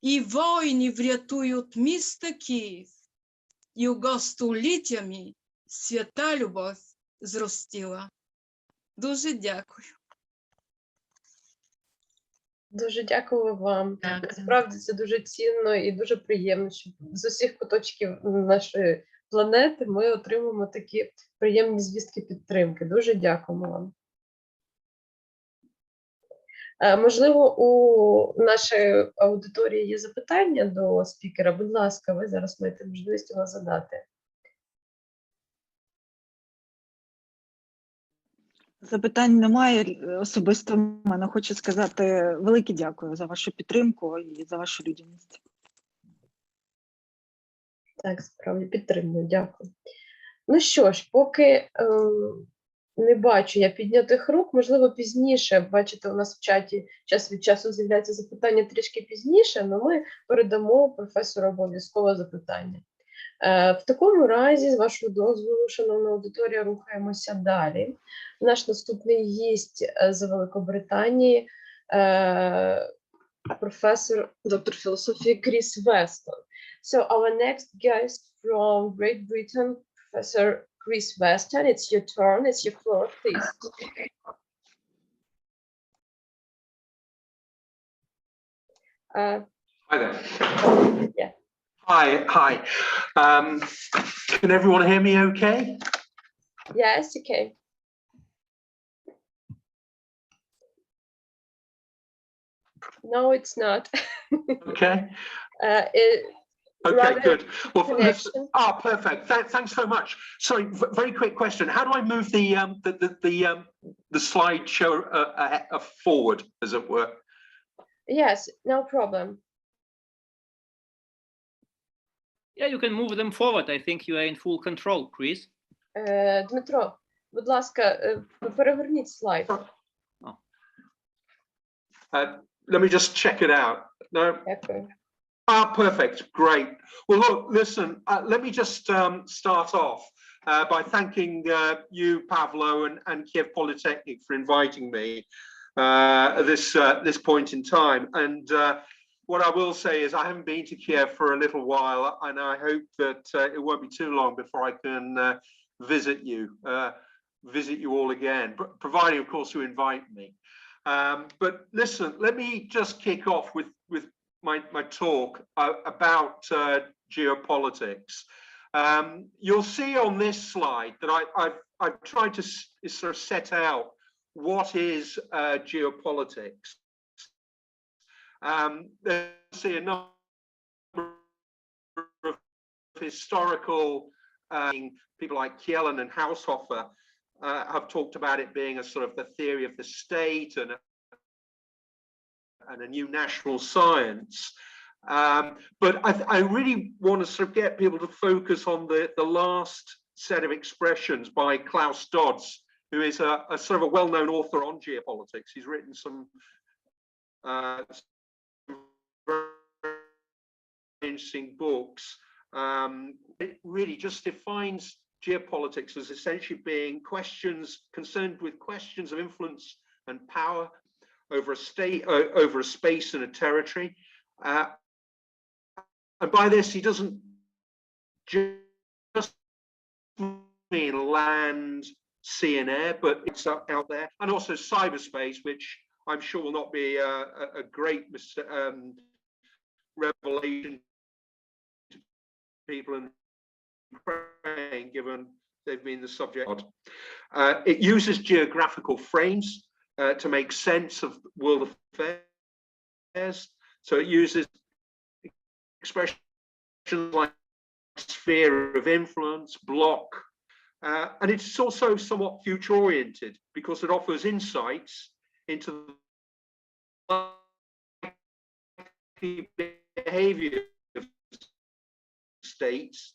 і воїни врятують місто Київ, його століттями свята любов зростила. Дуже дякую. Дуже дякую вам. Дякую. Насправді це дуже цінно і дуже приємно, що з усіх куточків нашої планети ми отримуємо такі приємні звістки підтримки. Дуже дякуємо вам. Можливо, у нашої аудиторії є запитання до спікера. Будь ласка, ви зараз маєте можливість його задати. Запитань немає. Особисто в мене хочу сказати велике дякую за вашу підтримку і за вашу людяність. Так, справді підтримую, дякую. Ну що ж, поки не бачу я піднятих рук, можливо, пізніше, бачите, у нас в чаті час від часу з'являються запитання трішки пізніше, але ми передамо професору обов'язково запитання. В такому разі, з вашого дозволу, шановна аудиторія, рухаємося далі. Наш наступний гість з Великобританії, професор, доктор філософії Кріс Вестон. So our next guest from Great Britain, Professor Chris Weston, it's your turn, it's your floor, please. Hi there. Yeah. Hi. Can everyone hear me okay? Yes, okay. No, it's not. Okay. Okay, Rather good. Well, connection. perfect. Thanks so much. Sorry, very quick question. How do I move the slideshow forward, as it were? Yes, no problem. Yeah, you can move them forward. I think you are in full control, Chris. Дмитро, будь ласка, переверніть слайд. Let me just check it out. No. Дякую. Perfect. Great. Well, look, listen, let me just start off by thanking you, Pavlo, and Kiev Polytechnic for inviting me at this point in time. And what I will say is I haven't been to Kiev for a little while, and I hope that it won't be too long before I can visit you all again, providing, of course, you invite me. But listen, let me just kick off with my talk about geopolitics. You'll see on this slide that I've tried to sort of set out what is geopolitics. There's a number of historical people like Kielen and Haushofer have talked about it being a sort of the theory of the state and a new national science. But I really want to sort of get people to focus on the last set of expressions by Klaus Dodds, who is a sort of a well-known author on geopolitics. He's written some very interesting books. It really just defines geopolitics as essentially being questions concerned with questions of influence and power over a state, over a space and a territory. And by this, he doesn't just mean land, sea and air, but it's out there. And also cyberspace, which I'm sure will not be a great revelation to people in Ukraine, given they've been the subject. It uses geographical frames to make sense of world affairs. So it uses expressions like sphere of influence, block, and it's also somewhat future oriented because it offers insights into the behavior of states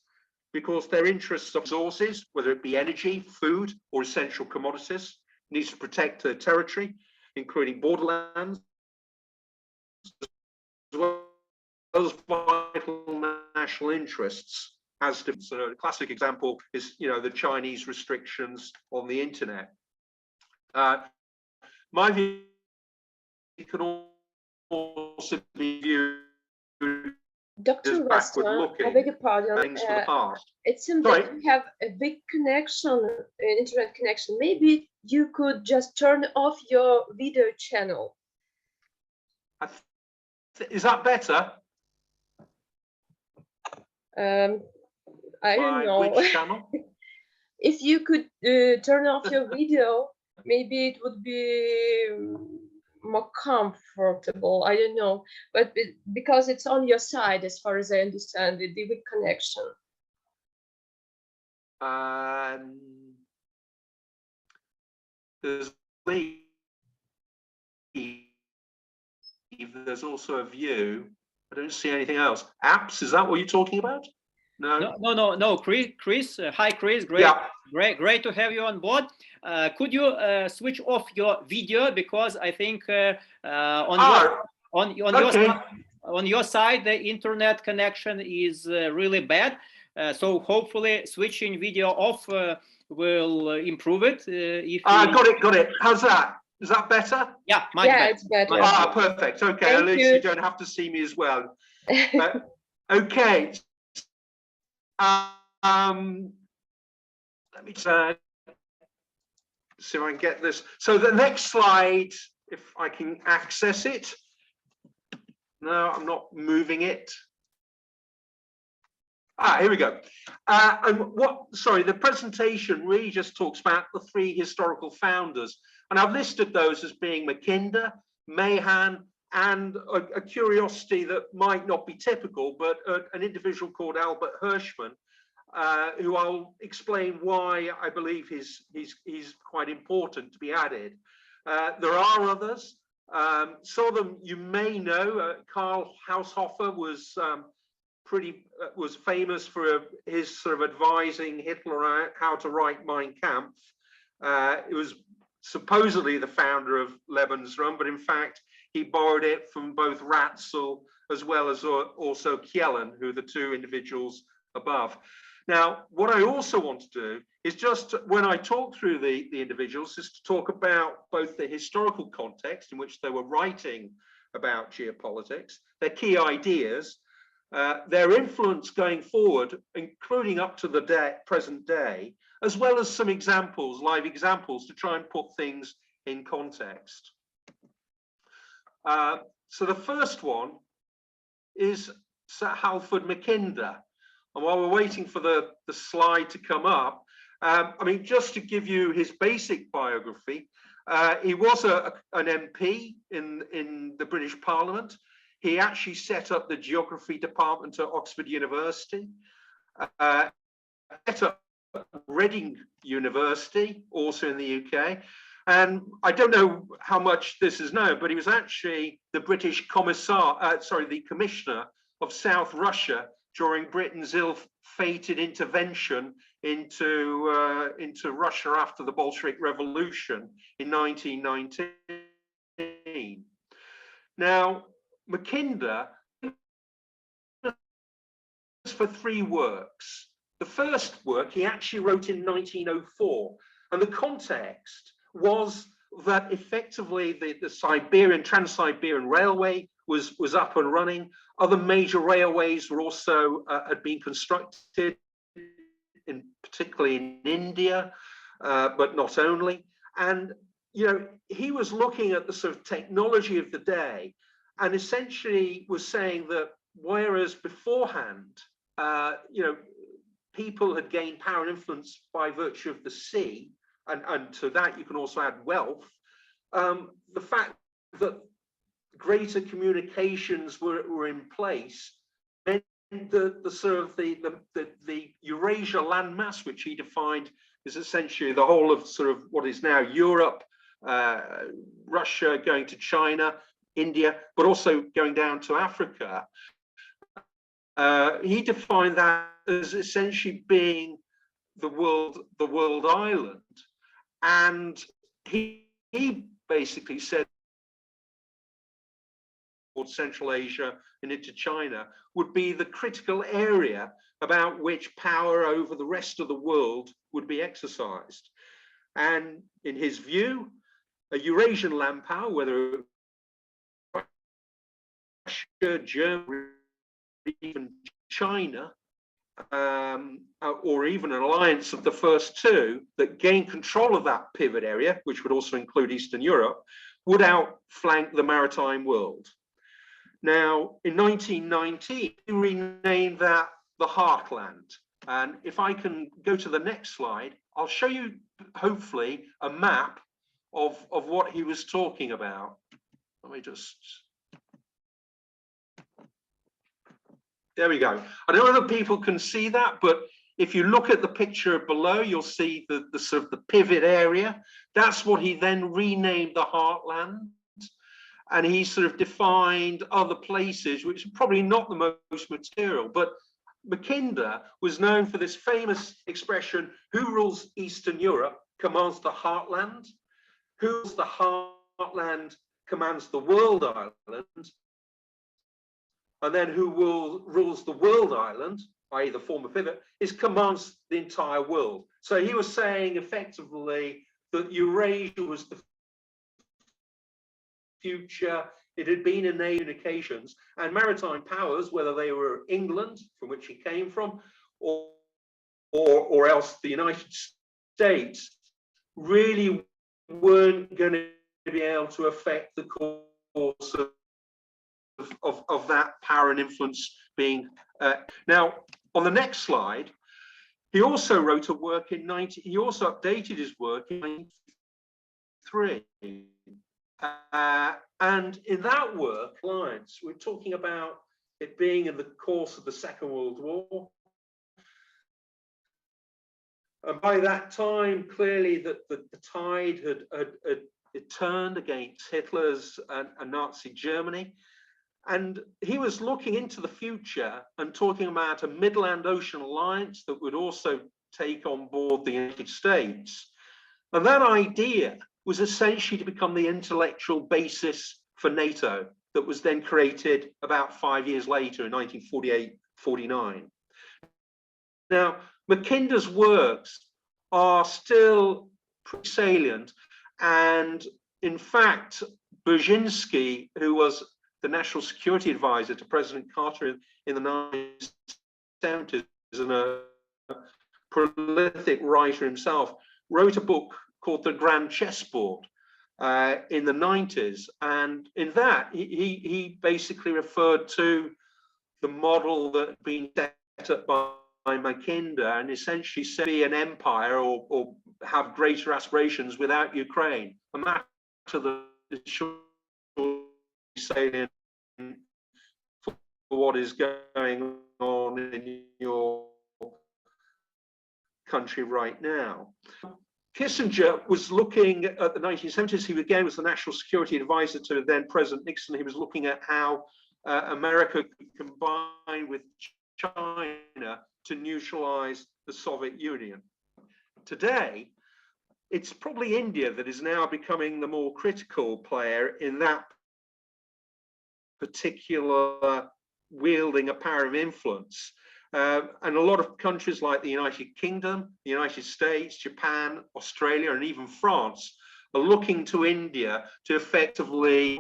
because their interests of resources, whether it be energy, food, or essential commodities, needs to protect their territory, including borderlands, as well as vital national interests. As a classic example is, the Chinese restrictions on the internet. My view can also be viewed Dr. Weston, I beg your pardon. It seems that you have a big connection, internet connection. Maybe you could just turn off your video channel. Is that better? I don't know. Which channel? If you could turn off your video, maybe it would be more comfortable. I don't know, but because it's on your side, as far as I understand it, the weak connection. There's also a view. I don't see anything else. Apps, is that what you're talking about? No. Chris, hi, Chris. Great, yeah. Great to have you on board. Could you switch off your video because I think on your side the internet connection is really bad. So hopefully switching video off will improve it. Got it. How's that? Is that better? Yeah, much better. It's better. Perfect. Okay, at least you don't have to see me as well. Okay. Let me see if I can get this. So the next slide, if I can access it. No, I'm not moving it. Here we go. The presentation really just talks about the three historical founders. And I've listed those as being Mackinder, Mahan, and a curiosity that might not be typical, but an individual called Albert Hirschman, who I'll explain why I believe he's quite important to be added. There are others. Some of them you may know. Karl Haushofer was famous for his sort of advising Hitler how to write Mein Kampf. It was supposedly the founder of Lebensraum, but in fact, he borrowed it from both Ratzel as well as also Kjellén, who are the two individuals above. Now, what I also want to do is just, when I talk through the individuals, is to talk about both the historical context in which they were writing about geopolitics, their key ideas, their influence going forward, including up to the present day, as well as some examples, live examples, to try and put things in context. So the first one is Sir Halford Mackinder. And while we're waiting for the slide to come up, I mean, just to give you his basic biography, he was an MP in the British Parliament. He actually set up the geography department at Oxford University, set up Reading University, also in the UK. And I don't know how much this is known, but he was actually the British the commissioner of South Russia during Britain's ill-fated intervention into Russia after the Bolshevik Revolution in 1919. Now, Mackinder for 3 works. The first work he actually wrote in 1904, and the context was that effectively the Trans-Siberian Railway was up and running. Other major railways were also had been constructed, particularly in India, but not only. And he was looking at the sort of technology of the day, and essentially was saying that whereas beforehand, people had gained power and influence by virtue of the sea, and to that you can also add wealth, the fact that greater communications were in place meant the sort of the Eurasia landmass, which he defined is essentially the whole of sort of what is now Europe, Russia, going to China, India, but also going down to Africa. He defined that as essentially being the world island, and he basically said Central Asia and into China would be the critical area about which power over the rest of the world would be exercised. And in his view, a Eurasian land power, whether Russia, Germany, even China, or even an alliance of the first two that gained control of that pivot area, which would also include Eastern Europe, would outflank the maritime world. Now, in 1919, he renamed that the Heartland. And if I can go to the next slide, I'll show you, hopefully, a map of what he was talking about. Let me just... There we go. I don't know if people can see that, but if you look at the picture below, you'll see the sort of the pivot area. That's what he then renamed the Heartland. And he sort of defined other places, which are probably not the most material, but Mackinder was known for this famous expression, who rules Eastern Europe commands the heartland, who rules the heartland commands the world island, and then who rules the world island, i.e. the former pivot, commands the entire world. So he was saying effectively that Eurasia was the future. It had been in communications, and maritime powers, whether they were England, from which he came from, or else the United States, really weren't going to be able to affect the course of that power and influence being. Now, on the next slide, he also wrote a work in he also updated his work in 1993. And in that work, Alliance, we're talking about it being in the course of the Second World War. And by that time, clearly the tide had turned against Hitler's and Nazi Germany. And he was looking into the future and talking about a Midland Ocean alliance that would also take on board the United States. And that idea was essentially to become the intellectual basis for NATO that was then created about 5 years later in 1948-49. Now, Mackinder's works are still pretty salient, and in fact, Brzezinski, who was the national security advisor to President Carter in the 1970s and a prolific writer himself, wrote a book called The Grand Chessboard in the 90s. And in that, he basically referred to the model that had been set up by Mackinder and essentially said be an empire or have greater aspirations without Ukraine. A matter that is surely salient for what is going on in your country right now. Kissinger was looking at the 1970s. He again was the national security advisor to then President Nixon. He was looking at how America could combine with China to neutralize the Soviet Union. Today, it's probably India that is now becoming the more critical player in that particular wielding a power of influence. And a lot of countries like the United Kingdom, the United States, Japan, Australia, and even France are looking to India to effectively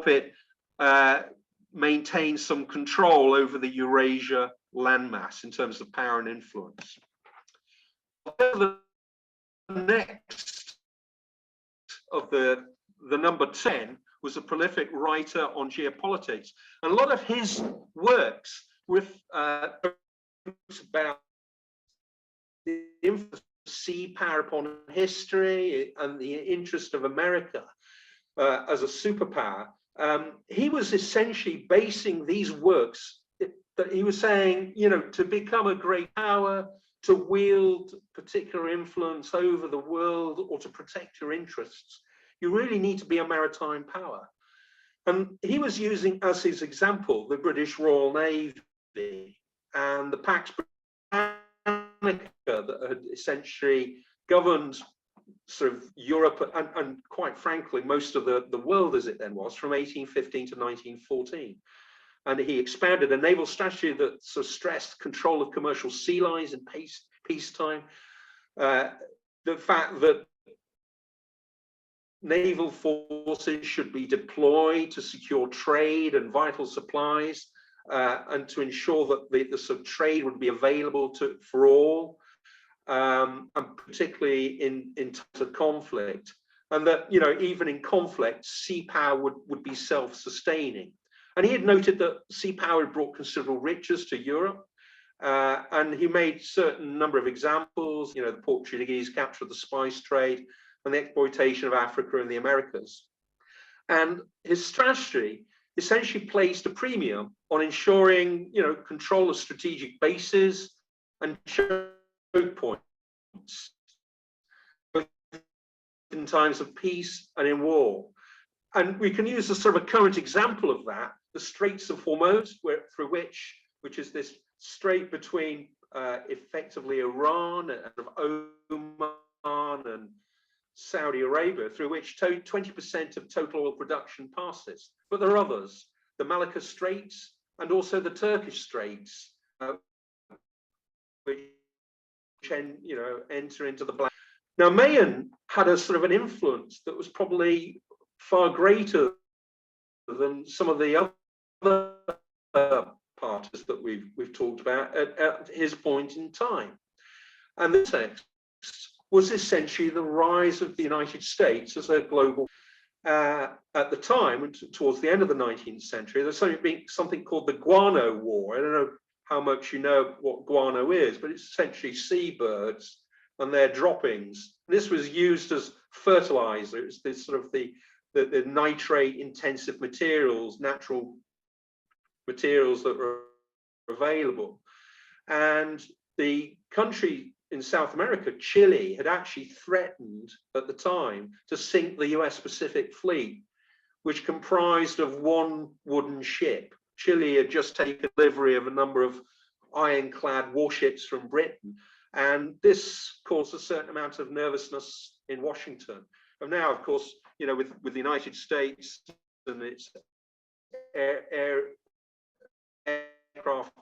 maintain some control over the Eurasia landmass in terms of power and influence. The next of the number 10 was a prolific writer on geopolitics. And a lot of his works with about the influence of sea power upon history and the interest of America as a superpower. He was essentially basing these works that he was saying, you know, to become a great power, to wield particular influence over the world or to protect your interests, you really need to be a maritime power. And he was using as his example the British Royal Navy and the Pax Britannica that had essentially governed sort of Europe and quite frankly most of the world as it then was from 1815 to 1914. And he expanded a naval strategy that sort of stressed control of commercial sea lines in peacetime, the fact that naval forces should be deployed to secure trade and vital supplies, and to ensure that the sort of trade would be available for all, and particularly in times of conflict, and that, you know, even in conflict, sea power would be self-sustaining. And he had noted that sea power had brought considerable riches to Europe, and he made certain number of examples, you know, the Portuguese capture of the spice trade and the exploitation of Africa and the Americas. And his strategy essentially placed a premium on ensuring, you know, control of strategic bases and choke points, both in times of peace and in war. And we can use a sort of a current example of that, the Straits of Hormuz, through which is this strait between effectively Iran and Oman and Saudi Arabia, through which 20% of total oil production passes. But there are others, the Malacca Straits and also the Turkish Straits, which enter into the Black. Now, Mayen had a sort of an influence that was probably far greater than some of the other parties that we've talked about at his point in time. And the text was essentially the rise of the United States as a global. At the time, towards the end of the 19th century, there's something called the Guano War. I don't know how much you know what guano is, but it's essentially seabirds and their droppings. This was used as fertilizer. It's this sort of the the nitrate intensive materials, natural materials that were available. And the country in South America, Chile, had actually threatened at the time to sink the US Pacific Fleet, which comprised of one wooden ship. Chile had just taken delivery of a number of ironclad warships from Britain, and this caused a certain amount of nervousness in Washington. And now, of course, you know, with the United States and its aircraft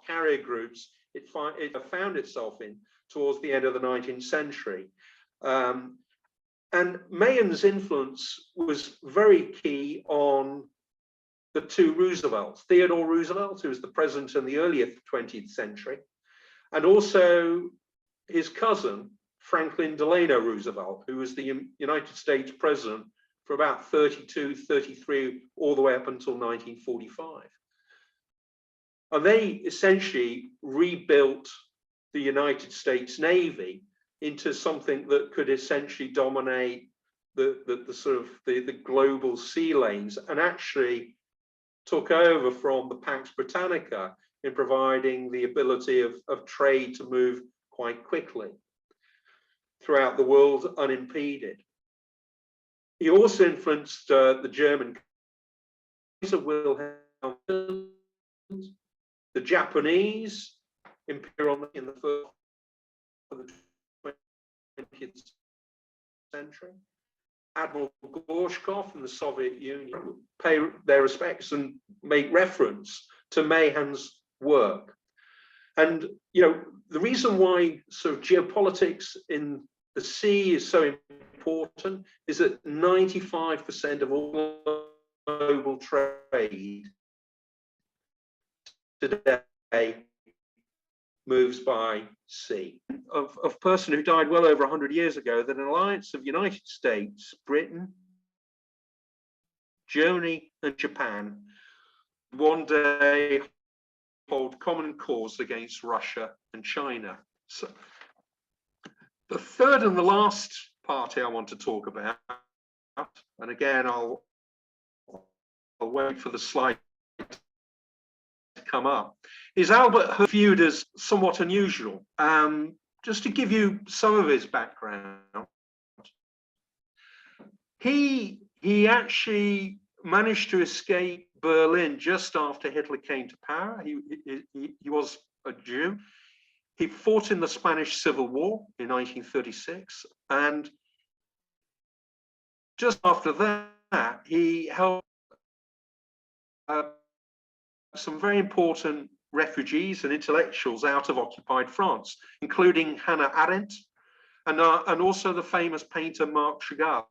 carrier groups, it found itself in towards the end of the 19th century. And Mayon's influence was very key on the two Roosevelts, Theodore Roosevelt, who was the president in the earlier 20th century, and also his cousin, Franklin Delano Roosevelt, who was the United States president for about 32, 33, all the way up until 1945. And they essentially rebuilt the United States Navy into something that could essentially dominate the global sea lanes, and actually took over from the Pax Britannica in providing the ability of trade to move quite quickly throughout the world unimpeded. He also influenced the German Wilhelm, the Japanese imperial in the first of the 20th century. Admiral Gorshkov in the Soviet Union pay their respects and make reference to Mayhan's work. And you know, the reason why sort of geopolitics in the sea is so important is that 95% of all global trade today moves by sea. Of a person who died well over 100 years ago, that an alliance of United States, Britain, Germany, and Japan one day hold common cause against Russia and China. So the third and the last party I want to talk about, and again I'll wait for the slide to come up, is Albert viewed as somewhat unusual. Just to give you some of his background, he actually managed to escape Berlin just after Hitler came to power. He was a Jew. He fought in the Spanish Civil War in 1936, and just after that, he helped some very important refugees and intellectuals out of occupied France, including Hannah Arendt and also the famous painter Marc Chagall.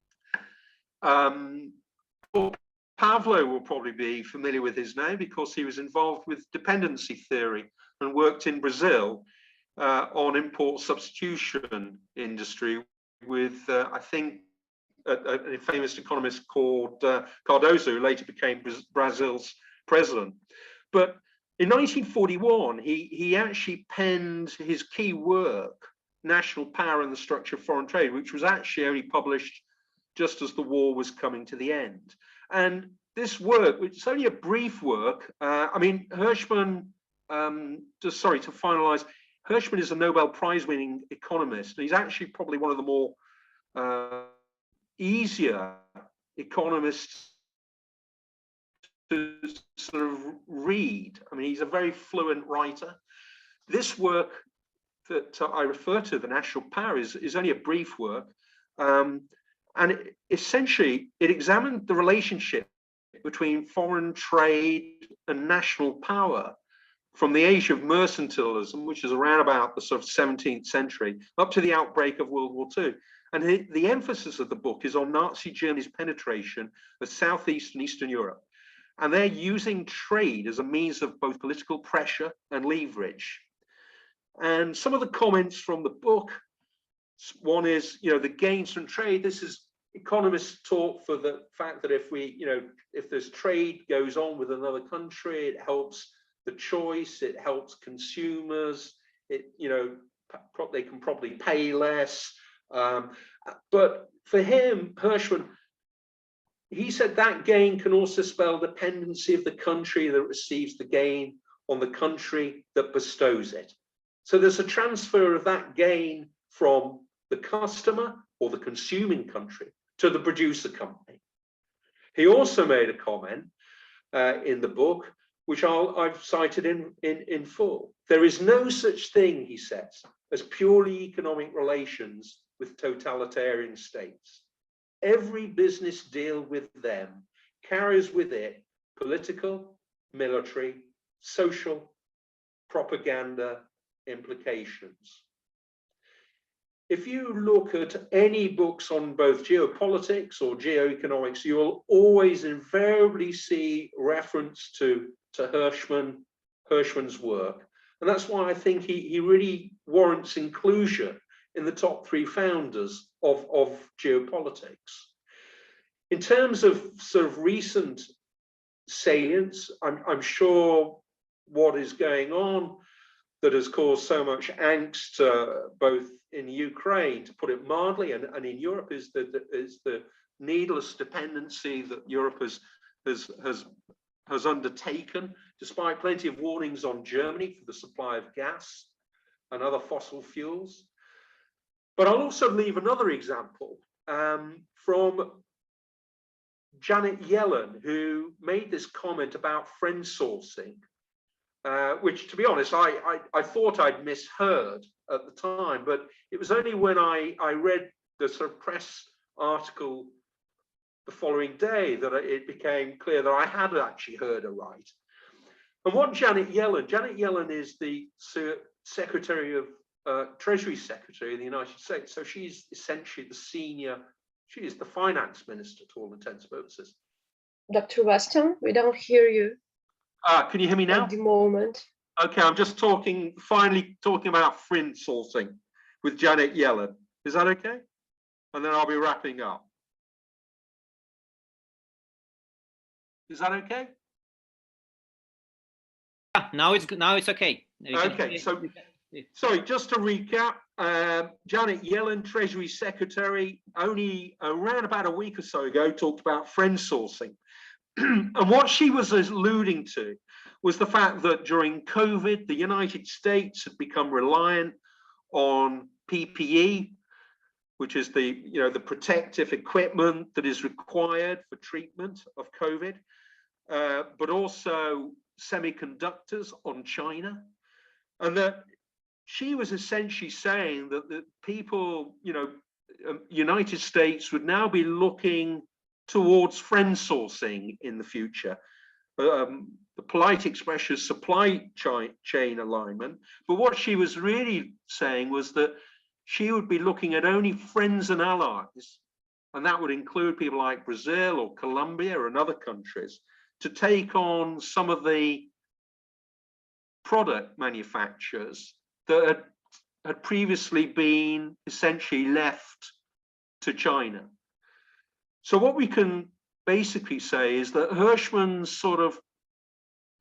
Pavlo will probably be familiar with his name because he was involved with dependency theory and worked in Brazil on import substitution industry with, I think, a famous economist called Cardoso, who later became Brazil's president. But in 1941, he actually penned his key work, National Power and the Structure of Foreign Trade, which was actually only published just as the war was coming to the end. And this work, which is only a brief work, I mean, Hirschman, just sorry to finalize, Hirschman is a Nobel Prize winning economist. And he's actually probably one of the more easier economists to sort of read. I mean, he's a very fluent writer. This work that I refer to, The National Power, is only a brief work. And essentially, it examined the relationship between foreign trade and national power from the age of mercantilism, which is around about the sort of 17th century, up to the outbreak of World War II. And the emphasis of the book is on Nazi Germany's penetration of Southeast and Eastern Europe. And they're using trade as a means of both political pressure and leverage. And some of the comments from the book, one is, you know, the gains from trade. This is economists talk for the fact that if we, you know, if this trade goes on with another country, it helps the choice, it helps consumers, it, you know, they can probably pay less. But for him, Hirschman, he said that gain can also spell dependency of the country that receives the gain on the country that bestows it. So there's a transfer of that gain from the customer or the consuming country to the producer company. He also made a comment in the book, which I've cited in full. There is no such thing, he says, as purely economic relations with totalitarian states. Every business deal with them carries with it political, military, social, propaganda implications. If you look at any books on both geopolitics or geoeconomics, you will always invariably see reference to Hirschman's work. And that's why I think he really warrants inclusion in the top 3 founders of geopolitics. In terms of sort of recent salience, I'm sure what is going on that has caused so much angst both in Ukraine, to put it mildly, and in Europe is the needless dependency that Europe has undertaken, despite plenty of warnings on Germany for the supply of gas and other fossil fuels. But I'll also leave another example from Janet Yellen, who made this comment about friend sourcing, which, to be honest, I thought I'd misheard at the time, but it was only when I read the sort of press article the following day that it became clear that I had actually heard her right. And what Janet Yellen is the Secretary of Treasury Secretary of the United States. So she's essentially the senior, she is the finance minister to all intents and purposes. Dr. Weston, we don't hear you. Can you hear me now? At the moment. Okay, I'm just finally talking about friend sourcing with Janet Yellen. Is that okay? And then I'll be wrapping up. Is that okay? Now it's okay. Okay, so sorry, just to recap, Janet Yellen, Treasury Secretary, only around about a week or so ago, talked about friend sourcing. And what she was alluding to was the fact that during COVID, the United States had become reliant on PPE, which is the protective equipment that is required for treatment of COVID, but also semiconductors on China. And that she was essentially saying that the people, United States would now be looking towards friend sourcing in the future. The polite expression is supply chain alignment. But what she was really saying was that she would be looking at only friends and allies, and that would include people like Brazil or Colombia and other countries, to take on some of the product manufacturers that had previously been essentially left to China. So what we can basically say is that Hirschman's sort of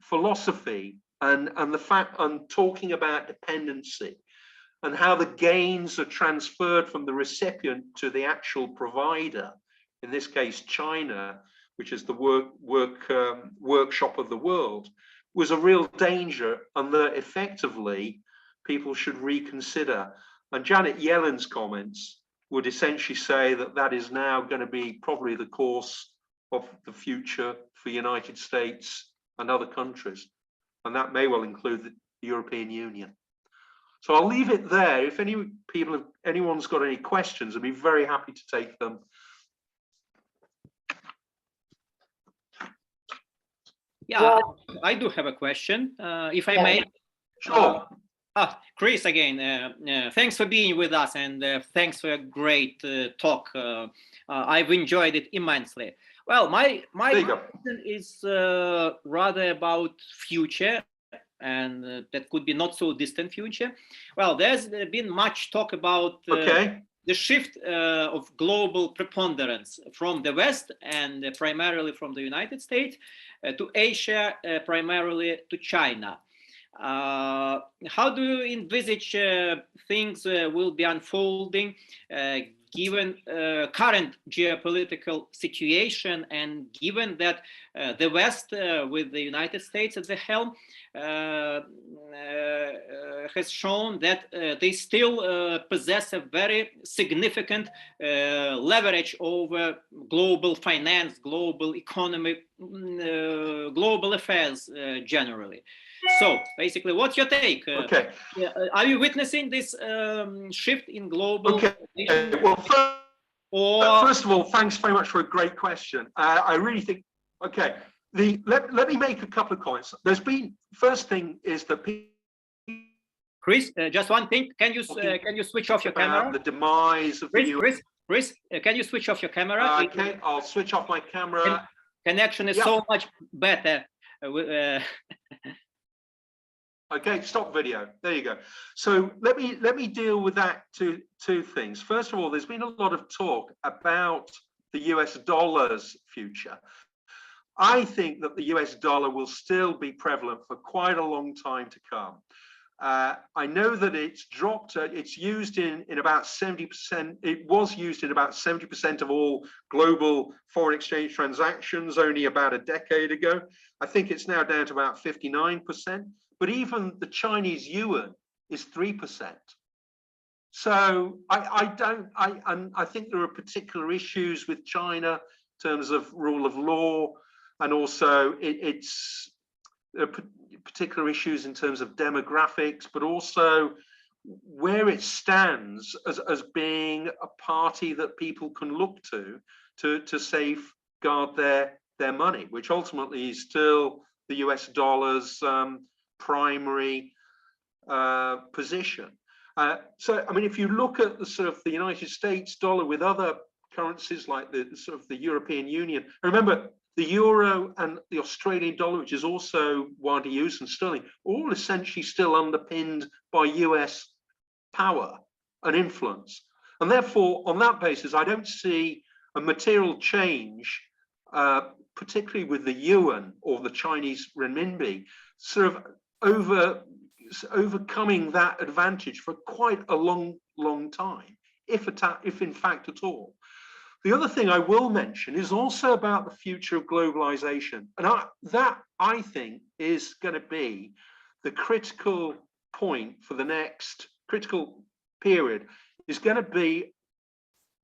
philosophy and the fact and talking about dependency and how the gains are transferred from the recipient to the actual provider, in this case China, which is the workshop of the world, was a real danger, and that effectively people should reconsider. And Janet Yellen's comments would essentially say that that is now going to be probably the course of the future for the United States and other countries, and that may well include the European Union. So I'll leave it there. If anyone's got any questions, I'd be very happy to take them. Yeah, Well, I do have a question, if I may. Sure. Chris, again, thanks for being with us, and thanks for a great talk. I've enjoyed it immensely. Well, my question is rather about future, and that could be not so distant future. Well, there's been much talk about the shift of global preponderance from the West and primarily from the United States to Asia, primarily to China. How do you envisage things will be unfolding given current geopolitical situation, and given that the West, with the United States at the helm, has shown that they still possess a very significant leverage over global finance, global economy, global affairs generally. So basically, what's your take? Okay. Are you witnessing this shift in global? Okay. Well, first of all, thanks very much for a great question. I really think, okay, let me make a couple of comments. There's been, first thing is that Chris, just one thing. Can you switch off your camera? The demise of the US. Chris, can you switch off your camera? Okay, I'll switch off my camera. Connection is so much better. Okay, stop video. There you go. So let me deal with that two things. First of all, there's been a lot of talk about the US dollar's future. I think that the US dollar will still be prevalent for quite a long time to come. I know that it's dropped, it's used in about 70%, it was used in about 70% of all global foreign exchange transactions only about a decade ago. I think it's now down to about 59%, but even the Chinese yuan is 3%. So I think there are particular issues with China in terms of rule of law, and also it's particular issues in terms of demographics, but also where it stands as being a party that people can look to safeguard their money, which ultimately is still the US dollar's primary position. So, I mean, if you look at the sort of the United States dollar with other currencies like the sort of the European Union, remember, the euro and the Australian dollar, which is also widely used, and sterling, all essentially still underpinned by US power and influence. And therefore, on that basis, I don't see a material change, particularly with the yuan or the Chinese renminbi, sort of overcoming that advantage for quite a long time, if in fact at all. The other thing I will mention is also about the future of globalization. And that, I think, is going to be the critical point for the next critical period, is going to be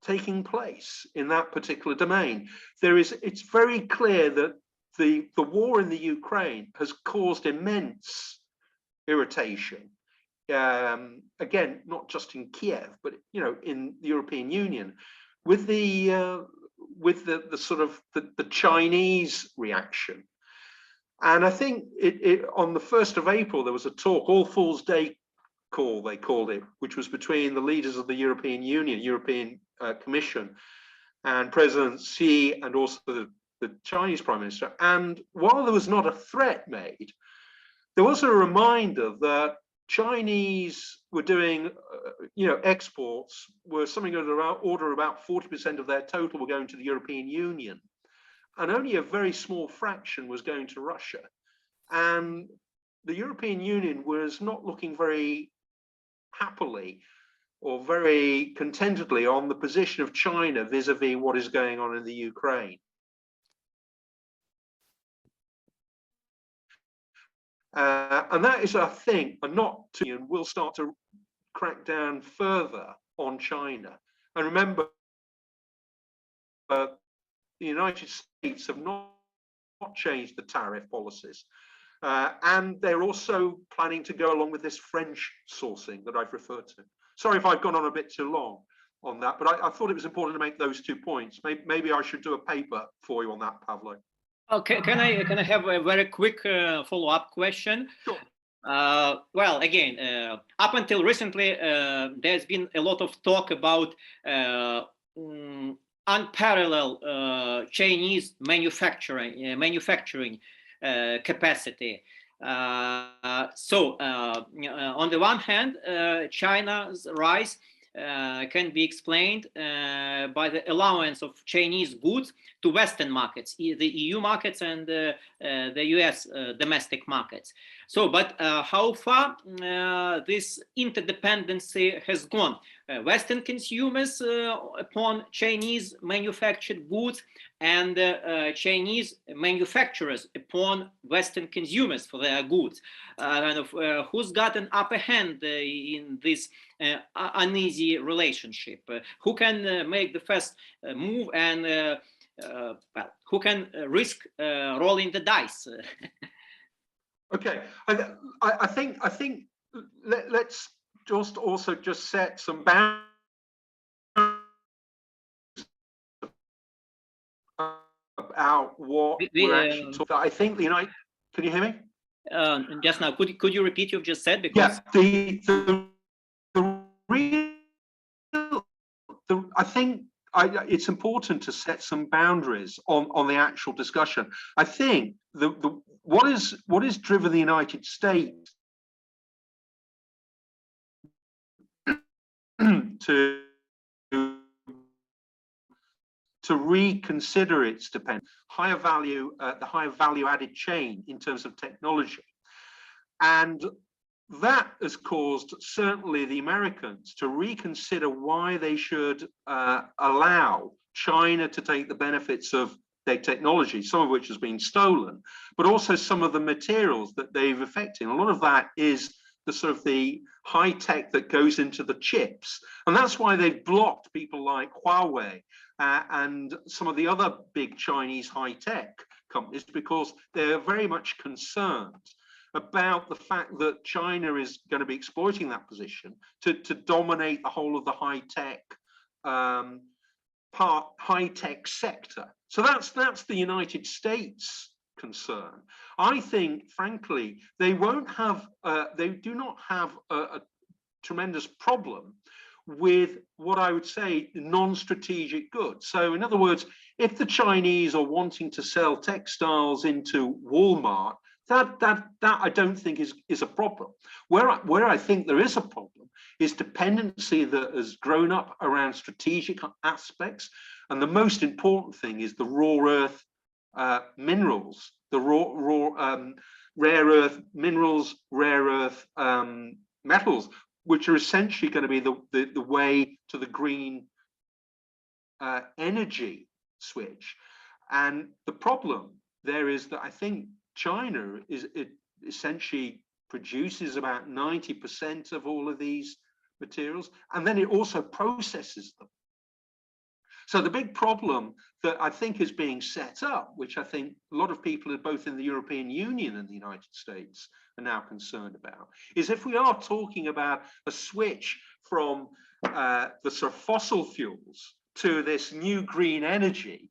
taking place in that particular domain. It's very clear that the war in the Ukraine has caused immense irritation. Again, not just in Kiev, but in the European Union, with the sort of the Chinese reaction. And I think on the 1st of April, there was a talk, All Fool's Day call, they called it, which was between the leaders of the European Union, European Commission, and President Xi, and also the Chinese Prime Minister. And while there was not a threat made, there was a reminder that Chinese were doing, exports were something of the order about 40% of their total were going to the European Union, and only a very small fraction was going to Russia. And the European Union was not looking very happily or very contentedly on the position of China vis-a-vis what is going on in the Ukraine. And that is, I think, and will start to crack down further on China. And remember, the United States have not changed the tariff policies. And they're also planning to go along with this French sourcing that I've referred to. Sorry if I've gone on a bit too long on that, but I thought it was important to make those 2 points. Maybe I should do a paper for you on that, Pavlo. Okay, can I have a very quick follow-up question? Sure. Well, again, up until recently, there's been a lot of talk about unparalleled Chinese manufacturing capacity. So, on the one hand, China's rise can be explained by the allowance of Chinese goods to Western markets, the EU markets and the US domestic markets. So, but how far this interdependency has gone? Western consumers upon Chinese manufactured goods, and Chinese manufacturers upon Western consumers for their goods. Who's got an upper hand in this uneasy relationship? Who can make the first move, and well, who can risk rolling the dice? Okay, I think let's just also just set some boundaries about what we're actually talking about. I think the United. Can you hear me? Just now, could you repeat what you've just said? Because the real, I think it's important to set some boundaries on the actual discussion. I think what is driven the United States to reconsider its dependence, higher value, the higher value added chain in terms of technology. And that has caused certainly the Americans to reconsider why they should allow China to take the benefits of their technology, some of which has been stolen, but also some of the materials that they've affected. A lot of that is the sort of the high tech that goes into the chips. And that's why they've blocked people like Huawei and some of the other big Chinese high tech companies, because they're very much concerned about the fact that China is going to be exploiting that position to dominate the whole of the high tech sector. So that's the United States concern. I think, frankly, they won't have, they do not have a tremendous problem with what I would say non-strategic goods. So in other words, if the Chinese are wanting to sell textiles into Walmart, that I don't think is a problem. Where I think there is a problem is dependency that has grown up around strategic aspects. And the most important thing is the raw earth minerals, the rare earth minerals, rare earth metals, which are essentially going to be the way to the green energy switch. And the problem there is that I think China essentially produces about 90% of all of these materials, and then it also processes them. So the big problem that I think is being set up, which I think a lot of people both in the European Union and the United States are now concerned about, is if we are talking about a switch from the sort of fossil fuels to this new green energy,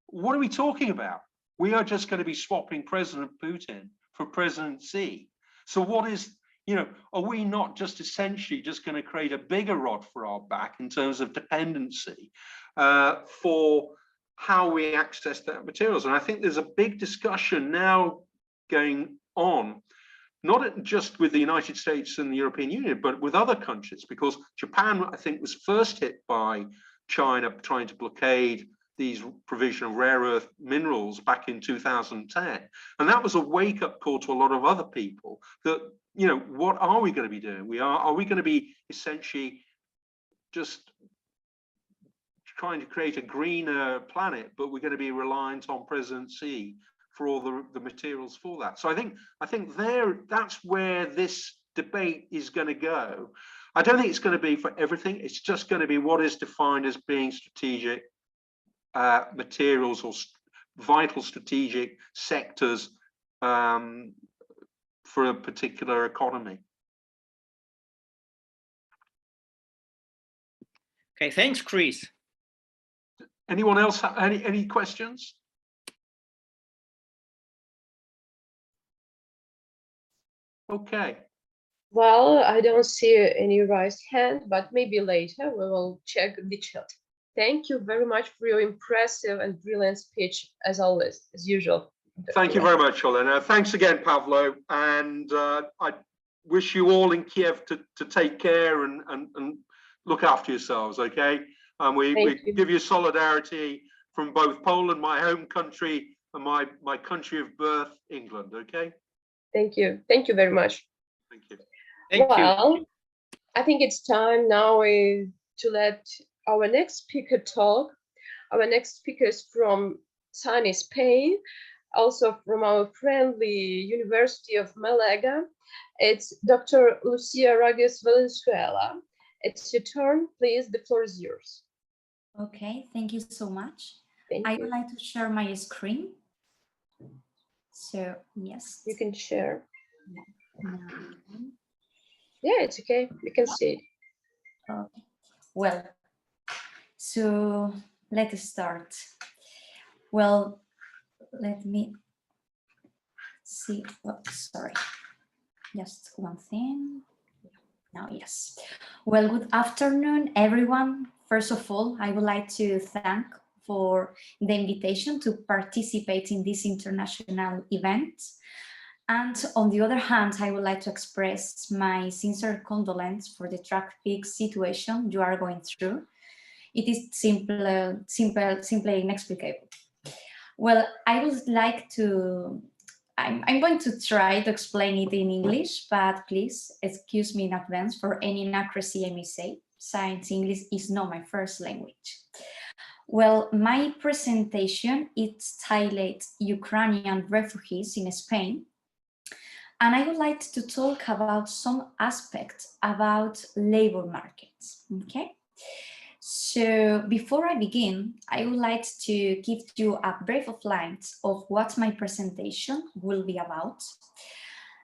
what are we talking about? We are just going to be swapping President Putin for President Xi. So what is, are we not just essentially just going to create a bigger rod for our back in terms of dependency for how we access that materials? And I think there's a big discussion now going on, not just with the United States and the European Union, but with other countries, because Japan, I think, was first hit by China trying to blockade these provision of rare earth minerals back in 2010. And that was a wake-up call to a lot of other people that, what are we going to be doing? Are we going to be essentially just trying to create a greener planet, but we're going to be reliant on President Xi for all the materials for that? So I think that's where this debate is going to go. I don't think it's going to be for everything. It's just going to be what is defined as being strategic materials or vital strategic sectors for a particular economy. Okay, thanks, Chris. Anyone else have any questions? Okay. Well, I don't see any raised hand, but maybe later we will check the chat. Thank you very much for your impressive and brilliant speech, as always, as usual. Thank you very much, Olena. Thanks again, Pavlo. And I wish you all in Kiev to take care and look after yourselves, okay? We give you solidarity from both Poland, my home country, and my country of birth, England, okay? Thank you. Thank you very much. Thank you. Thank you. Well, I think it's time now to let our next speaker talk. Our next speaker is from sunny Spain, also from our friendly University of Malaga. It's Dr. Lucía Aragüez Valenzuela. It's your turn, please. The floor is yours. Okay, thank you so much. Thank I you. would like to share my screen. So, yes. You can share. Now. Yeah, it's okay. You can see it. Okay. Well, so let's start. Well, let me see. Oh, sorry. Just one thing. Now, yes. Well, good afternoon, everyone. First of all, I would like to thank for the invitation to participate in this international event. And on the other hand, I would like to express my sincere condolence for the tragic situation you are going through. It is simply inexplicable. Well, I would like to, I'm going to try to explain it in English, but please excuse me in advance for any inaccuracy I may say, since English is not my first language. Well, my presentation is titled Ukrainian Refugees in Spain. And I would like to talk about some aspects about labor markets, okay? So before I begin, I would like to give you a brief outline of what my presentation will be about.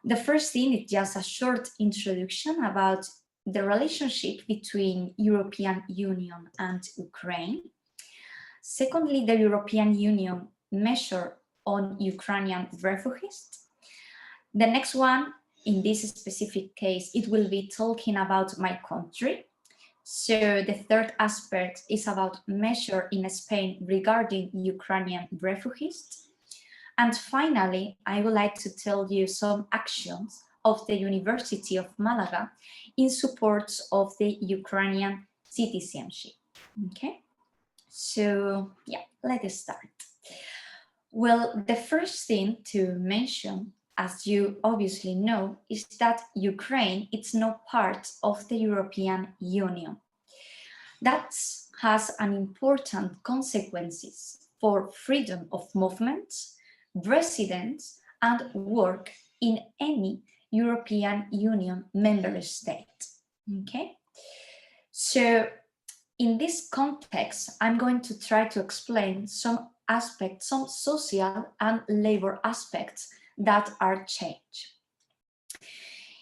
The first thing is just a short introduction about the relationship between European Union and Ukraine. Secondly, the European Union measure on Ukrainian refugees. The next one, in this specific case, it will be talking about my country. So the third aspect is about measure in Spain regarding Ukrainian refugees. And finally, I would like to tell you some actions of the University of Malaga in support of the Ukrainian citizenship. Okay, so yeah, let's start. Well, the first thing to mention, as you obviously know, is that Ukraine is not part of the European Union. That has an important consequences for freedom of movement, residence, and work in any European Union member state. Okay, so in this context, I'm going to try to explain some aspects, some social and labor aspects that are changed.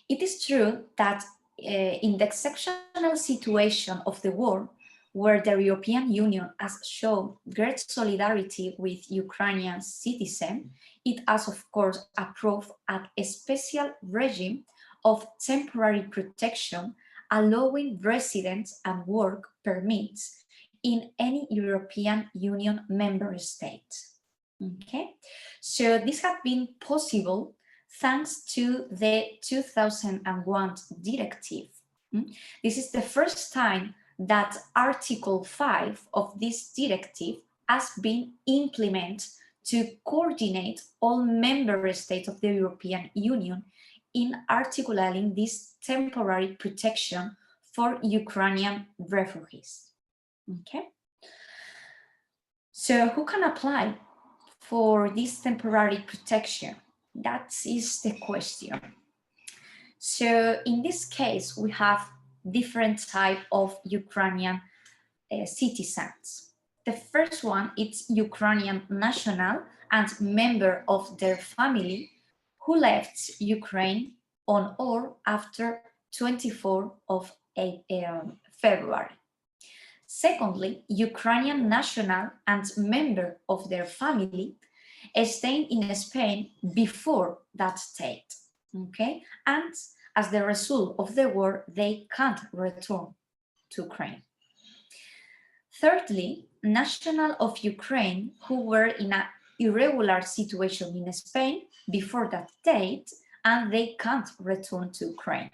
It is true that in the exceptional situation of the war, where the European Union has shown great solidarity with Ukrainian citizens, it has of course approved a special regime of temporary protection, allowing residence and work permits in any European Union member state. Okay, so this has been possible thanks to the 2001 directive. This is the first time that Article 5 of this directive has been implemented to coordinate all member states of the European Union in articulating this temporary protection for Ukrainian refugees. Okay, so who can apply for this temporary protection? That is the question. So in this case, we have different type of Ukrainian citizens. The first one is Ukrainian national and member of their family who left Ukraine on or after 24 of February. Secondly, Ukrainian national and member of their family staying in Spain before that date, okay? And as the result of the war, they can't return to Ukraine. Thirdly, national of Ukraine who were in an irregular situation in Spain before that date, and they can't return to Ukraine.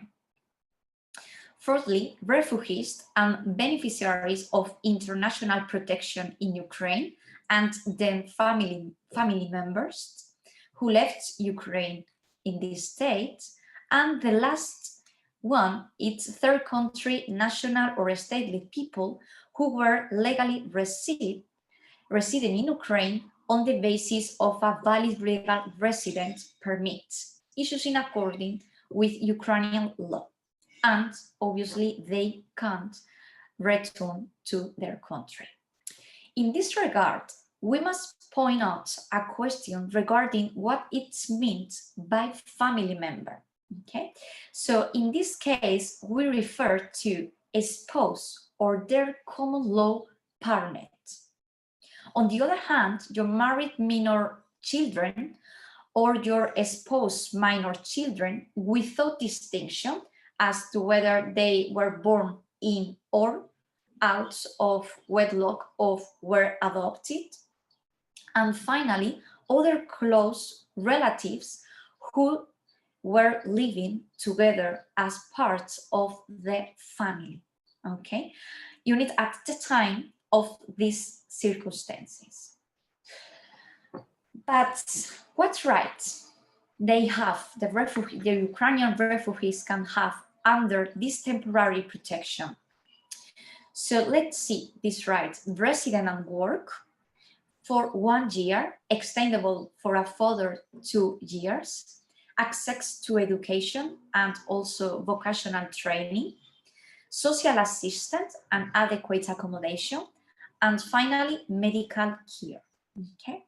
Fourthly, refugees and beneficiaries of international protection in Ukraine and then family members who left Ukraine in this state. And the last one, it's third country national or stately people who were legally residing in Ukraine on the basis of a valid legal resident permit, issued in accordance with Ukrainian law. And obviously they can't return to their country. In this regard, we must point out a question regarding what it means by family member. Okay, so in this case, we refer to a spouse or their common law parent. On the other hand, your married minor children or your spouse minor children without distinction as to whether they were born in or out of wedlock or were adopted. And finally, other close relatives who were living together as parts of the family, okay? Unit at the time of these circumstances. But what rights they have, the Ukrainian refugees can have under this temporary protection? So let's see this right: resident and work for 1 year, extendable for a further 2 years, access to education and also vocational training, social assistance and adequate accommodation, and finally, medical care, okay?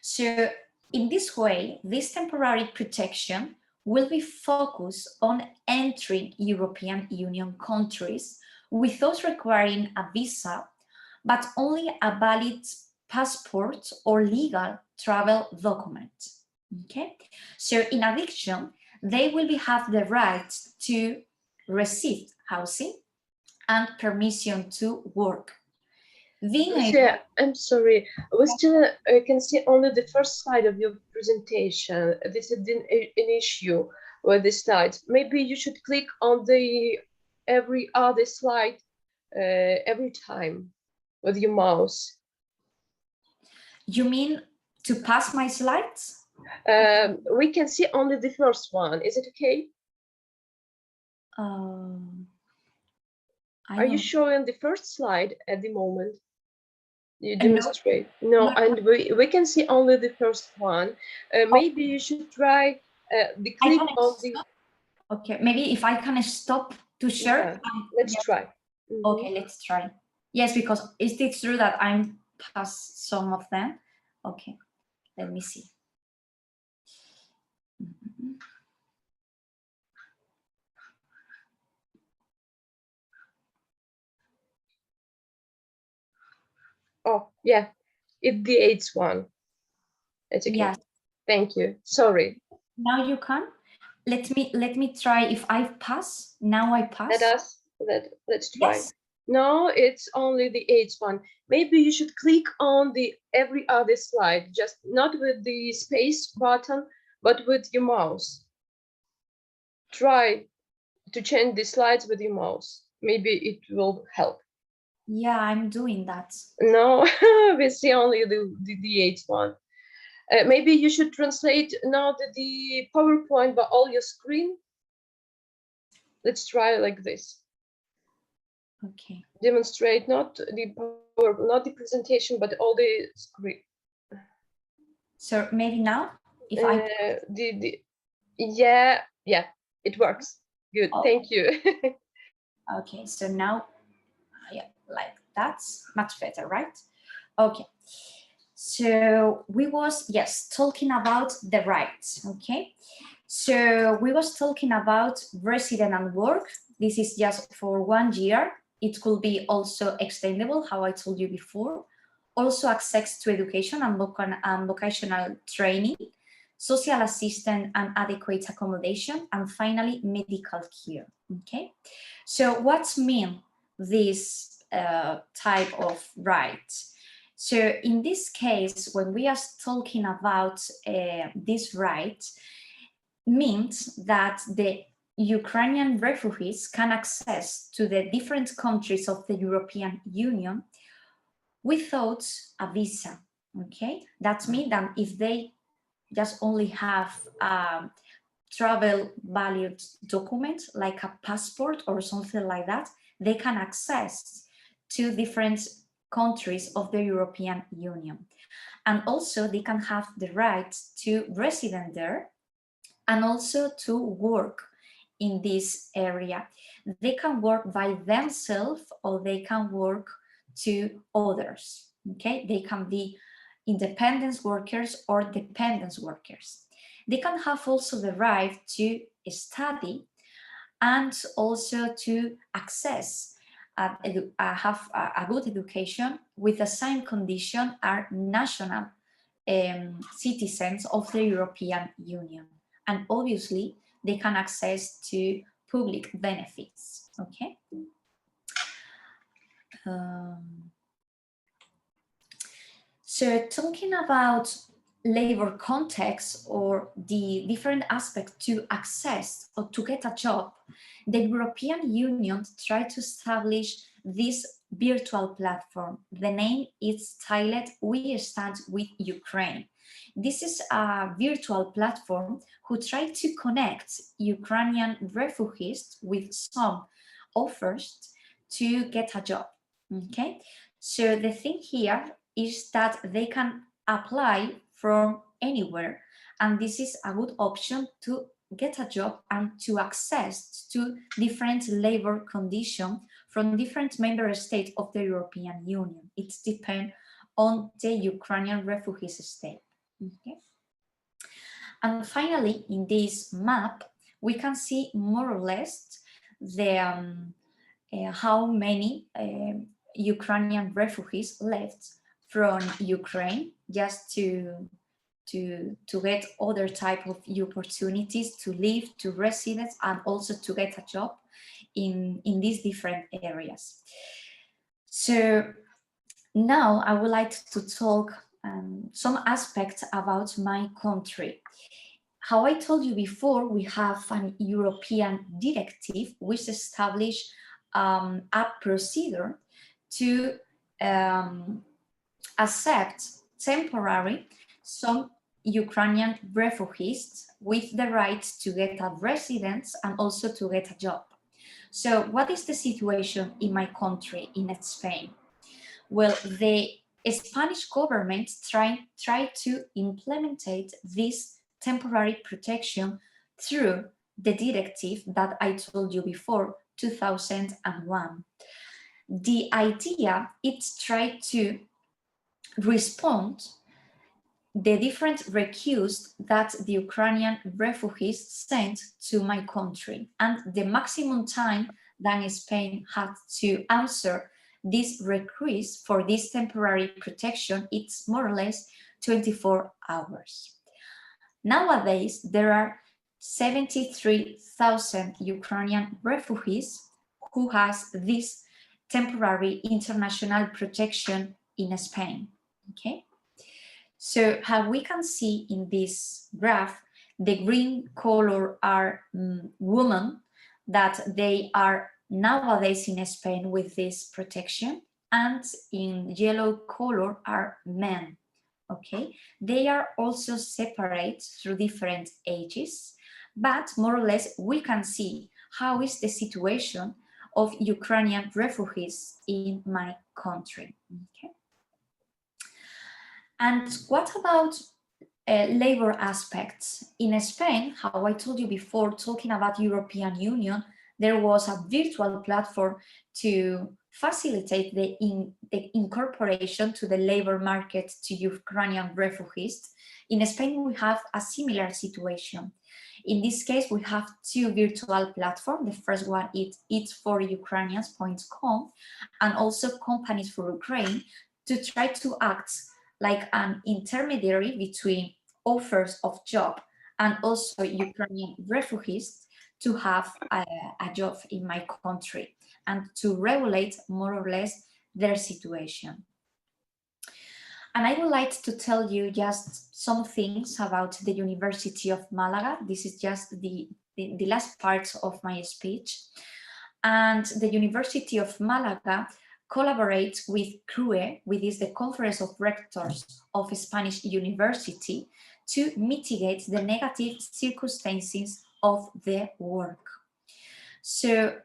So in this way, this temporary protection will be focused on entering European Union countries without requiring a visa, but only a valid passport or legal travel document, okay? So in addition, they will have the right to receive housing and permission to work. Lucia, I'm sorry, we still can see only the first slide of your presentation. This is an issue with the slides. Maybe you should click on the every other slide every time with your mouse. You mean to pass my slides? We can see only the first one. Is it okay? Are you showing the first slide at the moment? You demonstrate? No, and we can see only the first one. Maybe you should try the click on the... Okay, maybe if I can stop to share. Yeah, let's try. Okay, let's try. Yes, because is it true that I'm past some of them? Okay, let me see. Oh, yeah, it's the 8th one. It's okay. Yes. Thank you. Sorry. Now you can. Let me try if I pass. Now I pass. Let's try. Yes. No, it's only the 8th one. Maybe you should click on the every other slide, just not with the space button, but with your mouse. Try to change the slides with your mouse. Maybe it will help. Yeah, I'm doing that. No, we see only the 8th one. Maybe you should translate now the PowerPoint by all your screen. Let's try like this. Okay. Demonstrate not the presentation, but all the screen. So maybe now, if yeah, it works. Good, thank you. Okay, so now, yeah, like that's much better, right? Okay. So we was, yes, talking about the rights, okay? So we was talking about resident and work. This is just for 1 year. It could be also extendable, how I told you before. Also access to education and vocational training, social assistance and adequate accommodation, and finally, medical care, okay? So what's mean this type of rights? So in this case, when we are talking about this right, means that the Ukrainian refugees can access to the different countries of the European Union without a visa, okay? That means that if they just only have travel valid document like a passport or something like that, they can access to different countries of the European Union. And also they can have the right to resident there and also to work in this area. They can work by themselves or they can work to others, okay? They can be independent workers or dependent workers. They can have also the right to study and also to access have a good education with the same condition are national citizens of the European Union. And obviously they can access to public benefits, okay? So talking about labor context or the different aspects to access or to get a job, the European Union tried to establish this virtual platform. The name is titled We Stand With Ukraine. This is a virtual platform who tried to connect Ukrainian refugees with some offers to get a job, okay? So the thing here is that they can apply from anywhere, and this is a good option to get a job and to access to different labor conditions from different member states of the European Union. It depends on the Ukrainian refugees state. Okay. And finally, in this map, we can see more or less the how many Ukrainian refugees left from Ukraine just to get other type of opportunities to live, to residence, and also to get a job in these different areas. So now I would like to talk some aspects about my country. How I told you before, we have an European directive which established a procedure to accept temporary some Ukrainian refugees with the right to get a residence and also to get a job. So what is the situation in my country, in Spain? Well, the Spanish government tried to implement this temporary protection through the directive that I told you before, 2001. The idea is try to respond the different requests that the Ukrainian refugees sent to my country, and the maximum time that Spain had to answer this request for this temporary protection, it's more or less 24 hours. Nowadays, there are 73,000 Ukrainian refugees who has this temporary international protection in Spain, okay? So how we can see in this graph, the green color are women that they are nowadays in Spain with this protection, and in yellow color are men, okay? They are also separate through different ages, but more or less we can see how is the situation of Ukrainian refugees in my country, okay? And what about labor aspects? In Spain, how I told you before, talking about European Union, there was a virtual platform to facilitate the incorporation to the labor market to Ukrainian refugees. In Spain, we have a similar situation. In this case, we have two virtual platforms. The first one is itsforukrainians.com, and also Companies for Ukraine, to try to act like an intermediary between offers of job and also Ukrainian refugees to have a job in my country and to regulate more or less their situation. And I would like to tell you just some things about the University of Malaga. This is just the last part of my speech. And the University of Malaga collaborates with CRUE, which is the Conference of Rectors of Spanish University, to mitigate the negative circumstances of the work. So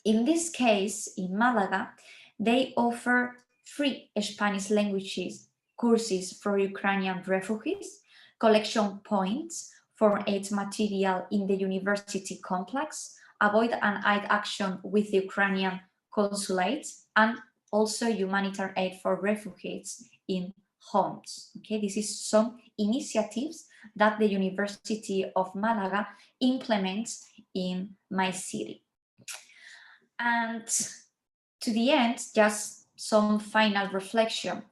in this case, in Malaga, they offer free Spanish languages courses for Ukrainian refugees, collection points for aid material in the university complex, avoid an aid action with the Ukrainian consulate, and also humanitarian aid for refugees in homes. Okay, this is some initiatives that the University of Malaga implements in my city. And to the end, just some final reflection.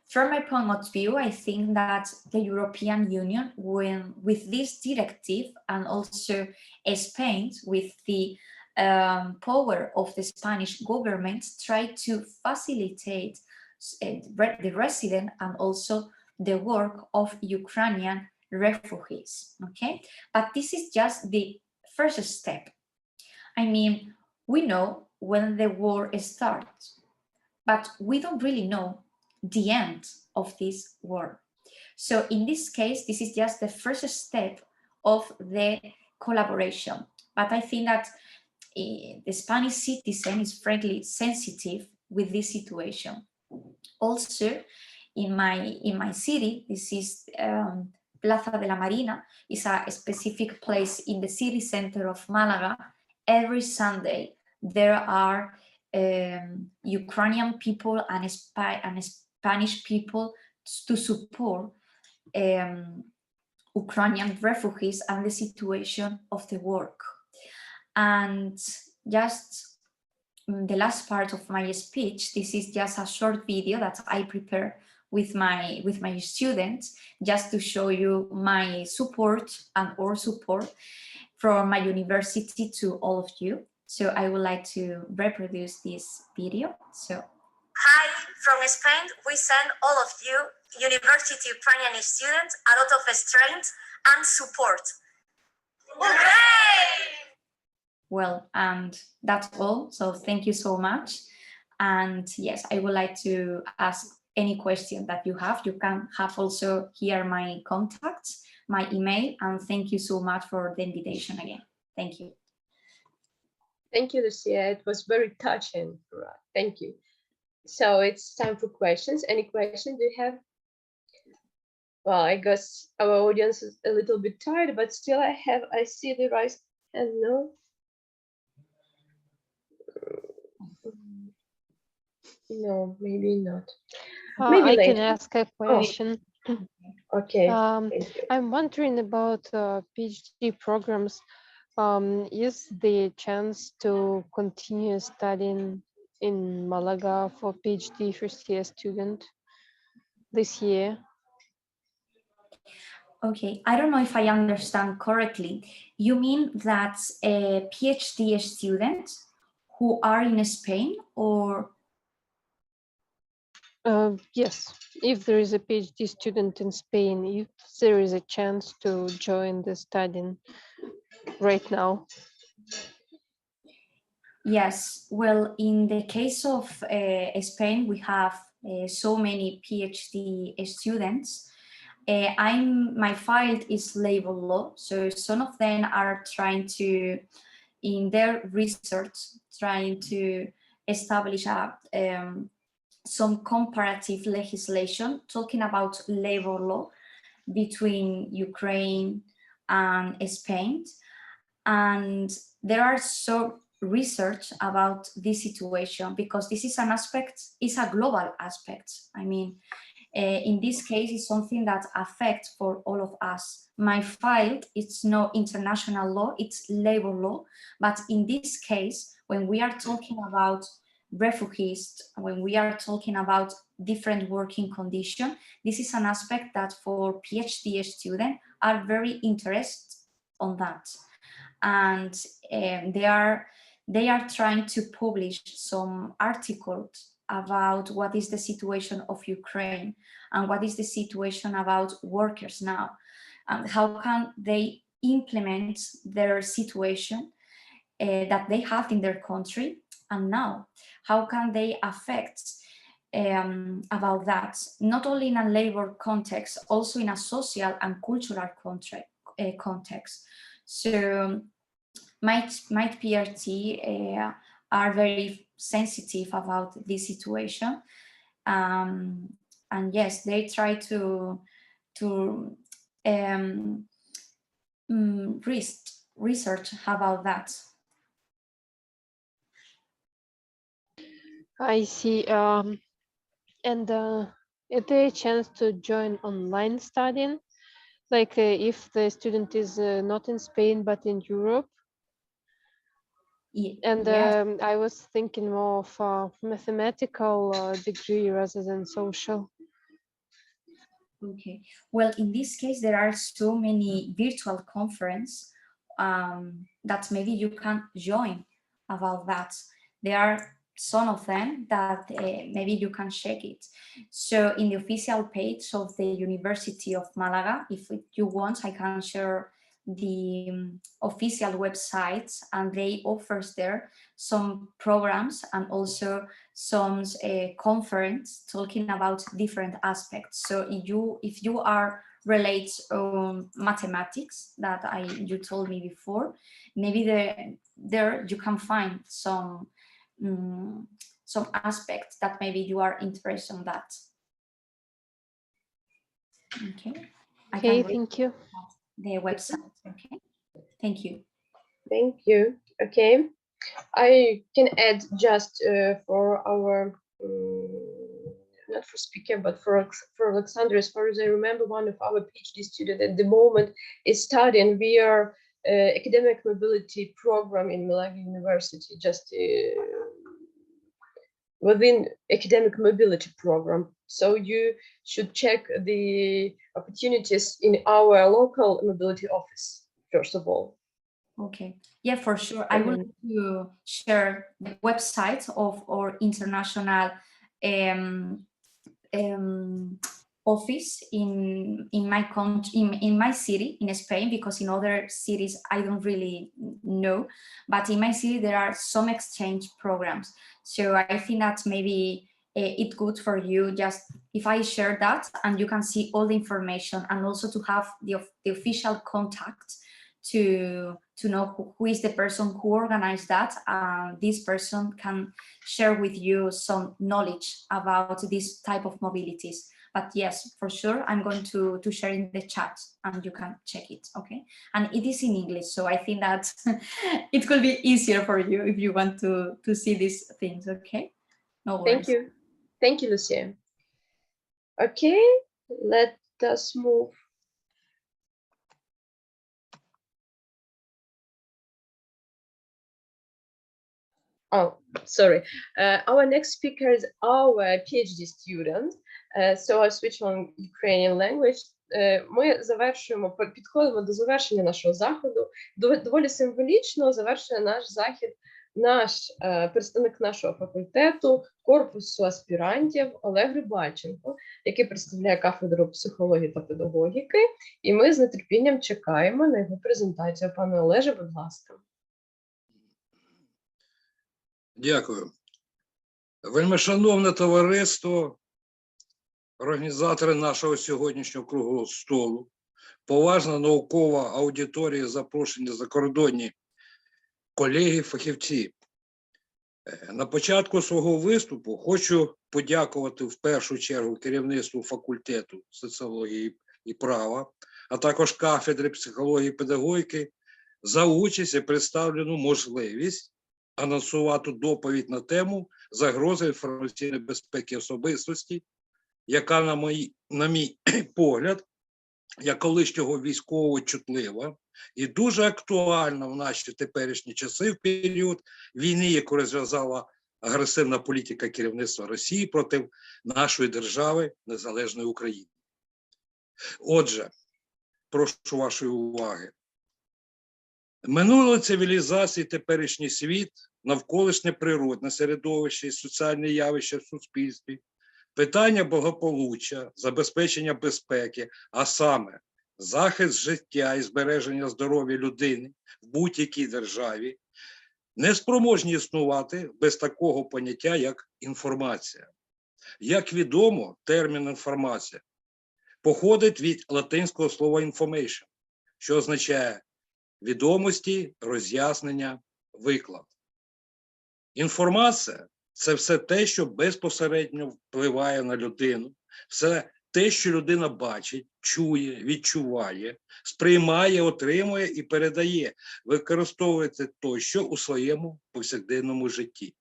From my point of view, I think that the European Union, with this directive, and also Spain with the power of the Spanish government, try to facilitate the resident and also the work of Ukrainian refugees. Okay, but this is just the first step. I mean, we know when the war starts, but we don't really know the end of this war. So in this case, this is just the first step of the collaboration. But I think that the Spanish citizen is frankly sensitive with this situation. Also, in my city, this is Plaza de la Marina, is a specific place in the city center of Malaga. Every Sunday, there are Ukrainian people and Spanish people to support Ukrainian refugees and the situation of the work. And just the last part of my speech, this is just a short video that I prepared with my students, just to show you my support and our support from my university to all of you. So I would like to reproduce this video. So, hi, from Spain, we send all of you, University Ukrainian students, a lot of strength and support. Hooray! Well, and that's all. So thank you so much. And yes, I would like to ask any question that you have. You can have also here my contacts, my email, and thank you so much for the invitation again. Thank you. Thank you, Lucia. It was very touching. Thank you. So it's time for questions. Any questions you have? Well, I guess our audience is a little bit tired, but still I see the raised hand. No? No, maybe not. Maybe I later. can ask a question. Oh, okay. I'm wondering about PhD programs. Is the chance to continue studying in Malaga for PhD first year student this year? Okay, I don't know if I understand correctly. You mean that a PhD student who are in Spain, or? Yes, if there is a PhD student in Spain, if there is a chance to join the studying right now. Yes, well, in the case of Spain, we have so many PhD students. My field is labor law, so some of them are trying to, in their research, trying to establish some comparative legislation talking about labor law between Ukraine and Spain. And there are some research about this situation because this is an aspect, it's a global aspect. I mean, in this case, it's something that affects for all of us. My field, it's no international law, it's labor law. But in this case, when we are talking about refugees, when we are talking about different working conditions, this is an aspect that for PhD students are very interested on that. And they are trying to publish some articles about what is the situation of Ukraine and what is the situation about workers now, and how can they implement their situation that they have in their country, and now how can they affect about that, not only in a labor context, also in a social and cultural context. So my PRT are very sensitive about this situation, and yes, they try to research about that. I see. And is there a chance to join online studying? Like if the student is not in Spain but in Europe? And Yes. I was thinking more of a mathematical degree rather than social. Okay. Well, in this case, there are so many virtual conferences that maybe you can join about that. There are some of them that maybe you can check it. So in the official page of the University of Malaga, if you want, I can share the official websites, and they offers there some programs and also some conference talking about different aspects. So if you are related on mathematics that you told me before, maybe there you can find some aspects that maybe you are interested in that. Okay. Okay, thank you. The website. Okay. Thank you. Thank you. Okay. I can add just for our not for speaker, but for Alexander, as far as I remember, one of our PhD students at the moment is studying via academic mobility program in Malaga University, just within academic mobility program. So you should check the opportunities in our local mobility office, first of all. Okay. Yeah, for sure. I would like to share the website of our international office in my country, in my city in Spain, because in other cities I don't really know, but in my city there are some exchange programs. So I think that maybe it's good for you just if I share that, and you can see all the information, and also to have the official contact to know who is the person who organized that. This person can share with you some knowledge about this type of mobilities. But yes, for sure, I'm going to share in the chat and you can check it, okay? And it is in English, so I think that it could be easier for you if you want to see these things, okay? No worries. Thank you. Thank you, Lucia. Okay, let us move. Oh, sorry. Our next speaker is our PhD student. So I switch on Ukrainian language. Ми підходимо до завершення нашого заходу. Доволі символічно завершує наш захід представник нашого факультету, корпусу аспірантів Олег Рибальченко, який представляє кафедру психології та педагогіки. І ми з нетерпінням чекаємо на його презентацію. Пане Олеже, будь ласка. Дякую. Вельмишановне товариство, організатори нашого сьогоднішнього круглого столу, поважна наукова аудиторія, запрошені закордонні колеги, фахівці. На початку свого виступу хочу подякувати в першу чергу керівництву факультету соціології і права, а також кафедри психології і педагогіки за участь і представлену можливість анонсувати доповідь на тему загрози інформаційної безпеки особистості, яка, на мій погляд, як колишнього військового чутлива і дуже актуальна в наші теперішні часи в період війни, яку розв'язала агресивна політика керівництва Росії проти нашої держави, незалежної України. Отже, прошу вашої уваги. Минулої цивілізації, теперішній світ, навколишнє природне середовище і соціальні явища в суспільстві, питання благополуччя, забезпечення безпеки, а саме захист життя і збереження здоров'я людини в будь-якій державі, не спроможні існувати без такого поняття, як інформація. Як відомо, термін інформація походить від латинського слова information, що означає відомості, роз'яснення, виклад. Інформація – це все те, що безпосередньо впливає на людину, все те, що людина бачить, чує, відчуває, сприймає, отримує і передає, використовується тощо у своєму повсякденному житті.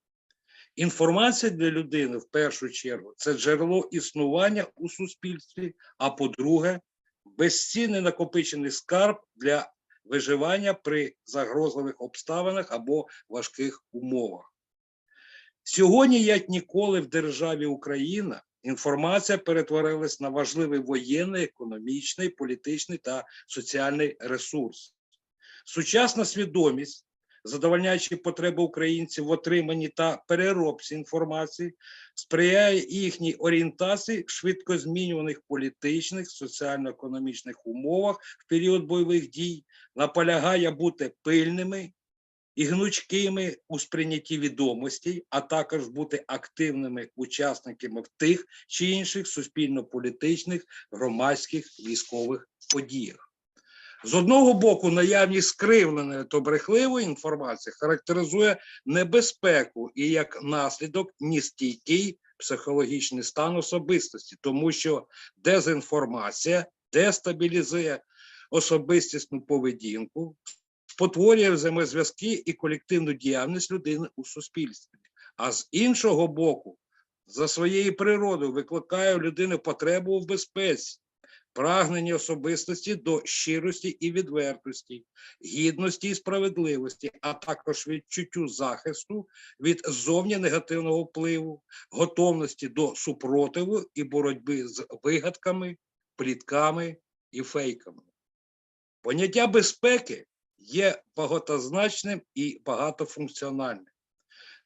Інформація для людини, в першу чергу, це джерело існування у суспільстві, а по-друге, безцінний накопичений скарб для виживання при загрозливих обставинах або важких умовах. Сьогодні, як ніколи в державі Україна, інформація перетворилась на важливий воєнний, економічний, політичний та соціальний ресурс. Сучасна свідомість, задовольняючи потреби українців в отриманні та переробці інформації, сприяє їхній орієнтації в швидко змінюваних політичних, соціально-економічних умовах в період бойових дій, наполягає бути пильними і гнучкими у сприйнятті відомостей, а також бути активними учасниками в тих чи інших суспільно-політичних, громадських, військових подіях. З одного боку, наявність скривленої та брехливої інформації характеризує небезпеку і, як наслідок, нестійкий психологічний стан особистості, тому що дезінформація дестабілізує особистісну поведінку, спотворює взаємозв'язки і колективну діяльність людини у суспільстві. А з іншого боку, за своєю природою викликає у людини потребу в безпеці, прагнення особистості до щирості і відвертості, гідності і справедливості, а також відчуттю захисту від зовні негативного впливу, готовності до супротиву і боротьби з вигадками, плітками і фейками. Поняття безпеки є багатозначним і багатофункціональним.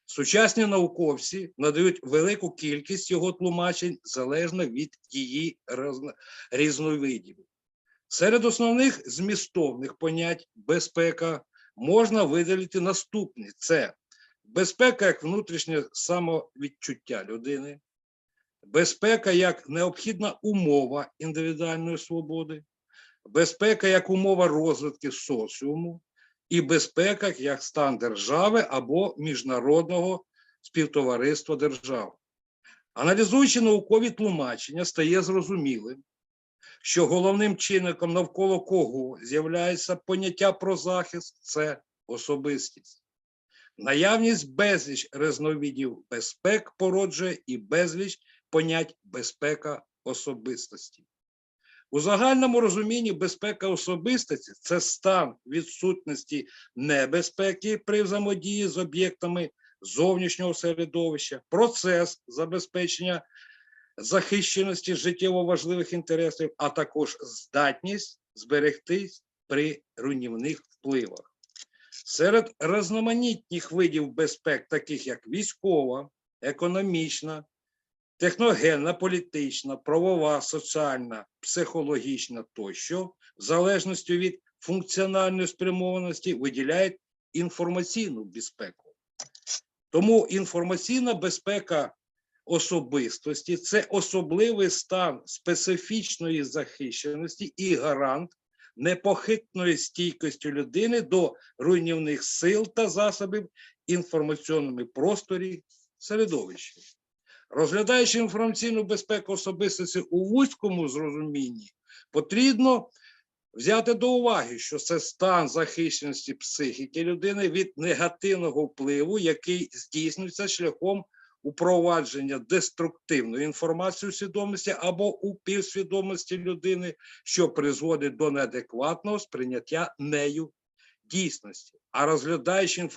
Сучасні науковці надають велику кількість його тлумачень залежно від її різновидів. Серед основних змістовних понять безпека можна виділити наступні. Це безпека як внутрішнє самовідчуття людини, безпека як необхідна умова індивідуальної свободи, безпека як умова розвитку соціуму, і безпека як стан держави або міжнародного співтовариства держав. Аналізуючи наукові тлумачення, стає зрозумілим, що головним чинником, навколо кого з'являється поняття про захист – це особистість. Наявність безліч різновидів безпек породжує і безліч понять безпека особистості. У загальному розумінні безпека особистості – це стан відсутності небезпеки при взаємодії з об'єктами зовнішнього середовища, процес забезпечення захищеності життєво важливих інтересів, а також здатність зберегтись при руйнівних впливах. Серед різноманітних видів безпек, таких як військова, економічна, техногенна, політична, правова, соціальна, психологічна тощо, в залежності від функціональної спрямованості, виділяють інформаційну безпеку. Тому інформаційна безпека особистості – це особливий стан специфічної захищеності і гарант непохитної стійкості людини до руйнівних сил та засобів інформаційному просторі середовища. Розглядаючи інформаційну безпеку особистості у вузькому зрозумінні, потрібно взяти до уваги, що це стан захищеності психіки людини від негативного впливу, який здійснюється шляхом упровадження деструктивної інформації у свідомості або у півсвідомості людини, що призводить до неадекватного сприйняття нею дійсності. А розглядаючи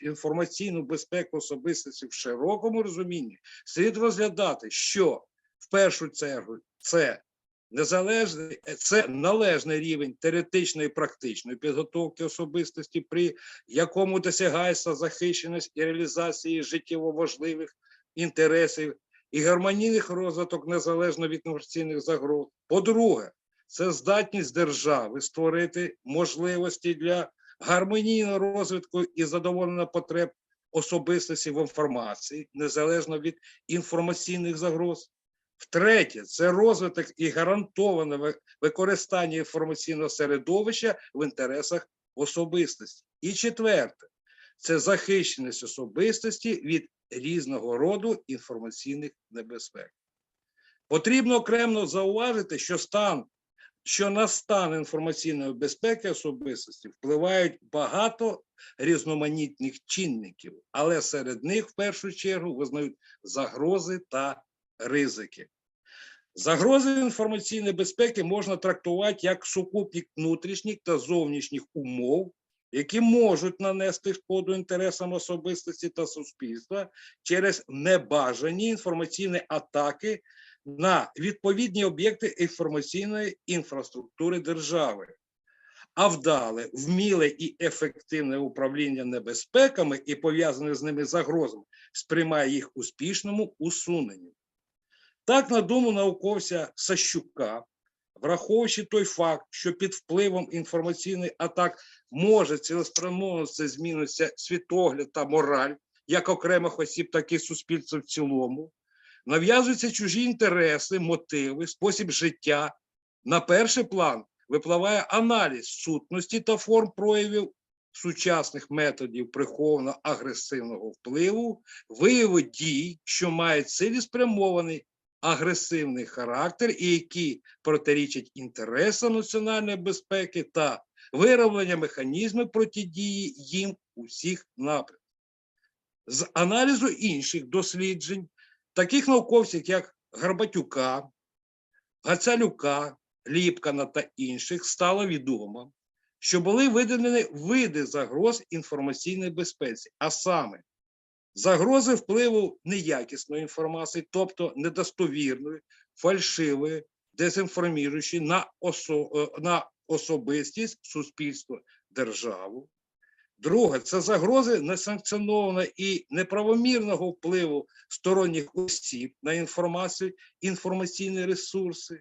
інформаційну безпеку особистості в широкому розумінні, слід розглядати, що в першу чергу це належний рівень теоретичної і практичної підготовки особистості, при якому досягається захищеність і реалізації життєво важливих інтересів і гармонійних розвиток незалежно від інформаційних загроз. По-друге, це здатність держави створити можливості для гармонійного розвитку і задоволення потреб особистості в інформації, незалежно від інформаційних загроз. Втретє, це розвиток і гарантоване використання інформаційного середовища в інтересах особистості. І четверте, це захищеність особистості від різного роду інформаційних небезпек. Потрібно окремо зауважити, що на стан інформаційної безпеки особистості впливають багато різноманітних чинників, але серед них в першу чергу визнають загрози та ризики. Загрози інформаційної безпеки можна трактувати як сукупність внутрішніх та зовнішніх умов, які можуть нанести шкоду інтересам особистості та суспільства через небажані інформаційні атаки на відповідні об'єкти інформаційної інфраструктури держави. А вдале, вміле і ефективне управління небезпеками і пов'язане з ними загрозами сприймає їх успішному усуненню. Так, на думку науковця Сащука, враховуючи той факт, що під впливом інформаційних атак може цілеспрямовано змінитися світогляд та мораль як окремих осіб, так і суспільства в цілому, нав'язуються чужі інтереси, мотиви, спосіб життя. На перший план випливає аналіз сутності та форм проявів сучасних методів прихованого агресивного впливу, вияву дій, що мають цілеспрямований агресивний характер і які протирічать інтересам національної безпеки та вироблення механізмів протидії їм у всіх напрямках. З аналізу інших досліджень, таких науковців, як Горбатюка, Гацалюка, Ліпкана та інших, стало відомо, що були виділені види загроз інформаційної безпеці, а саме загрози впливу неякісної інформації, тобто недостовірної, фальшивої, дезінформуючої на особистість, суспільство, державу. Друге, це загрози несанкціонованого і неправомірного впливу сторонніх осіб на інформацію, інформаційні ресурси.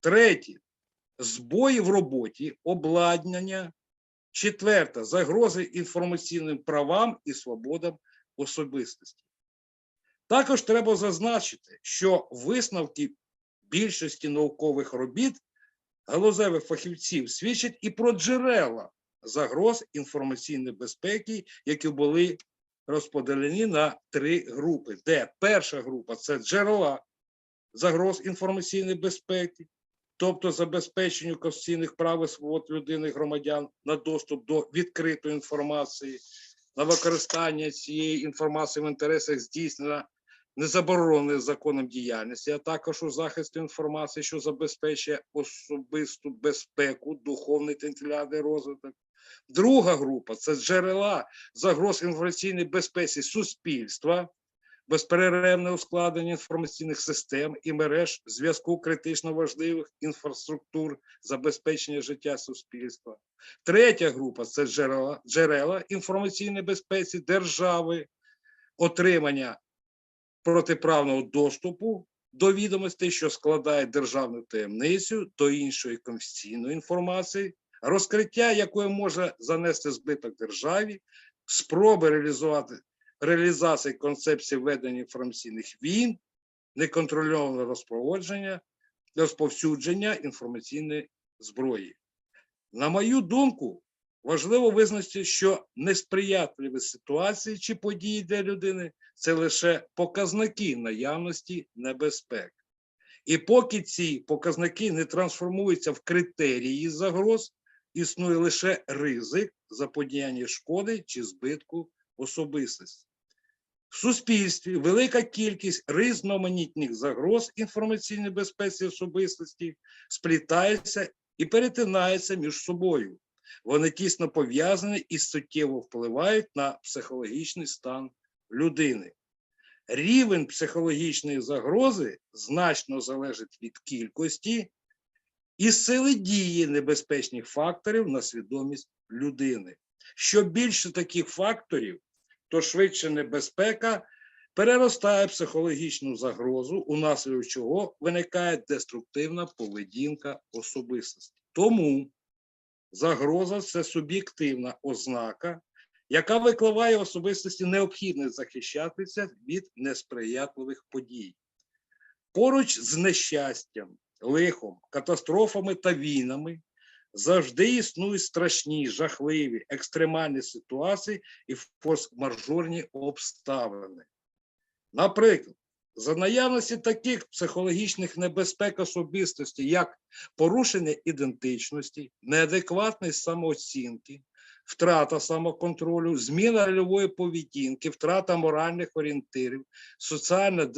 Третє, збої в роботі, обладнання. Четверте, загрози інформаційним правам і свободам особистості. Також треба зазначити, що висновки більшості наукових робіт галузевих фахівців свідчать і про джерела загроз інформаційної безпеки, які були розподілені на 3 групи, де перша група – це джерела загроз інформаційної безпеки, тобто забезпеченню конституційних прав і свобод людини і громадян на доступ до відкритої інформації, на використання цієї інформації в інтересах здійснення незабороненої законом діяльності, а також у захисті інформації, що забезпечує особисту безпеку, духовний та інтелектуальний розвиток. Друга група – це джерела загроз інформаційної безпеці суспільства, безперервне ускладнення інформаційних систем і мереж зв'язку критично важливих інфраструктур забезпечення життя суспільства. Третя група – це джерела інформаційної безпеці держави, отримання протиправного доступу до відомостей, що складають державну таємницю, до іншої конфіденційної інформації, розкриття якої може занести збиток державі, спроби реалізації концепції ведення інформаційних війн, неконтрольоване розповсюдження інформаційної зброї. На мою думку, важливо визначити, що несприятливі ситуації чи події для людини – це лише показники наявності небезпек. І поки ці показники не трансформуються в критерії загроз, існує лише ризик заподіяння шкоди чи збитку особистості. В суспільстві велика кількість різноманітних загроз інформаційної безпеці особистості сплітаються і перетинаються між собою. Вони тісно пов'язані і суттєво впливають на психологічний стан людини. Рівень психологічної загрози значно залежить від кількості і сили дії небезпечних факторів на свідомість людини. Що більше таких факторів, то швидше небезпека переростає в психологічну загрозу, унаслідок чого виникає деструктивна поведінка особистості. Тому загроза – це суб'єктивна ознака, яка викливає особистості необхідність захищатися від несприятливих подій. Поруч з нещастям, лихом, катастрофами та війнами завжди існують страшні, жахливі, екстремальні ситуації і форс-мажорні обставини. Наприклад, за наявності таких психологічних небезпек особистості, як порушення ідентичності, неадекватність самооцінки, втрата самоконтролю, зміна рольової поведінки, втрата моральних орієнтирів, соціальна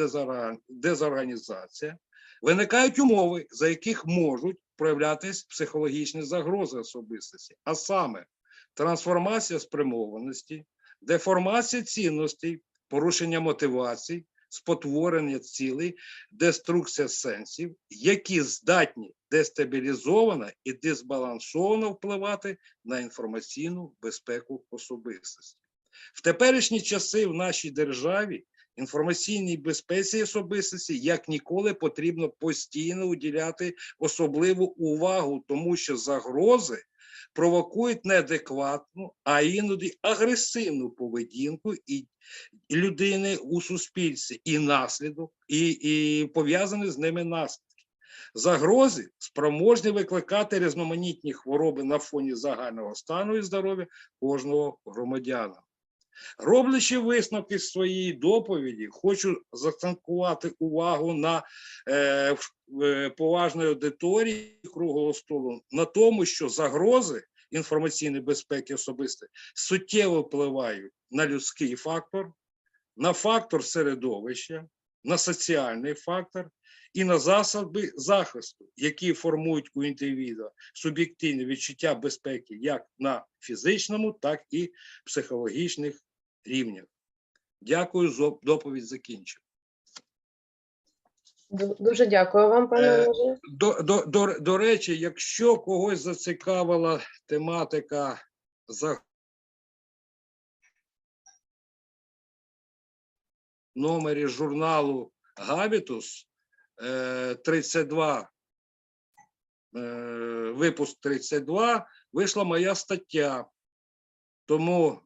дезорганізація, виникають умови, за яких можуть проявлятись психологічні загрози особистості, а саме трансформація спрямованості, деформація цінностей, порушення мотивацій, спотворення цілей, деструкція сенсів, які здатні дестабілізовано і дисбалансовано впливати на інформаційну безпеку особистості. В теперішні часи в нашій державі інформаційній безпеці особистості як ніколи потрібно постійно уділяти особливу увагу, тому що загрози провокують неадекватну, а іноді агресивну поведінку і людини у суспільстві, і наслідок, і пов'язані з ними наслідки. Загрози спроможні викликати різноманітні хвороби на фоні загального стану і здоров'я кожного громадянина. Роблячи висновки з своєї доповіді, хочу заакцентувати увагу на поважної аудиторії круглого столу, на тому, що загрози інформаційної безпеки особисто суттєво впливають на людський фактор, на фактор середовища, на соціальний фактор і на засоби захисту, які формують у індивіда суб'єктивне відчуття безпеки як на фізичному, так і психологічних рівнях. Дякую, за доповідь закінчив. Дуже дякую вам, пане Олеже. До речі, якщо когось зацікавила тематика номері журналу «Габітус», 32, випуск 32, вийшла моя стаття. Тому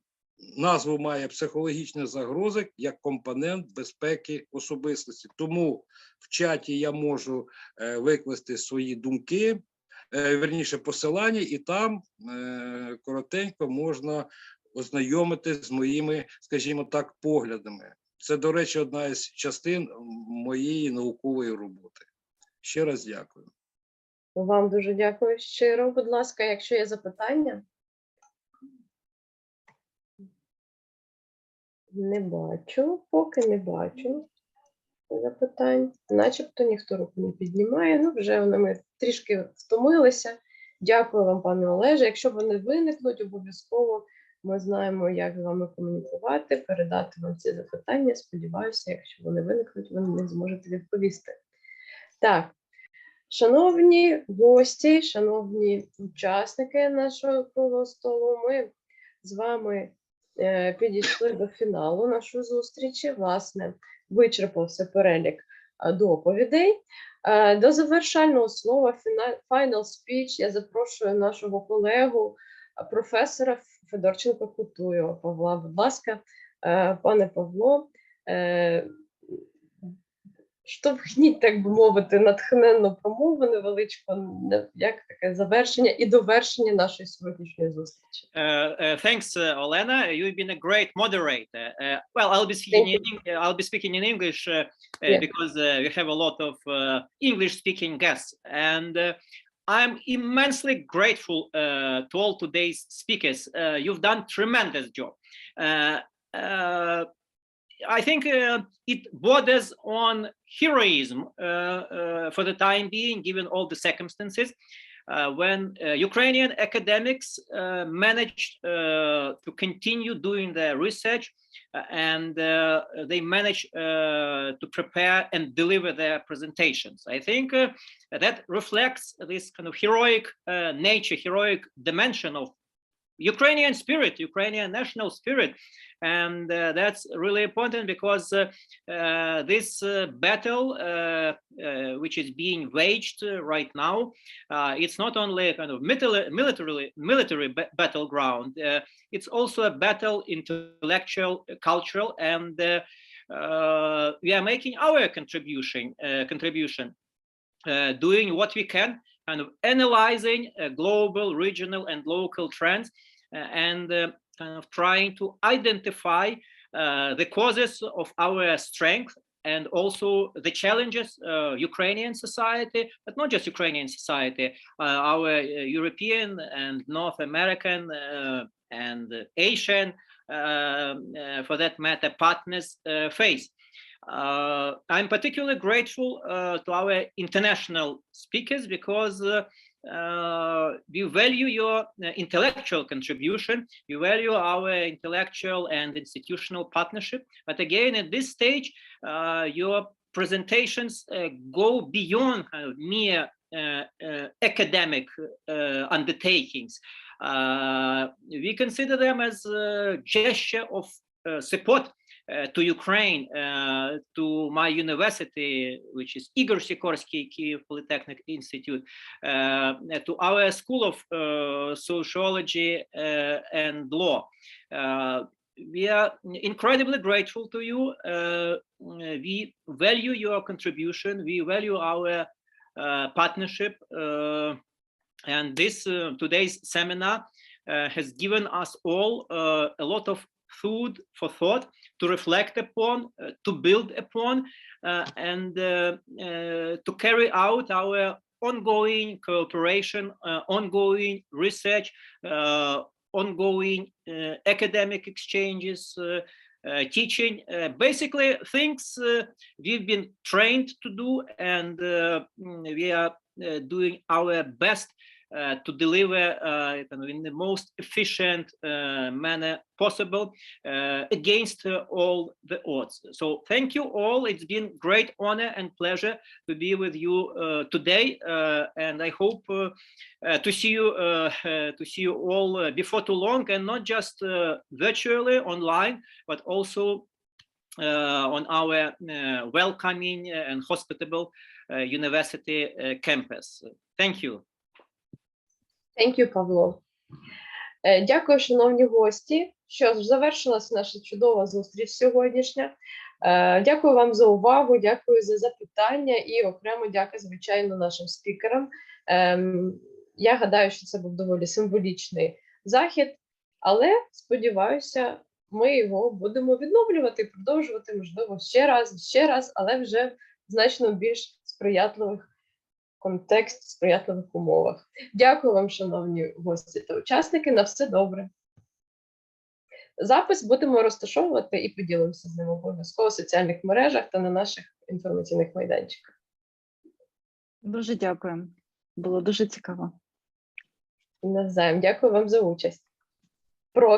назву має «Психологічні загрози як компонент безпеки особистості». Тому в чаті я можу викласти свої думки, вірніше посилання, і там коротенько можна ознайомитись з моїми, скажімо так, поглядами. Це, до речі, одна із частин моєї наукової роботи. Ще раз дякую. Вам дуже дякую щиро. Будь ласка, якщо є запитання. Не бачу, поки не бачу запитань. Начебто ніхто руку не піднімає. Ну, вже ми трішки втомилися. Дякую вам, пане Олеже. Якщо вони виникнуть, обов'язково ми знаємо, як з вами комунікувати, передати вам ці запитання. Сподіваюся, якщо вони виникнуть, ви не зможете відповісти. Так, шановні гості, шановні учасники нашого круглого столу, ми з вами підійшли до фіналу нашої зустрічі. Власне, вичерпався перелік доповідей. До завершального слова, final speech, я запрошую нашого колегу, професора Федорченко-Кутуєва Павла. Будь ласка, пане Павло, штовхніть, так би мовити, натхненну промову невеличку, як таке завершення і довершення нашої сьогоднішньої зустрічі. Thanks, Olena. You've been a great moderator. Well, I'll be speaking in English because we have a lot of English-speaking guests, and I'm immensely grateful to all today's speakers. You've done tremendous job. I think it borders on heroism for the time being, given all the circumstances, when Ukrainian academics managed to continue doing their research and they managed to prepare and deliver their presentations. I think that reflects this kind of heroic nature, heroic dimension of Ukrainian spirit, Ukrainian national spirit. And that's really important because this battle, which is being waged right now, it's not only a kind of military battleground, it's also a battle, intellectual, cultural, and we are making our contribution, doing what we can, kind of analyzing global, regional, and local trends, and kind of trying to identify the causes of our strength and also the challenges Ukrainian society, but not just Ukrainian society, our European and North American and Asian, for that matter, partners face. I'm particularly grateful to our international speakers because we value your intellectual contribution, we value our intellectual and institutional partnership. But again, at this stage, your presentations go beyond kind of mere academic undertakings. We consider them as a gesture of support to Ukraine, to my university, which is Ігоря Сікорського Kyiv Polytechnic Institute, to our School of Sociology and Law. We are incredibly grateful to you. We value your contribution. We value our partnership. And this today's seminar has given us all a lot of food for thought, to reflect upon, to build upon, and to carry out our ongoing cooperation, ongoing research, ongoing academic exchanges, teaching, basically things we've been trained to do, and we are doing our best to deliver in the most efficient manner possible against all the odds. So thank you all. It's been great honor and pleasure to be with you today, and I hope to see you all before too long, and not just virtually online, but also on our welcoming and hospitable university campus. Thank you. Thank you, Павло. Дякую, шановні гості, що завершилася наша чудова зустріч сьогоднішня. Дякую вам за увагу, дякую за запитання і окремо дякую, звичайно, нашим спікерам. Я гадаю, що це був доволі символічний захід, але, сподіваюся, ми його будемо відновлювати, продовжувати, можливо, ще раз, але вже в значно більш сприятливих контекст, сприятливих умовах. Дякую вам, шановні гості та учасники, на все добре. Запис будемо розташовувати і поділимося з ним обов'язково в соціальних мережах та на наших інформаційних майданчиках. Дуже дякую. Було дуже цікаво. Навзаєм. Дякую вам за участь.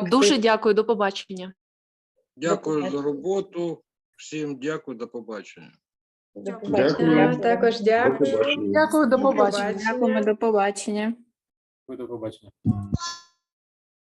Дуже дякую, до побачення. Дякую за роботу. Всім дякую, до побачення. Дякую. Також дякую. Дякую, до побачення. Дякуємо, до побачення. До побачення.